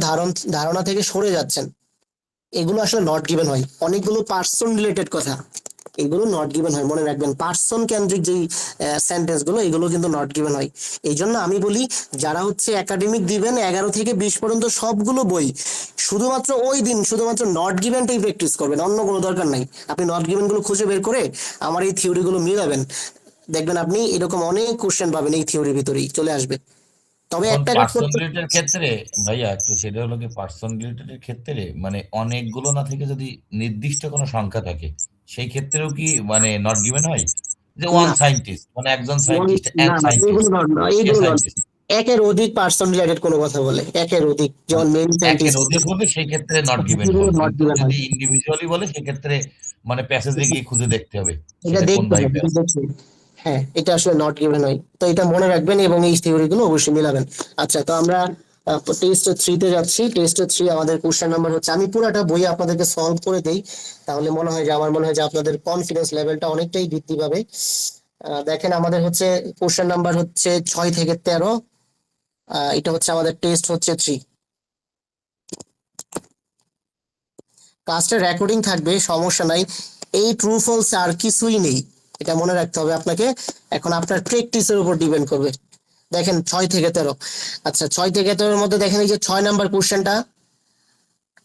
ধারণা থেকে সরে যাচ্ছেন, এগুলো আসলে নট গিভেন হয়। অনেকগুলো পার্সন রিলেটেড কথা, এগুলো নট গিভেন হয়, মনে রাখবেন। পার্সন কেন্দ্রিক যেই সেন্টেন্স গুলো, এগুলো কিন্তু নট গিভেন হয়। এই জন্য আমি বলি, যারা হচ্ছে একাডেমিক দিবেন 11 থেকে 20 পর্যন্ত সবগুলো বই, শুধুমাত্র ওই দিন শুধুমাত্র নট গিভেনটাই প্র্যাকটিস করবেন, অন্য কোনো দরকার নাই। আপনি নট গিভেন গুলো খুঁজে বের করে আমার এই থিওরি গুলো মিলাবেন, দেখবেন আপনি এরকম অনেক কোশ্চেন পাবেন এই থিওরির ভিতরেই চলে আসবে। তবে এখন একটা কাজ পার্সন করতে, রিলেটেড ক্ষেত্রে ভাইয়া একটু সেটা হলো কি, পার্সন রিলেটেড ক্ষেত্রে মানে অনেকগুলো না থেকে যদি নির্দিষ্ট কোনো সংখ্যা থাকে, সেই ক্ষেত্রেও কি মানে নট গিভেন হয়? যে ওয়ান না সায়েন্টিস্ট, মানে একজন সায়েন্টিস্ট, অ্যান না না, সায়েন্টিস্ট, এগুলো নট না, এ এগুলো নট। সায়েন্টিস্ট, একের অধিক পার্সন রিলেটেড কোনো কথা বলে, একের অধিক, মানে যেমন মেইন একের সায়েন্টিস্ট, অধিক হলে সেই ক্ষেত্রে নট গিভেন এগুলো হয়, নট কিন্তু গিভেন হয়। যদি ইন্ডিভিজুয়ালি বলে সেক্ষেত্রে মানে প্যাসেজে গিয়ে খুঁজে দেখতে হবে এটা সেটা কোন দেখতে হবে, ভাইবে এটা আছে। দেখতে হবে। হ্যাঁ, এটা আসলে নট গিভেন হয়, তো এটা মনে রাখবেন এবং এই থিওরি গুলো অবশ্যই মিলাবেন। আচ্ছা, তো আমরা টেস্ট 3 তে যাচ্ছি। টেস্ট 3 আমাদের কোশ্চেন নাম্বার হচ্ছে, আমি পুরাটা বই আপনাদেরকে সলভ করে দেই, তাহলে আমার মনে হয় যে আপনাদের কনফিডেন্স লেভেলটা অনেকটাই বৃদ্ধি পাবে। দেখেন আমাদের হচ্ছে কোশ্চেন নাম্বার হচ্ছে 6 থেকে 13, এটা হচ্ছে আমাদের টেস্ট হচ্ছে 3। কাজটা রেকর্ডিং থাকবে, সমস্যা নাই। এই ট্রু ফলস আর কিছুই নেই, এটা মনে রাখতে হবে আপনাকে। এখন আপনার প্র্যাকটিসের উপর ডিপেন্ড করবে। দেখেন 6 থেকে 13, আচ্ছা 6 থেকে 13 মধ্যে দেখেন এই যে 6 নাম্বার কোশ্চেনটা,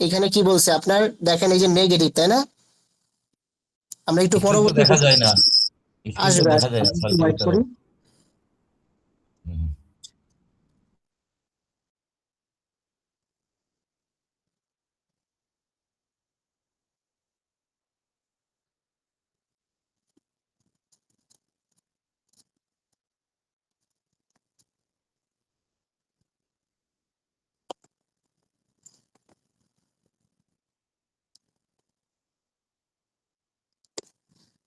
এখানে কি বলছে আপনার, দেখেন এই যে নেগেটিভ, তাই না? আমরা একটু স্ক্রিন তো পরবর্তী দেখা যায় না, স্ক্রিন তো আসবে দেখা আসবে, যায় না, আমি একটু 6 থেকে ওয়েট 13। করি। হুম।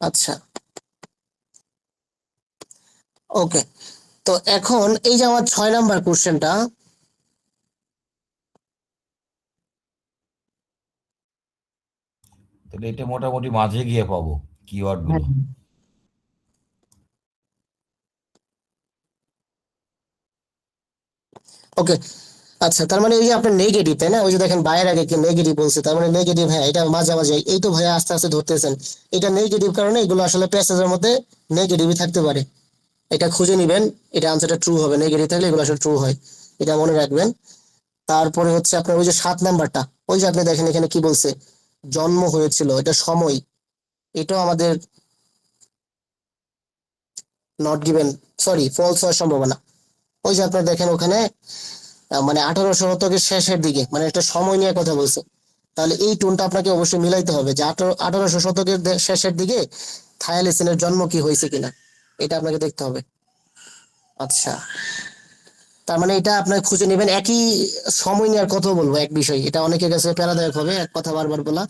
আচ্ছা, ওকে। তো এখন এই যে আমার 6 নাম্বার কোশ্চেনটা, তাহলে এটা মোটামুটি মাঝে গিয়ে পাবো কিওয়ার্ড হ্যাঁ গুলো। ওকে, আচ্ছা, তার মানে ওই যে আপনার নেগেটিভ, তাই না? ওই যে দেখেন বাইরের আগে কি নেগেটিভ বলছে, তার মানে নেগেটিভ। হ্যাঁ, এটা মাঝামাঝি, এই তো ভাইয়া আস্তে আস্তে ধরতেছেন। এটা নেগেটিভ কারণে এগুলো আসলে প্যাসেজের মধ্যে নেগেটিভই থাকতে পারে, এটা খুঁজে নিবেন। এটা আনসারটা ট্রু হবে, নেগেটিভ থাকলে এগুলো আসলে ট্রু হয়, এটা মনে রাখবেন। তারপরে হচ্ছে আপনার ওই যে 7 নাম্বারটা, ওই যে আপনি দেখেন এখানে কি বলছে, জন্ম হয়েছিল, এটা সময়, এটাও আমাদের নট গিভেন, সরি ফলস হওয়ার সম্ভাবনা। ওই যে আপনার দেখেন ওখানে মানে 18 শতকের শেষের দিকে, মানে একটা সময় নিয়ে কথা বলছে, তাহলে এই টোনটা আপনাকে অবশ্যই মিলাইতে হবে যে 1800 শতকের শেষের দিকে থায়ালিসিনের জন্ম কি হয়েছে কিনা, এটা আপনাকে দেখতে হবে। আচ্ছা, তার মানে এটা আপনার খুঁজে নেবেন। একই সময় নিয়ে আর কথা বলবো এক বিষয়, এটা অনেকের কাছে প্যারাদায়ক হবে এক কথা বারবার বলা।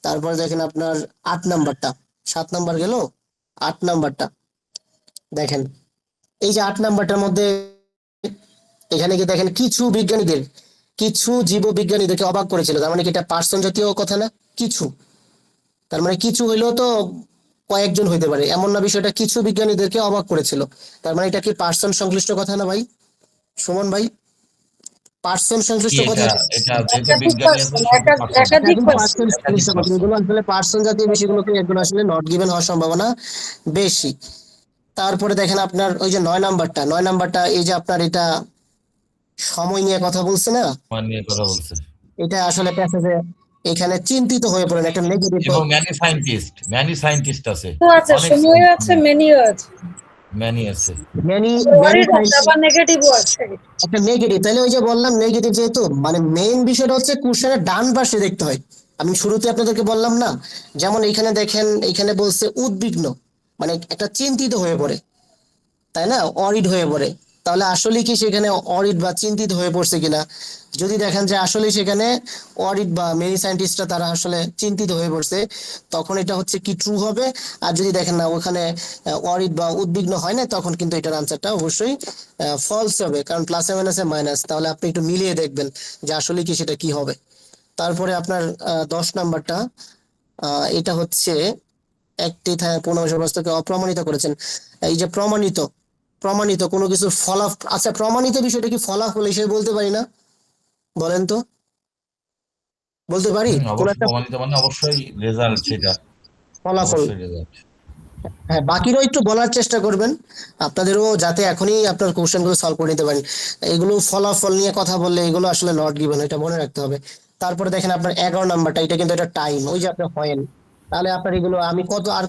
তারপরে দেখেন আপনার 8 নাম্বারটা, 7 নাম্বার গেল, 8 নাম্বারটা দেখেন, এই যে 8 নাম্বারটার মধ্যে এখানে কি দেখেন, কিছু জীব বিজ্ঞানীদেরকে অবাক করেছিল, তার মানে কি এটা পার্সন জাতীয় কথা না? কিছু, তার মানে কিছু হইলেও তো কয়েকজন হইতে পারে, এমন না, বিষয়টা কিছু বিজ্ঞানীদেরকে অবাক করেছিল, তার মানে এটা কি পার্সন সংশ্লিষ্ট কথা না ভাই? সুমন ভাই, পার্সন কি সংশ্লিষ্ট কথা। এটা, এটা যেহেতু একাধিক বিজ্ঞানী আছে পার্সন, সেহেতু পার্সন, একাধিক একাধিক পার্সন। পার্সন একাধিক সংশ্লিষ্ট কথা, পার্সন। এগুলো আসলে পার্সন জাতীয় বিষয়গুলোকে, এগুলো আসলে নট গিভেন হওয়ার সম্ভাবনা বেশি। তারপরে দেখেন আপনার ওই যে 9 নাম্বারটা, এই যে আপনার এটা সময় নিয়ে কথা বলছে না, সময় নিয়ে কথা বলছে, এটা আসলে প্যাসেজে এখানে চিন্তিত হয়ে পড়েন, একটা নেগেটিভ। এবং ম্যানি সায়েন্টিস্ট আছে, তো আছে, অনেক সময়ও আছে, মেনিও আছে, ম্যানি আছে। ম্যানি ম্যানি ওয়ারিড আছে, আবার নেগেটিভও আছে। একটা নেগেটিভ, তাহলে ওই যে বললাম নেগেটিভ, যেহেতু মানে মেইন বিষয়টা হচ্ছে কোশ্চেনের ডান পাশে দেখতে হয়। আমি শুরুতে আপনাদেরকে বললাম না, যেমন এখানে দেখেন, এখানে বলছে উদ্বিগ্ন, মানে একটা চিন্তিত হয়ে পড়ে, তাই না, অরিড হয়ে পড়ে। তাহলে আসলে কি সেখানে অরিড বা চিন্তিত হয়ে পড়ছে কিনা, যদি দেখেন যে আসলে সেখানে অরিড বা মেনি সায়েন্টিস্টরা তারা আসলে চিন্তিত হয়ে পড়ছে, তখন এটা হচ্ছে কি ট্রু হবে। আর যদি দেখেন না ওখানে অরিড বা উদ্বিগ্ন হয় না, তখন কিন্তু এটার আনসারটা অবশ্যই ফলস হবে, কারণ প্লাসে মাইনাসে মাইনাস। তাহলে আপনি একটু মিলিয়ে দেখবেন যে আসলে কি সেটা কি হবে। তারপরে আপনার 10 নাম্বারটা, এটা হচ্ছে একটি পূর্ণবস্তকে অপ্রমাণিত করেছেন। এই যে প্রমাণিত, প্রমাণিত কোনো কিছু ফলাফল, আচ্ছা প্রমাণিত বিষয়টা কি ফলাফল হিসেবে বলতে পারি না, বলেন তো, বলতে পারি কোন অবশ্যই একটা প্রমাণিত মানে অবশ্যই রেজাল্ট সেটা, ফলাফল। অবশ্যই রেজাল্ট। হ্যাঁ, বাকিরাও একটু বলার চেষ্টা করবেন, আপনাদেরও যাতে এখনই আপনার কোশ্চেন গুলো সলভ করে নিতে পারেন। এগুলো ফলাফল নিয়ে কথা বললে এগুলো আসলে নট গিভেন, এটা মনে রাখতে হবে। তারপরে দেখেন আপনার 11 নাম্বারটা, এটা কিন্তু একটা টাইম, ওই যে আপনার হয়েন। তাহলে আপনার এগুলো আমি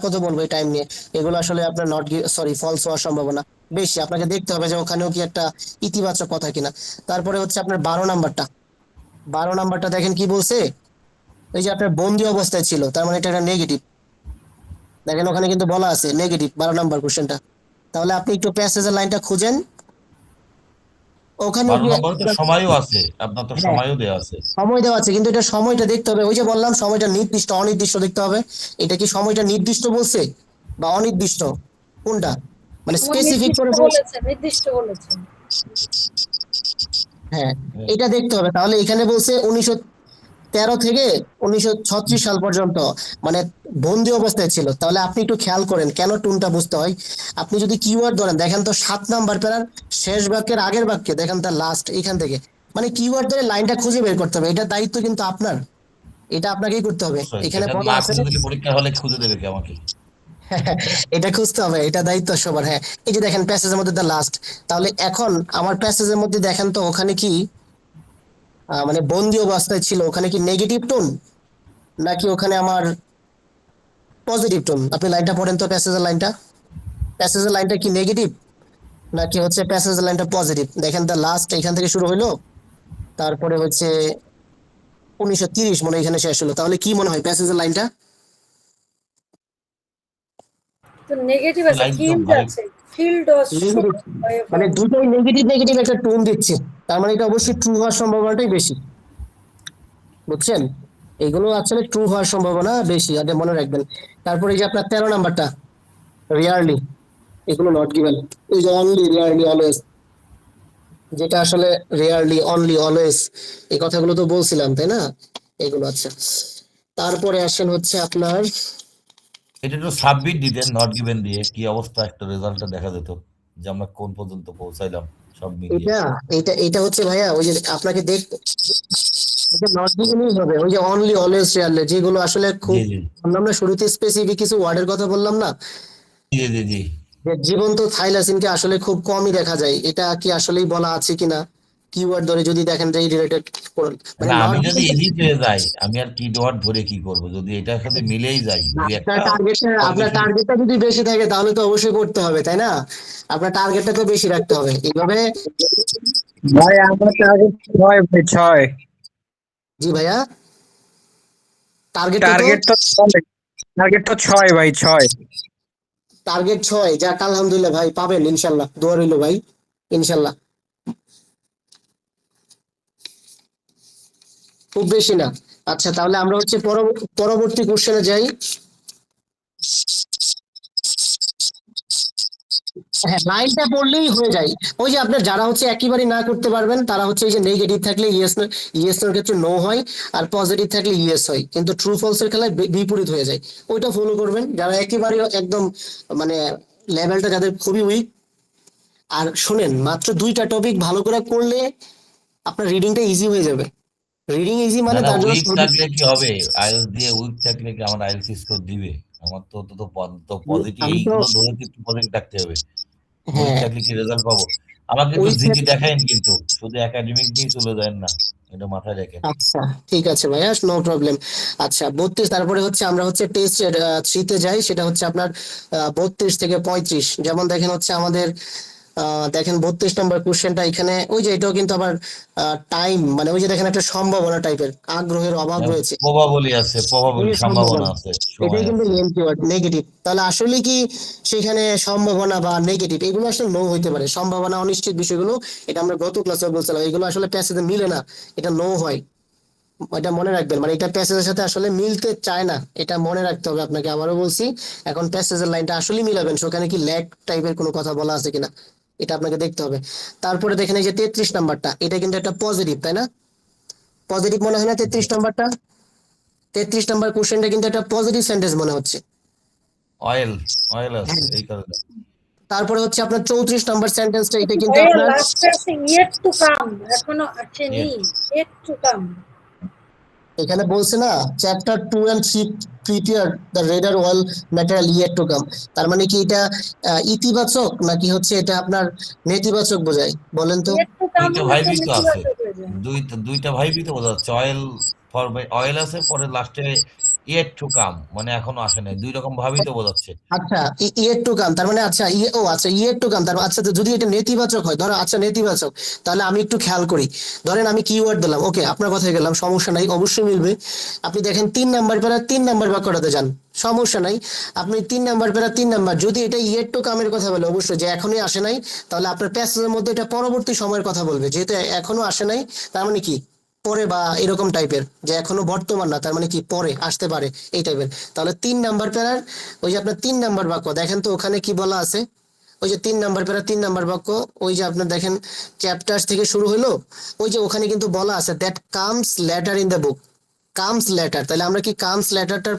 কত বলবো এই টাইম নিয়ে, এগুলো আসলে আপনার নট সরি ফলস হওয়ার সম্ভাবনা বেশি। আপনাকে দেখতে হবে যে ওখানেও কি একটা ইতিবাচক কথা কিনা। তারপরে হচ্ছে আপনার 12 নাম্বারটা, 12 নাম্বারটা দেখেন কি বলছে, এই যে আপনার বন্দি অবস্থায় ছিল, তার মানে এটা একটা নেগেটিভ। দেখেন ওখানে কিন্তু বলা আছে নেগেটিভ 12 নাম্বার কোশ্চেনটা। তাহলে আপনি একটু প্যাসেজের লাইনটা খুঁজেন, ওখানে 12 কি নম্বরে তো সময়ও আছে, আপনার তো হ্যাঁ সময়ও দেওয়া আছে। সময় দেওয়া আছে, কিন্তু এটা সময়টা দেখতে হবে, ওই যে বললাম সময়টা নির্দিষ্ট অনির্দিষ্ট দেখতে হবে। এটা কি সময়টা নির্দিষ্ট বলছে বা অনির্দিষ্ট, কোনটা, মানে সময় স্পেসিফিক নির্দিষ্ট করে বলছে। বলেছে, নির্দিষ্ট বলেছে। হ্যাঁ, এটা দেখতে হবে। তাহলে এখানে বলছে 1913 থেকে 1936 সাল পর্যন্ত, মানে বন্দি অবস্থায় ছিল। তাহলে আপনি একটু খেয়াল করেন কেন টুনটা বুঝতে হয়। আপনি যদি কিওয়ার্ড ধরেন, দেখেন তো 7 নাম্বার প্যারার শেষ বাক্যের আগের বাক্যে দেখেন তার লাস্ট এখান থেকে, মানে কিওয়ার্ড ধরে লাইনটা খুঁজে বের করতে হবে। এটা দায়িত্ব কিন্তু আপনার, এটা আপনাকেই করতে হবে। অবশ্যই এখানে এটা বলা না আছে খুঁজে দিলে পরীক্ষা হলে খুঁজে দেবে কি আমাকে? এটা খুঁজতে হবে, এটা দায়িত্ব সবার। হ্যাঁ, এই যে দেখেন প্যাসেজের মধ্যে দ্য লাস্ট, তাহলে এখন আমার প্যাসেজের মধ্যে দেখেন তো ওখানে কি মানে বন্দি অবস্থায় ছিল, ওখানে কি নেগেটিভ টোন নাকি ওখানে আমার পজিটিভ টোন। আপনি লাইনটা পড়েন তো, প্যাসেজের লাইনটা, প্যাসেজের লাইনটা কি নেগেটিভ নাকি হচ্ছে প্যাসেজের লাইনটা পজিটিভ। দেখেন দ্য লাস্ট এখান থেকে শুরু হইলো, তারপরে হচ্ছে 1930 মনে হয় এখানে শেষ হলো। তাহলে কি মনে হয় প্যাসেজের লাইনটা? তো নেগেটিভ আছে, লাইন তো ফিল্ড ভাই, আছে, ফিল্ড ও নেগেটিভ, মানে দুটোই নেগেটিভ নেগেটিভ একটা টোন দিচ্ছে, তার মানে এটা অবশ্যই ট্রু হওয়ার সম্ভাবনাটাই বেশি, বুঝছেন। এগুলো আসলে ট্রু হওয়ার সম্ভাবনা বেশি, এটা মনে রাখবেন। তারপরে এই যে আপনার 13 নাম্বারটা, রিয়ারলি, এগুলো নট গিভেন। এই যে অনলি, রিয়ারলি, অলওয়েজ, যেটা আসলে রেয়ারলি, অনলি, অলওয়েজ, এই কথাগুলো তো বলছিলাম তাই না, এগুলো। আচ্ছা, তারপরে আসেন হচ্ছে আপনার, এটা একটু সাবমিট দিতেন নট গিভেন দিয়ে, কি অবস্থা একটা রেজাল্টটা দেখা যেত যে আমরা কোন পর্যন্ত পৌঁছাইলাম সব মিলিয়ে। এটা এটা হচ্ছে ভাইয়া, ওই যে আপনাকে দেখতে, এটা নট গিভেনই হবে, ওই যে অনলি, অলওয়েজ, রেয়ারলি, যেগুলো আসলে জি খুব, জি আমরা শুরুতে স্পেসিফিক কিছু ওয়ার্ডের কথা বললাম না, জি জি জি। যে জীবন্ত থাইলাসিনকে আসলে খুব কমই দেখা যায়, এটা কি আসলেই বলা আছে কিনা, কিওয়ার্ড ধরে যদি দেখেন যে রিলেটেড, মানে না নট আমি যদি গিভেন। ইজি পেয়ে যাই, আমি আর কি ডট ধরে কি করব, যদি এটার সাথে মিলেই যাই দুই আপনার একটা টার্গেটটা, কম আপনার বেশি। টার্গেটটা যদি বেশি থাকে তাহলে তো অবশ্যই করতে হবে তাই না, আপনার টার্গেটটা তো বেশি রাখতে হবে এইভাবে। ভাই আমার টার্গেট 6 ভাই, 6। জি ভাইয়া, টার্গেট কত? টার্গেট তো 6 ভাই, 6। টার্গেট 6, যাক আলহামদুলিল্লাহ ভাই, পাবেন ইনশাল্লাহ, দোয়া রইলো ভাই, ইনশাল্লাহ। খুব বেশি না। আচ্ছা, তাহলে আমরা হচ্ছে পরবর্তী কোশ্চেনে যাই। হ্যাঁ, লাইনটা পড়লেই হয়ে যায়। ওই যে আপনার যারা হচ্ছে একেবারে না করতে পারবেন, তারা হচ্ছে এই যে নেগেটিভ থাকলে ইয়েস, ইয়েস এর ক্ষেত্রে নো হয়, আর পজিটিভ থাকলে ইয়েস হয়, কিন্তু ট্রু ফলস এর খেলায় বিপরীত হয়ে যায়। ওইটা ফলো করবেন যারা একেবারে একদম, মানে লেভেলটা যাদের খুবই উইক। আর শুনেন, মাত্র 2টা টপিক ভালো করে করলে আপনার রিডিংটা ইজি হয়ে যাবে। রিডিং ইজি না মানে না, তার জন্য উইক থাকলে কি হবে? আইএলটিএস দিয়ে উইক থাকলে কি আমার আইএলটিএস স্কোর দিবে? আমার তো তো তো পজিটিভ, আমি তো, এইগুলো ধরে তো একটু পজিটিভ থাকতে হবে। উইক হ্যাঁ, থাকলে কি রেজাল্ট পাবো? আমাকে একটু উইক, জিকে দেখাইন, কিন্তু শুধু একাডেমিক দিয়ে চলে যায় না, এটা মাথায় রাখেন। আচ্ছা ঠিক আছে ভাইয়া, নো প্রবলেম। আচ্ছা 32, তারপরে হচ্ছে আমরা হচ্ছে টেস্ট 3 তে যাই, সেটা হচ্ছে আপনার 32 থেকে 35। যেমন দেখেন হচ্ছে আমাদের দেখেন 32 নম্বর কোশ্চেনটা এখানে, ওই যে এটাও কিন্তু আবার টাইম, মানে ওই যে দেখেন একটা সম্ভাবনা টাইপের, আগ্রহের অভাব রয়েছে, প্রবাবলি আছে, এই প্রবাবলি যে সম্ভাবনা সম্ভাবনা, আছে, এটাই সময় কিন্তু আছে। নেগেটিভ। তাহলে আসলে কি সেখানে সম্ভাবনা বা নেগেটিভ এগুলো আসলে নো হইতে পারে, সম্ভাবনা অনিশ্চিত বিষয়গুলো, এটা আমরা গত ক্লাসে বলছিলাম, এগুলো আসলে প্যাসেজে মিলে না, এটা নো হয়। এটা মনে রাখবেন, মানে এটা প্যাসেজের সাথে আসলে মিলতে চায় না, এটা মনে রাখতে হবে আপনাকে, আবারও বলছি। এখন প্যাসেজের লাইনটা আসলে মিলাবেন, সেখানে কি ল্যাগ টাইপের কোনো কথা বলা আছে কিনা এটা আপনাকে দেখতে হবে। তারপরে দেখেন এই যে 33 নাম্বারটা, এটা কিন্তু একটা পজিটিভ, তাই না? পজিটিভ মনে হয় না 33 নাম্বারটা? 33 নাম্বার কোশ্চেনটা কিন্তু একটা পজিটিভ সেন্টেন্স মনে হচ্ছে। অয়েল, অয়েল আছে হ্যাঁ। এই কারণে। তারপরে হচ্ছে আপনার 34 নাম্বার সেন্টেন্সটা, এটা কিন্তু ভাইয়া আপনার, লাস্টে আছে ইয়েট টু কাম, এখনো আসেনি, Yet. ইয়েট টু কাম। এখানে বলছে না, chapter 2 and 3 prepare the reader well material yet to come, তার মানে কি এটা ইতিবাচক নাকি হচ্ছে এটা আপনার নেতিবাচক বোঝায়, বলেন তো? ইয়েট টু কাম দুইটা হলে তো ভাইবই তো আছে, নেতিবাচক হয়ে যায়। দুইটা ভাইবই তো বোঝা যাচ্ছে। অয়েল ফর, অয়েল আছে, পরে লাস্টে ইয়েট টু কাম, মানে এখনো আসে নাই, দুই রকম ভাবই তো বোঝাচ্ছে। আচ্ছা, ইয়ের টু কাম তার মানে, আচ্ছা ইয়ে, ও আচ্ছা ইয়ের টু কাম তার মানে, আচ্ছা তো যদি এটা নেতিবাচক হয়, ধরো আচ্ছা নেতিবাচক, তাহলে আমি একটু খেয়াল করি, ধরেন আমি কিওয়ার্ড দিলাম, ওকে আপনার কথায় গেলাম, সমস্যা নাই, অবশ্যই মিলবে। আপনি দেখেন 3 নাম্বার প্যারা 3 নাম্বার বাক্যটাতে যান, সমস্যা নাই, আপনি 3 নাম্বার প্যারা 3 নাম্বার, যদি এটা ইয়ের টু কামের কথা বলে, অবশ্যই যে এখনই আসে নাই, তাহলে আপনার প্যাসেজের মধ্যে এটা পরবর্তী সময়ের কথা বলবে, যেহেতু এখনো আসে নাই, তার মানে কি পরে বা এরকম টাইপের, যে এখনো বর্তমান না, তার মানে কি পরে আসতে পারে, এই টাইপের। তাহলে 3 নাম্বার প্যারার ওই যে আপনার 3 নাম্বার বাক্য দেখেন তো ওখানে কি বলা আছে, ওই যে 3 নাম্বার প্যারা 3 নাম্বার বাক্য, ওই যে আপনার দেখেন চ্যাপ্টার্স থেকে শুরু হলো, ওই যে ওখানে কিন্তু বলা আছে that comes letter in the book, comes letter, তাহলে আমরা কি কামস লেটারটার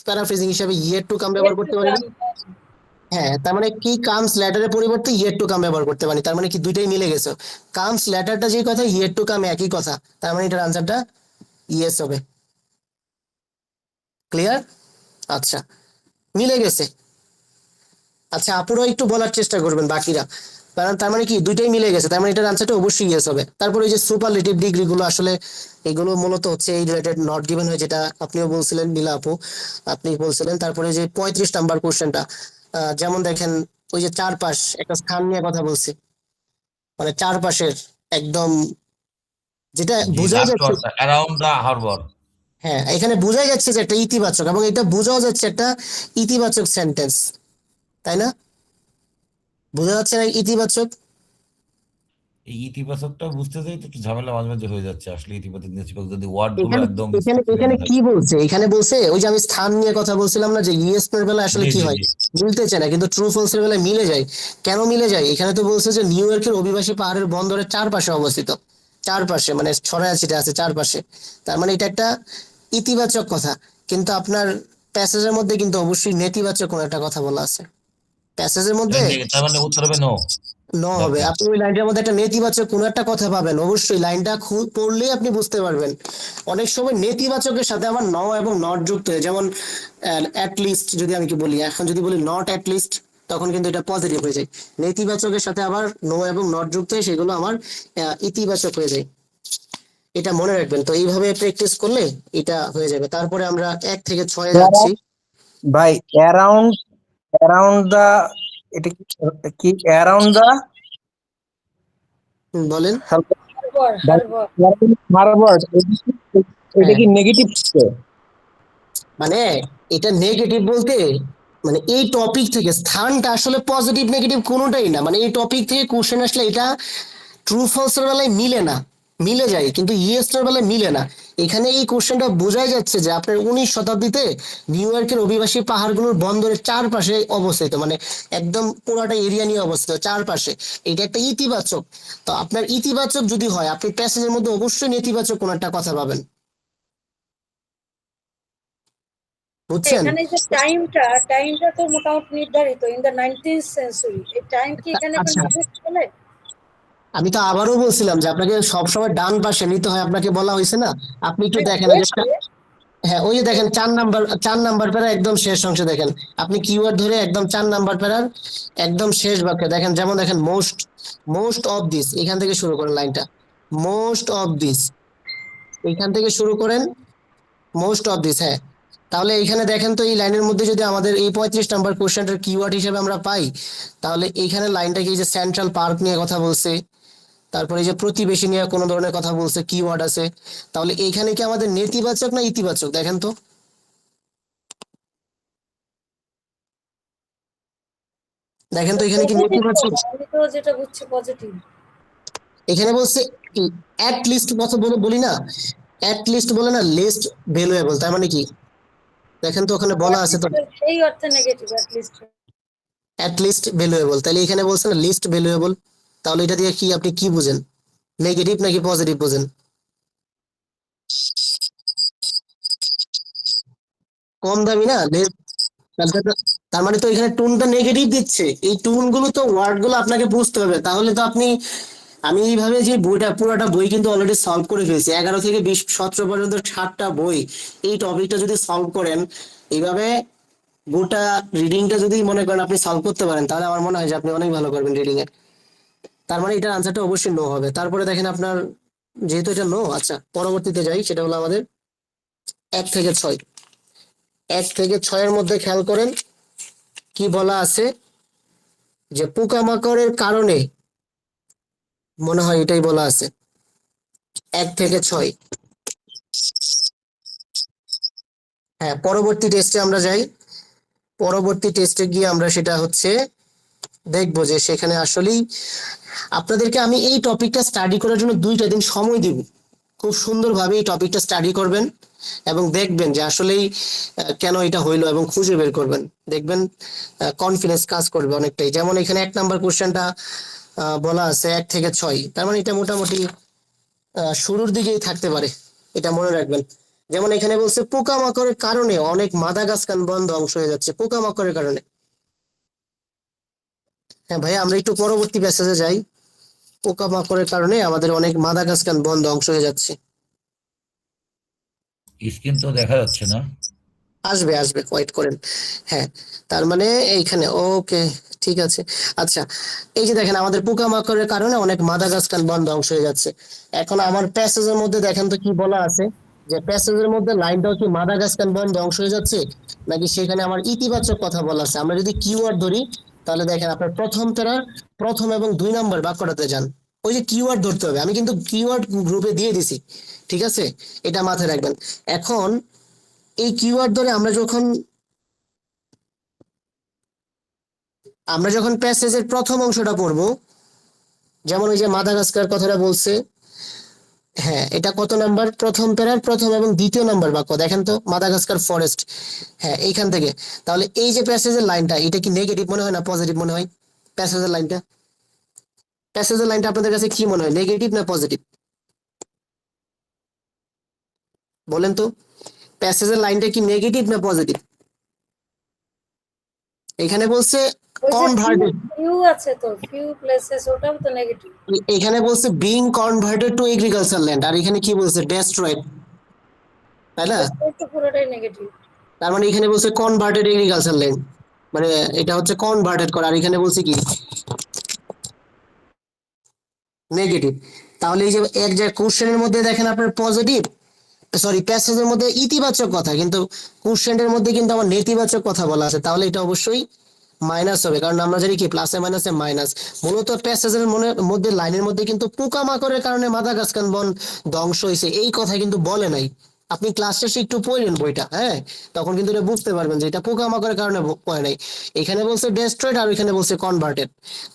প্যারাফ্রেজিং হিসেবে ইয়েট টু কাম ব্যবহার ইয়েট টু করতে পারি কাম। না? হ্যাঁ, তার মানে কি কামস লেটারের পরিবর্তে ইয়েট টু কাম ব্যবহার করতে পারি, তার মানে কি দুইটাই মিলে গেছে, কামস লেটারটা যে কথা, ইয়েট টু কাম একই কথা, তার মানে এটার আনসারটা ইয়েস হবে। ক্লিয়ার? আচ্ছা, মিলে গেছে। আচ্ছা, আপুরাও একটু বলার চেষ্টা করবেন বাকিরা, কারণ তার মানে কি দুইটাই মিলে গেছে, তার মানে এটার আনসারটা অবশ্যই ইয়েস হবে। তারপরে এই যে সুপারলেটিভ ডিগ্রি গুলো, আসলে এগুলো মূলত হচ্ছে এই রিলেটেড নট গিভেন হয়, যেটা আপনিও বলছিলেন নীলা আপু, আপনি বলছিলেন। তারপরে যে 35 নাম্বার কোশ্চেনটা, যেমন দেখেন ওই যে চারপাশ, একটা স্থান নিয়ে কথা বলছি, মানে চারপাশের একদম, যেটা জি, বোঝাই লাস্ট যাচ্ছে, ওয়ার্ডটা অ্যারাউন্ড দা হারবার। হ্যাঁ এখানে বোঝাই যাচ্ছে যে একটা ইতিবাচক, এবং এটা বোঝাও যাচ্ছে একটা ইতিবাচক সেন্টেন্স, তাই না? বোঝা যাচ্ছে না ইতিবাচক? এই ইতিবাচকটা বুঝতে যাই তো একটু ঝামেলা মাঝে মাঝে হয়ে যাচ্ছে আসলে, ইতিবাচক নেতিবাচক যদি ওয়ার্ড গুলো এখানে একদম এখানে স্পেসিফিক এখানে না কি থাকে। বলছে, এখানে বলছে ওই যে আমি স্থান নিয়ে কথা বলছিলাম না, যে ইয়েস এর বেলায় আসলে জি কি জি হয়, জি। মিলতে চায় না, কিন্তু ট্রু ফলস এর বেলায় মিলে যায়। কেন মিলে যায়? এখানে তো বলছে যে নিউ ইয়র্কের অভিবাসী পাহাড়ের বন্দরের চারপাশে অবস্থিত, চারপাশে মানে ছড়ায় ছিটে আছে চারপাশে, তার মানে এটা একটা ইতিবাচক কথা, কিন্তু আপনার প্যাসেজের মধ্যে কিন্তু অবশ্যই নেতিবাচক কোনো একটা কথা বলা আছে প্যাসেজের মধ্যে, তার মানে উত্তর হবে নো। ন দ্যাট হবে। মিনস আপনি ওই লাইনটার মধ্যে একটা নেতিবাচক কোনো একটা কথা পাবেন, অবশ্যই লাইনটা পড়লেই আপনি বুঝতে পারবেন। অনেক সময় নেতিবাচকের সাথে আমার ন এবং নট যুক্ত হয়, যেমন অ্যাট লিস্ট যদি আমি কি বলি, এখন যদি বলি নট অ্যাট লিস্ট, তখন কিন্তু এটা পজিটিভ হয়ে যায়। নেতিবাচকের সাথে আবার নো এবং নট যুক্ত হয়, সেগুলো আমার ইতিবাচক হয়ে যায়। এটা মনে রাখবেন, তো এইভাবে প্র্যাকটিস করলে এটা হয়ে যাবে। তারপরে আমরা 1 থেকে 6 যাচ্ছি। ভাই অ্যারাউন্ড, অ্যারাউন্ড দা, এটা কি, কি অ্যারাউন্ড দা বলেন। হারবার, হারবার। হারবার্ড, এটা হ্যাঁ, কি নেগেটিভ? মানে এটা নেগেটিভ বলতে, মানে এই টপিক থেকে স্থানটা আসলে পজিটিভ নেগেটিভ কোনোটাই না, মানে এই টপিক থেকে কোশ্চেন আসলে এটা ট্রু ফলস এর বেলায় মিলে না, মিলে যায় কিন্তু ইয়েস এর বেলায় মিলে না। এখানে এই কোশ্চেনটা বোঝাই যাচ্ছে যে আপনার 19 শতাব্দীতে নিউ ইয়র্কের অভিবাসী পাহাড়গুলোর বন্দরের চারপাশে অবস্থিত, মানে একদম পুরোটা এরিয়া নিয়ে অবস্থিত চারপাশে, এটা একটা ইতিবাচক। তো আপনার ইতিবাচক যদি হয়, আপনি প্যাসেজের মধ্যে অবশ্যই নেতিবাচক কোনো একটা কথা পাবেন, বুঝছেন? এখানে যে টাইমটা তো মোটামুটি নির্ধারিত ইন দ্য 19th সেঞ্চুরি, এই টাইম কি এখানে আচ্ছা, কোনো ইফেক্ট ফেলে? আমি তো আবারও বলছিলাম যে আপনাকে সবসময় ডান পাশে নিতে হয়, আপনাকে বলা হয়েছে না, আপনি একটু দেখেন ওই যে হয়েছে। হ্যাঁ ওই যে দেখেন 4 নাম্বার প্যারা একদম শেষ অংশে দেখেন, আপনি কিওয়ার্ড ধরে একদম 4 নাম্বার প্যারার একদম শেষ বাক্যে দেখেন, যেমন দেখেন মোস্ট, মোস্ট অফ দিস, এখান থেকে শুরু করেন লাইনটা, মোস্ট অফ দিস, এখান থেকে শুরু করেন, মোস্ট অফ দিস, হ্যাঁ তাহলে এইখানে দেখেন তো এই লাইনের মধ্যে যদি আমাদের এই 35 নাম্বার কোশ্চেনটার কিওয়ার্ড হিসেবে আমরা পাই, তাহলে এইখানে লাইনটা কি যে সেন্ট্রাল পার্ক নিয়ে কথা বলছে, তারপরে এই যে প্রতিবেশী নিয়ে কোনো ধরনের কথা বলছে, কিওয়ার্ড আছে, তাহলে এইখানে কি আমাদের নেতিবাচক না ইতিবাচক দেখেন তো। দেখেন তো এখানে কি নেতিবাচক, আমি তো যেটা বুঝছি পজিটিভ। এখানে বলছে অ্যাট লিস্ট কথা বলি না, অ্যাট লিস্ট বলে না, লিস্ট ভ্যালুয়েবল, তার মানে কি দেখেন তো ওখানে বলা আছে তো সেই অর্থে negative at least. At least valuable, তাহলে এখানে বলছে না লিস্ট ভ্যালুয়েবল, তাহলে এটা দিয়ে কি আপনি কি বুঝেন, নেগেটিভ নাকি পজিটিভ বুঝেন? কম দামি না তার মানে তো এখানে টোনটা নেগেটিভ দিচ্ছে, এই টোন গুলো তো ওয়ার্ড গুলো আপনাকে বুঝতে হবে, তাহলে তো আপনি, আমি এইভাবে যে বইটা পুরোটা বই কিন্তু অলরেডি সলভ করে ফেলেছি, 11 থেকে 20 17 পর্যন্ত 60টা বই, এই টপিকটা যদি সলভ করেন এইভাবে গোটা রিডিংটা যদি মনে করেন আপনি সলভ করতে পারেন, তাহলে আমার মনে হয় যে আপনি অনেক ভালো করবেন রিডিং এ। তার মানে এটার আনসারটা অবশ্যই নো হবে। তারপরে দেখেন আপনার, যেহেতু এটা নো, আচ্ছা পরবর্তীতে যাই, সেটা হলো আমাদের 1 থেকে 6। 1 থেকে 6-এর মধ্যে খেয়াল করেন কি বলা আছে, যে পোকামাকড়ের কারণে, মনে হয় এটাই বলা আছে 1 থেকে 6। হ্যাঁ, পরবর্তী টেস্টে আমরা যাই, পরবর্তী টেস্টে গিয়ে আমরা সেটা হচ্ছে দেখবো যে সেখানে আসলেই আপনাদেরকে আমি এই টপিকটা স্টাডি করার জন্য 2টা দিন সময় দিব, খুব সুন্দরভাবে এই টপিকটা স্টাডি করবেন এবং দেখবেন যে আসলেই কেন এটা হইলো এবং খুঁজে বের করবেন, দেখবেন কনফিডেন্স কাজ করবে অনেকটাই। যেমন এখানে 1 নাম্বার কোশ্চেনটা বলা আছে 1 থেকে 6, তার মানে এটা মোটামুটি শুরুর দিকেই থাকতে পারে, এটা মনে রাখবেন। যেমন এখানে বলছে পোকামাকড়ের কারণে অনেক মাদাগাস্কার বন ধ্বংস হয়ে যাচ্ছে, পোকামাকড়ের কারণে। হ্যাঁ ভাই, আমরা একটু পরবর্তী প্যাসেজে যাই, পোকামাকড়ের কারণে আমাদের অনেক মাদাগাস্কার বন ধ্বংস হয়ে যাচ্ছে। স্ক্রিন তো দেখা যাচ্ছে না। আসবে আসবে, ওয়েট করেন। হ্যাঁ, তার মানে এইখানে ওকে, ঠিক আছে। আচ্ছা, এই যে দেখেন আমাদের পোকামাকড়ের কারণে অনেক মাদাগাস্কার বন ধ্বংস হয়ে যাচ্ছে। এখন আমার প্যাসেজের মধ্যে দেখেন তো কি বলা আছে, যে প্যাসেজের মধ্যে লাইনটাও কি মাদাগাস্কার বন ধ্বংস হয়ে যাচ্ছে, নাকি সেখানে আমার ইতিবাচক কথা বলা আছে। আমরা যদি কিওয়ার্ড ধরি, তাহলে দেখেন আপনার প্রথম প্যারার প্রথম এবং 2 নম্বর বাক্যটাতে যান, ওই যে কিওয়ার্ড ধরতে হবে, আমি কিন্তু কিওয়ার্ড গ্রুপে দিয়ে দিছি, ঠিক আছে, এটা মাথায় রাখবেন। এখন এই কিওয়ার্ড ধরে আমরা যখন প্যাসেজের প্রথম অংশটা পড়বো, যেমন ওই যে মাদাগাস্কার কথাটা বলছে, হ্যাঁ এটা কত নাম্বার, প্রথম প্যারার প্রথম এবং 2য় নাম্বার বাক্য, দেখেন তো মাদাগাস্কার ফরেস্ট, হ্যাঁ এইখান থেকে। তাহলে এই যে প্যাসেজের লাইনটা, এটা কি নেগেটিভ মনে হয় না পজিটিভ মনে হয়? প্যাসেজের লাইনটা, প্যাসেজের লাইনটা আপনাদের কাছে কি মনে হয়, নেগেটিভ না পজিটিভ বলেন তো? প্যাসেজের লাইনটা কি নেগেটিভ না পজিটিভ? এখানে বলছে কনভার্টেড, ফিউ আছে তো, ফিউ প্লেসেস, ওটাও তো নেগেটিভ। এখানে বলছে being converted to agriculture land, আর এখানে কি বলছে ডেস্ট্রয়েড, তাই না? তো পুরোটাই নেগেটিভ। তার মানে এখানে বলছে কনভার্টেড এগ্রিকালচার ল্যান্ড, মানে এটা হচ্ছে কনভার্টেড করা, আর এখানে বলছে কি নেগেটিভ। তাহলে এই যে এক যে কোশ্চেনের মধ্যে দেখেন আপনার পজিটিভ, সরি প্যাসেজের মধ্যে ইতিবাচক কথা, কিন্তু কোশ্চেনের মধ্যে কিন্তু আমার নেতিবাচক কথা বলা আছে, তাহলে এটা অবশ্যই মাইনাস হবে, কারণ আমরা জানি কি প্লাসে মাইনাসে মাইনাস। মূলত প্যাসেজের মধ্যে লাইনের মধ্যে কিন্তু পোকামাকড়ের কারণে মাদাগাস্কার বন ধ্বংস হয়েছে এই কথা কিন্তু বলে নাই। আপনি ক্লাস শেষে একটু পড়লেন বইটা, হ্যাঁ, তখন কিন্তু এটা বুঝতে পারবেন যে এটা পোকামাকড়ের কারণে হয় নাই। এখানে বলছে ডেস্ট্রয়েড আর এখানে বলছে কনভার্টেড।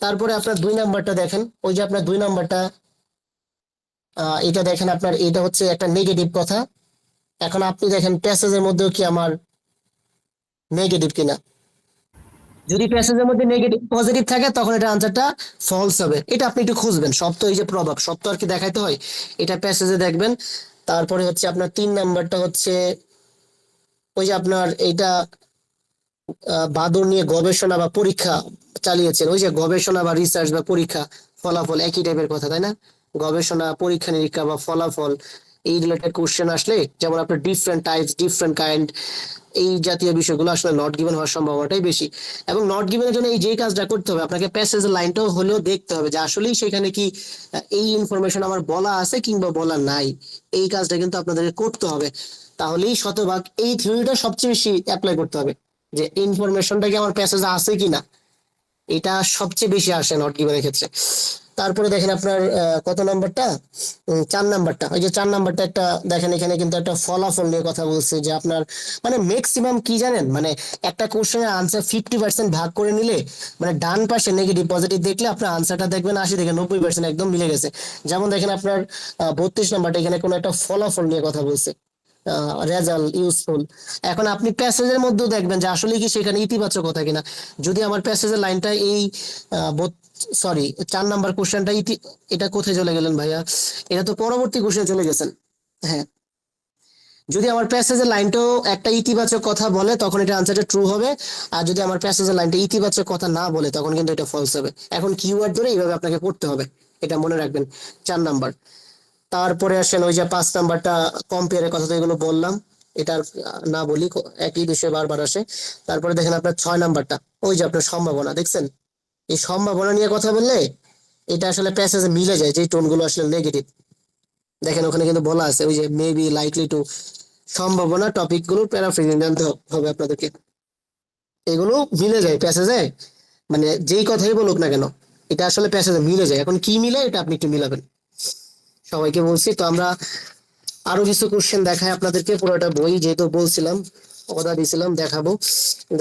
তারপরে আপনার 2 নাম্বারটা দেখেন, ওই যে আপনার 2 নাম্বারটা, এটা দেখেন আপনার, এটা হচ্ছে একটা নেগেটিভ কথা। এখন আপনি দেখেন প্যাসেজের মধ্যেও কি আমার নেগেটিভ কিনা, যদি প্যাসেজের মধ্যে নেগেটিভ পজিটিভ থাকে তখন এটা আনসারটা ফলস হবে, এটা আপনি একটু খুঁজবেন, সব তো এই যে প্রভাব সব তো আর কি দেখাইতে হয়, এটা প্যাসেজে দেখবেন। তারপরে হচ্ছে আপনার 3 নাম্বারটা হচ্ছে ওই যে আপনার এইটা বাদুড় নিয়ে গবেষণা বা পরীক্ষা চালিয়েছেন, ওই যে গবেষণা বা রিসার্চ বা পরীক্ষা, ফলাফল একই টাইপের কথা, তাই না? গবেষণা, পরীক্ষা নিরীক্ষা বা ফলাফল, এই রিলেটেড কোশ্চেন আসলে যেমন আপনার ডিফারেন্ট টাইপস, ডিফারেন্ট কাইন্ড, এই জাতীয় বিষয়গুলো আসলে নট গিভেন হওয়ার সম্ভাবনাটাই বেশি। এবং নট গিভেনের জন্য এই যে কাজটা করতে হবে, আপনাকে প্যাসেজের লাইনটাও হলেও দেখতে হবে যে আসলেই সেখানে কি এই ইনফরমেশন আমার বলা আছে কিংবা বলা নাই। এই কাজটা কিন্তু আপনাদেরকে করতে হবে, তাহলেই শতভাগ এই থিওরিটা সবচেয়ে বেশি অ্যাপ্লাই করতে হবে যে ইনফরমেশনটা কি আমার প্যাসেজে আছে কিনা। এটা সবচেয়ে বেশি আসে নট গিভেনের ক্ষেত্রে। তারপরে দেখেন আপনার কত নাম্বারটা, 4 নাম্বারটা, ওই যে 4 নাম্বারটা একটা দেখেন, এখানে কিন্তু একটা ফলাফল নিয়ে কথা বলছে যে আপনার মানে ম্যাক্সিমাম কি জানেন, মানে একটা কোশ্চেনের আনসার 50% ভাগ করে নিলে মানে ডান পাশে নেগেটিভ পজিটিভ দেখলে আপনার আনসারটা দেখবেন 80 থেকে 90% একদম মিলে গেছে। যেমন দেখেন আপনার 32 নাম্বারটা, এখানে কোনো একটা ফলাফল নিয়ে কথা বলছে, রেজাল্ট ইউজফুল। এখন আপনি প্যাসেজের মধ্যেও দেখবেন যে আসলে কি সেখানে ইতিবাচক কথা কিনা। যদি আমার প্যাসেজের লাইনটা এই সরি 4 নাম্বার কোশ্চেনটা এটা কোথায় চলে গেলেন ভাইয়া, এটা তো পরবর্তী কোশ্চেন চলে গেছেন। হ্যাঁ, যদি আমার প্যাসেজের লাইনটাও একটা ইতিবাচক কথা বলে তখন এটা আনসারটা ট্রু হবে, আর যদি আমার প্যাসেজের লাইনটা ইতিবাচক কথা না বলে তখন কিন্তু এটা ফলস হবে। এখন কিওয়ার্ড ধরে এইভাবে আপনাকে পড়তে হবে, এটা মনে রাখবেন 4 নাম্বার। তারপরে আসেন ওই যে 5 নাম্বারটা, কম্পেয়ারের কথা তো এগুলো বললাম, এটা আর না বলি, একই বিষয় বারবার আসে। তারপরে দেখেন আপনার 6 নাম্বারটা, ওই যে আপনার সম্ভাবনা, দেখছেন এই সম্ভাবনা নিয়ে কথা বললে এটা আসলে প্যাসেজে মিলে যায়, যে টোনগুলো আসলে নেগেটিভ। দেখেন ওখানে কিন্তু বলা আছে ওই যে মেবি, লাইকলি টু, সম্ভাবনা টপিক গুলো প্যারাফ্রেজিং জানতে হবে আপনাদেরকে। এগুলো মিলে যায় প্যাসেজে, মানে যেই কথাই বলুক না কেন এটা আসলে প্যাসেজে মিলে যায়। এখন কি মিলে এটা আপনি একটু মিলাবেন। সবাইকে বলছি তো, আমরা আরো কিছু কোশ্চেন দেখাই আপনাদেরকে, পুরোটা বই যেহেতু বলছিলাম অর্ডার দিয়েছিলাম দেখাবো।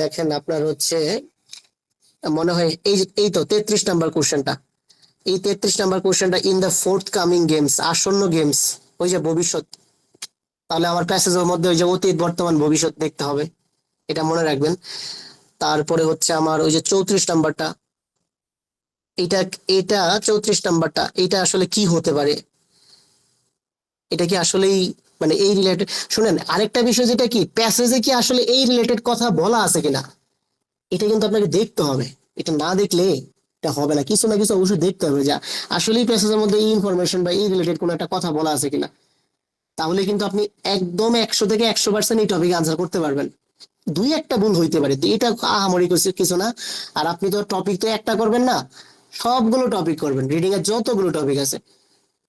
দেখেন আপনার হচ্ছে মনে হয় এই তো 33 নাম্বার কোশ্চেনটা, এই 33 নাম্বার কোশ্চেনটা, in the fourth coming games, আসন্ন গেমস, ওই যে ভবিষ্যৎ, তাহলে আমার প্যাসেজের মধ্যে ওই যে অতীত বর্তমান ভবিষ্যৎ দেখতে হবে, এটা মনে রাখবেন। তারপরে হচ্ছে আমার ওই যে 34 নাম্বারটা, এটা এটা 34 নাম্বারটা, এটা আসলে কি হতে পারে, এটা কি আসলেই মানে এই রিলেটেড। শুনেন আরেকটা বিষয়, যেটা কি প্যাসেজে কি আসলে এই রিলেটেড কথা বলা আছে কিনা, এটা কিন্তু আপনাকে দেখতে হবে। এটা না দেখলে এটা হবে না, কিছু না কিছু অবশ্যই দেখতে হবে যে আসলেই প্যাসেজের মধ্যে এই ইনফরমেশন বা এই রিলেটেড কোনো একটা কথা বলা আছে কিনা। তাহলে কিন্তু আপনি একদম 100 থেকে 100% এই টপিক আনসার করতে পারবেন। দুই একটা ভুল হইতে পারে, তো এটা আহামরি কিছু না। আর আপনি তো টপিক তো একটা করবেন না, সবগুলো টপিক করবেন, রিডিং এর যতগুলো টপিক আছে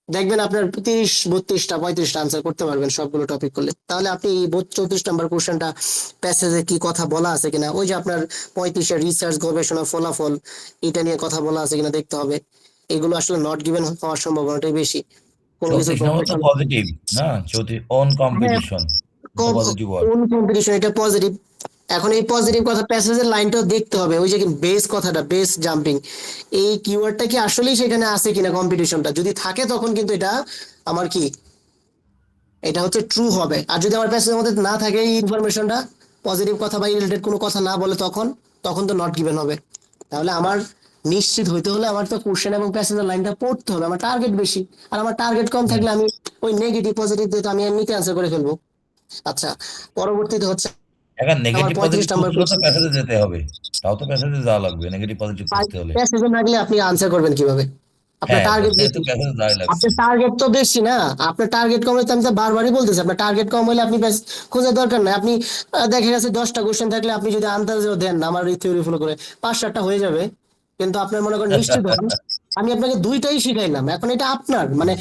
দেখবেন আপনার 30, 32টা, 35টা আনসার করতে পারবেন সবগুলো টপিক করলে। তাহলে আপনি এই 34 নাম্বার কোশ্চেনটা প্যাসেজে কি কথা বলা আছে কিনা, ওই যে আপনার 35 রিসার্চ গবেষণা ফলাফল, এটা নিয়ে কথা বলা আছে কিনা দেখতে হবে। এগুলো আসলে নট গিভেন হওয়ার সম্ভাবনাটাই বেশি। কোনো কিছু 34 নম্বর তো গবেষণা, পজিটিভ না, 34 অন হ্যাঁ, কম্পিটিশন, এটা পজিটিভ ওয়ার্ড। কোন কম্পিটিশন, এটা পজিটিভ। এখন এই পজিটিভ কথা প্যাসেজের লাইনটাও দেখতে হবে, ওই যে বেস কথাটা, বেস জাম্পিং, এই কিওয়ার্ডটা কি আসলেই সেখানে আছে কিনা, কম্পিটিশনটা যদি থাকে তখন কিন্তু এটা আমার কি, এটা হচ্ছে ট্রু হবে। আর যদি আমার প্যাসেজের মধ্যে না থাকে এই ইনফরমেশনটা, পজিটিভ কথা বা রিলেটেড কোনো কথা না বলে, তখন তখন তো নট গিভেন হবে। তাহলে আমার নিশ্চিত হইতে হলে আমার তো কোশ্চেন এবং প্যাসেজের লাইনটা পড়তে হবে, আমার টার্গেট বেশি। আর আমার টার্গেট কম থাকলে আমি ওই নেগেটিভ পজিটিভ দিয়ে তো আমি এমনিতে আনসার করে ফেলবো। আচ্ছা, পরবর্তীতে হচ্ছে এখন আমার নেগেটিভ 35 পজিটিভ নাম্বার খুঁজলেও তো কোশ্চেন। প্যাসেজে যেতে হবে, তাও তো প্যাসেজে যাওয়া লাগবে নেগেটিভ পজিটিভ খুঁজতে হলে। প্যাসেজে না গেলে আপনি আনসার করবেন কিভাবে, আপনার হ্যাঁ, তো টার্গেট সেহেতু বেশি। প্যাসেজে যাওয়াই লাগছে। আপনার টার্গেট তো বেশি না, আপনার টার্গেট কম হলে তো আমি তো বারবারই বলতেছি, আপনার টার্গেট কম হলে আপনি ব্যাস খোঁজার দরকার নাই। আপনি দেখা গেছে 10টা কোশ্চেন থাকলে আপনি যদি আন্দাজেও দেন না, আমার এই থিওরি ফলো করে 5-7টা হয়ে যাবে। কিন্তু আপনার মনে করেন নিশ্চিত হন, আমি আপনাকে দুইটাই শিখাইলাম, এখন এটা আপনার মানে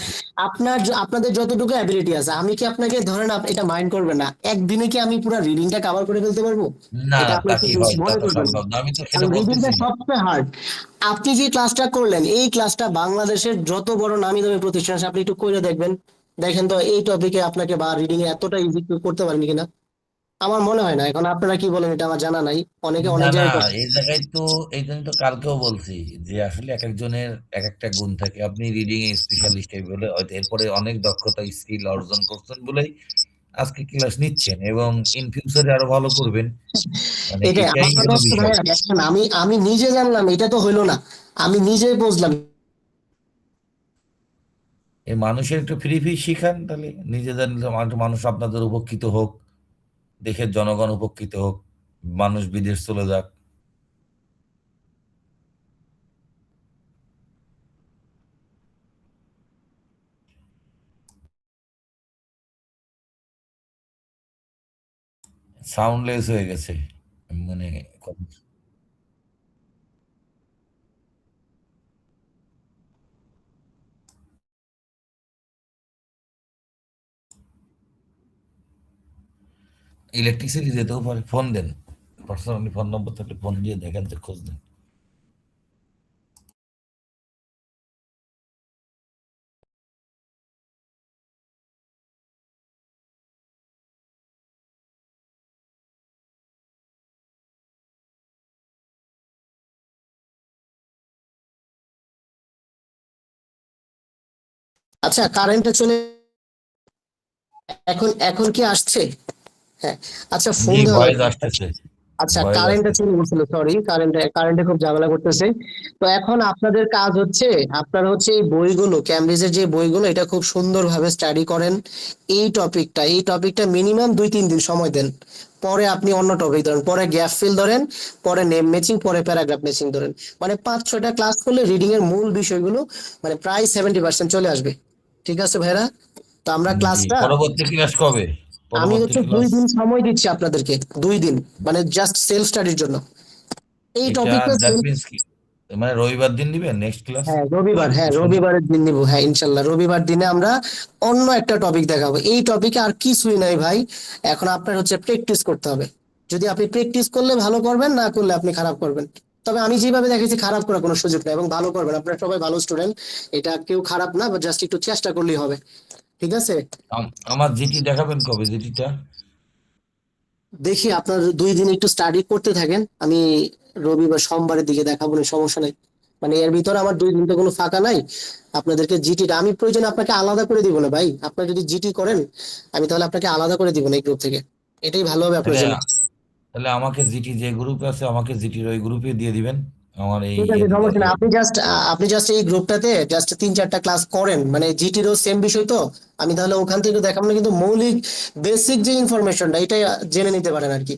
আপনাদের যতটুকু অ্যাবিলিটি আছে, আমি কি আপনাকে ধরেন এটা মাইন্ড করবেন না, একদিনে কি আমি পুরো রিডিংটা কভার করে ফেলতে পারবো? না, এটা তা আপনার কি হয়, তা মনে তো করবেন না। সম্ভব না, আমি তো সেটা কারণ রিডিংটা বলতেছি না। সবচেয়ে হার্ড। আপনি যে ক্লাসটা করলেন এই ক্লাসটা বাংলাদেশের যত বড় নামি দামি প্রতিষ্ঠান আছে আপনি একটু করে দেখবেন, দেখেন তো এই টপিকে আপনাকে বা রিডিং এ এতটা ইজি করতে পারেন কিনা। আমার মনে হয় না। এখন আপনারা কি বলেন এটা আমার জানা নাই, অনেকে না, অনেক না, জায়গায় করছে। এই জায়গায় তো এই জন্য তো কালকেও বলছি যে আসলে এক একজনের এক একটা গুণ থাকে। আপনি রিডিং এ স্পেশালিস্ট এই বলে হয়তো এরপরে অনেক দক্ষতা স্কিল অর্জন করছেন বলেই আজকে ক্লাস নিচ্ছেন এবং ইন ফিউচারে আরো ভালো করবেন, মানে এটাই এটাই আমার কথা হলো হচ্ছে বিষয়। ভাইয়া, দেখেন আমি আমি নিজে জানলাম এটা তো হইলো না, আমি নিজে বুঝলাম। এই মানুষের একটু ফ্রি ফ্রি শিখান, তাহলে নিজে জানলে মানুষ আপনাদের উপকৃত হোক, দেশের জনগণ উপকৃত হোক, মানুষ বিদেশ চলে যাক। সাউন্ডলেস হয়ে গেছে মানে ইলেকট্রিসিটি যেতেও পারে। ফোন দেন, পার্সোনালি ফোন নম্বর থাকলে ফোন দিয়ে দেখেন তো, খোঁজ দেন। আচ্ছা কারেন্টটা চলে, এখন এখন কি আসছে? হ্যাঁ, আচ্ছা ফোন জি, দেওয়া ভয়েস লাগবে। আসতেছে, আচ্ছা ভয়েস কারেন্টটা আসতেছে। চলে গেছিল, সরি, কারেন্টে খুব ঝামেলা করতেছে। তো এখন আপনাদের কাজ হচ্ছে, আপনারা হচ্ছে এই বইগুলো, ক্যামব্রিজের যে বইগুলো, এটা খুব সুন্দরভাবে স্টাডি করেন। এই টপিকটা মিনিমাম 2-3 দিন সময় দেন। পরে আপনি অন্য টপিক ধরেন, পরে গ্যাপ ফিল ধরেন, পরে নেম ম্যাচিং, পরে প্যারাগ্রাফ ম্যাচিং ধরেন। মানে 5-6টা ক্লাস করলে রিডিং এর মূল বিষয়গুলো মানে প্রায় 70% চলে আসবে। ঠিক আছে ভাইরা? তো আমরা জি, ক্লাসটা, পরবর্তী ক্লাস কবে? আমি পরবর্তী হচ্ছে দুই ক্লাস দিন সময় দিচ্ছি আপনাদেরকে, 2 দিন, মানে জাস্ট সেলফ স্টাডির জন্য এই এটা টপিকটা। দ্যাট মিনস কি, মানে রবিবার দিন দিবেন নেক্সট ক্লাস? হ্যাঁ রবিবার, হ্যাঁ শনি? রবিবারের দিন নিবো, হ্যাঁ ইনশাল্লাহ রবিবার দিনে আমরা অন্য একটা টপিক দেখাবো। এই টপিকে আর কিছুই নাই ভাই, এখন আপনার হচ্ছে প্র্যাকটিস করতে হবে। যদি আপনি প্র্যাকটিস করলে ভালো করবেন, না করলে আপনি খারাপ করবেন। তবে আমি যেভাবে দেখেছি খারাপ করার কোনো সুযোগ নেই, এবং ভালো করবেন, আপনারা সবাই ভালো স্টুডেন্ট, এটা কেউ খারাপ না, জাস্ট একটু চেষ্টা করলেই হবে। ঠিক আছে? আমার জিটি দেখাবেন কবে, জিটিটা? দেখি আপনার 2 দিন একটু স্টাডি করতে থাকেন, আমি রবিবার সোমবারের দিকে দেখাবো না, সমস্যা নাই। মানে এর ভিতরে আমার 2 দিন তো কোনো ফাঁকা নাই। আপনাদেরকে জিটিটা আমি প্রয়োজনে আপনাকে আলাদা করে দিব না ভাই, আপনার যদি জিটি করেন আমি তাহলে আপনাকে আলাদা করে দিব না এই গ্রুপ থেকে, এটাই ভালো হবে আপনার তাহলে জন্য। তাহলে আমাকে জিটি যে গ্রুপে আছে, আমাকে জিটির ওই গ্রুপে দিয়ে দিবেন, আমার এই ঠিক আছে, সমস্যা নেই, ইয়ে। আপনি জাস্ট এই গ্রুপটাতে জাস্ট 3-4টা ক্লাস করেন, মানে জিটিরও সেম বিষয় তো। আমি তাহলে ওখান থেকে দেখাবো না, কিন্তু মৌলিক বেসিক যে ইনফরমেশনটা এটা জেনে নিতে পারেন আর কি।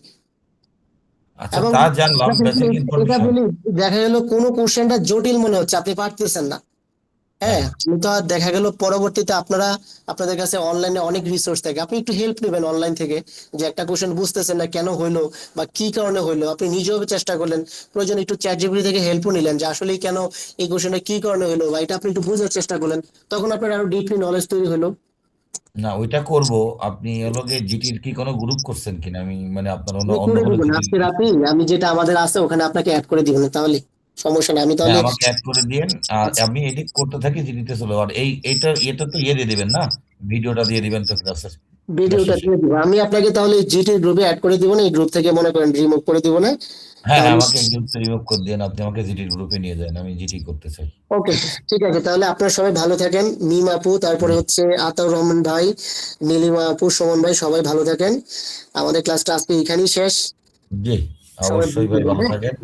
আচ্ছা, এবং তা জানলাম এটা কিন্তু, বেসিক এটা ইনফরমেশন। বলি, দেখা গেল কোনো কোশ্চেনটা জটিল মনে হচ্ছে, আপনি পারতেছেন না, হ্যাঁ হ্যাঁ, আমি তো আর দেখা গেল পরবর্তীতে আপনাদের কাছে অনলাইনে অনেক রিসোর্স থাকে, আপনি একটু হেল্প নেবেন অনলাইন থেকে, যে একটা কোশ্চেন বুঝতেছেন না কেন হইলো বা কি কারণে হইলো, আপনি নিজেও চেষ্টা করলেন, প্রয়োজন একটু চ্যাট জিপিটি থেকে হেল্পও নিলেন যে আসলে কেন এই কোশ্চেনটা কি কারণে হইলো, বা এটা আপনি একটু বোঝার চেষ্টা করলেন, তখন আপনার আরো ডিপলি নলেজ তৈরি হলো। না ওইটা করব। আপনি এলোকে জিটির কি কোনো গ্রুপ করছেন কিনা, আমি মানে আপনার অন্য আমি অন্য করে কোনো দিব না জিটির। আজকে রাতেই, আমি যেটা আমাদের আছে ওখানে আপনাকে অ্যাড করে দিব না, তাহলে সমস্যা নেই, আমি হ্যাঁ, তাহলে। আমাকে অ্যাড করে দিয়েন, আর আচ্ছা, আমি এডিট করতে থাকি জিটিতে চলে। আর এটা তো দিয়ে দিবেন না, ভিডিওটা দিয়ে দিবেন তো ক্লাসের, ক্লাস ভিডিওটা শেষে। দিয়ে দিব, আমি আপনাকে তাহলে জিটির গ্রুপে অ্যাড করে দিব না, এই গ্রুপ থেকে মনে করেন রিমুভ করে দিব না হ্যাঁ হ্যাঁ, তাহলে। আমাকে গ্রুপ রিমুভ করে দিন, আপনি আমাকে জিটির গ্রুপে নিয়ে যান, আমি জিটি করতে চাই। ওকে, ঠিক আছে, তাহলে আপনারা সবাই ভালো থাকেন, মিম আপু, তারপরে জি হচ্ছে আতাউর রহমান ভাই, নীলিমা আপু, সুমন ভাই, সবাই ভালো থাকেন। আমাদের ক্লাসটা আজকে এখানেই শেষ। জি, সবাই ভালো অবশ্যই ভাই, থাকবেন, ভালো হ্যাঁ? থাকেন।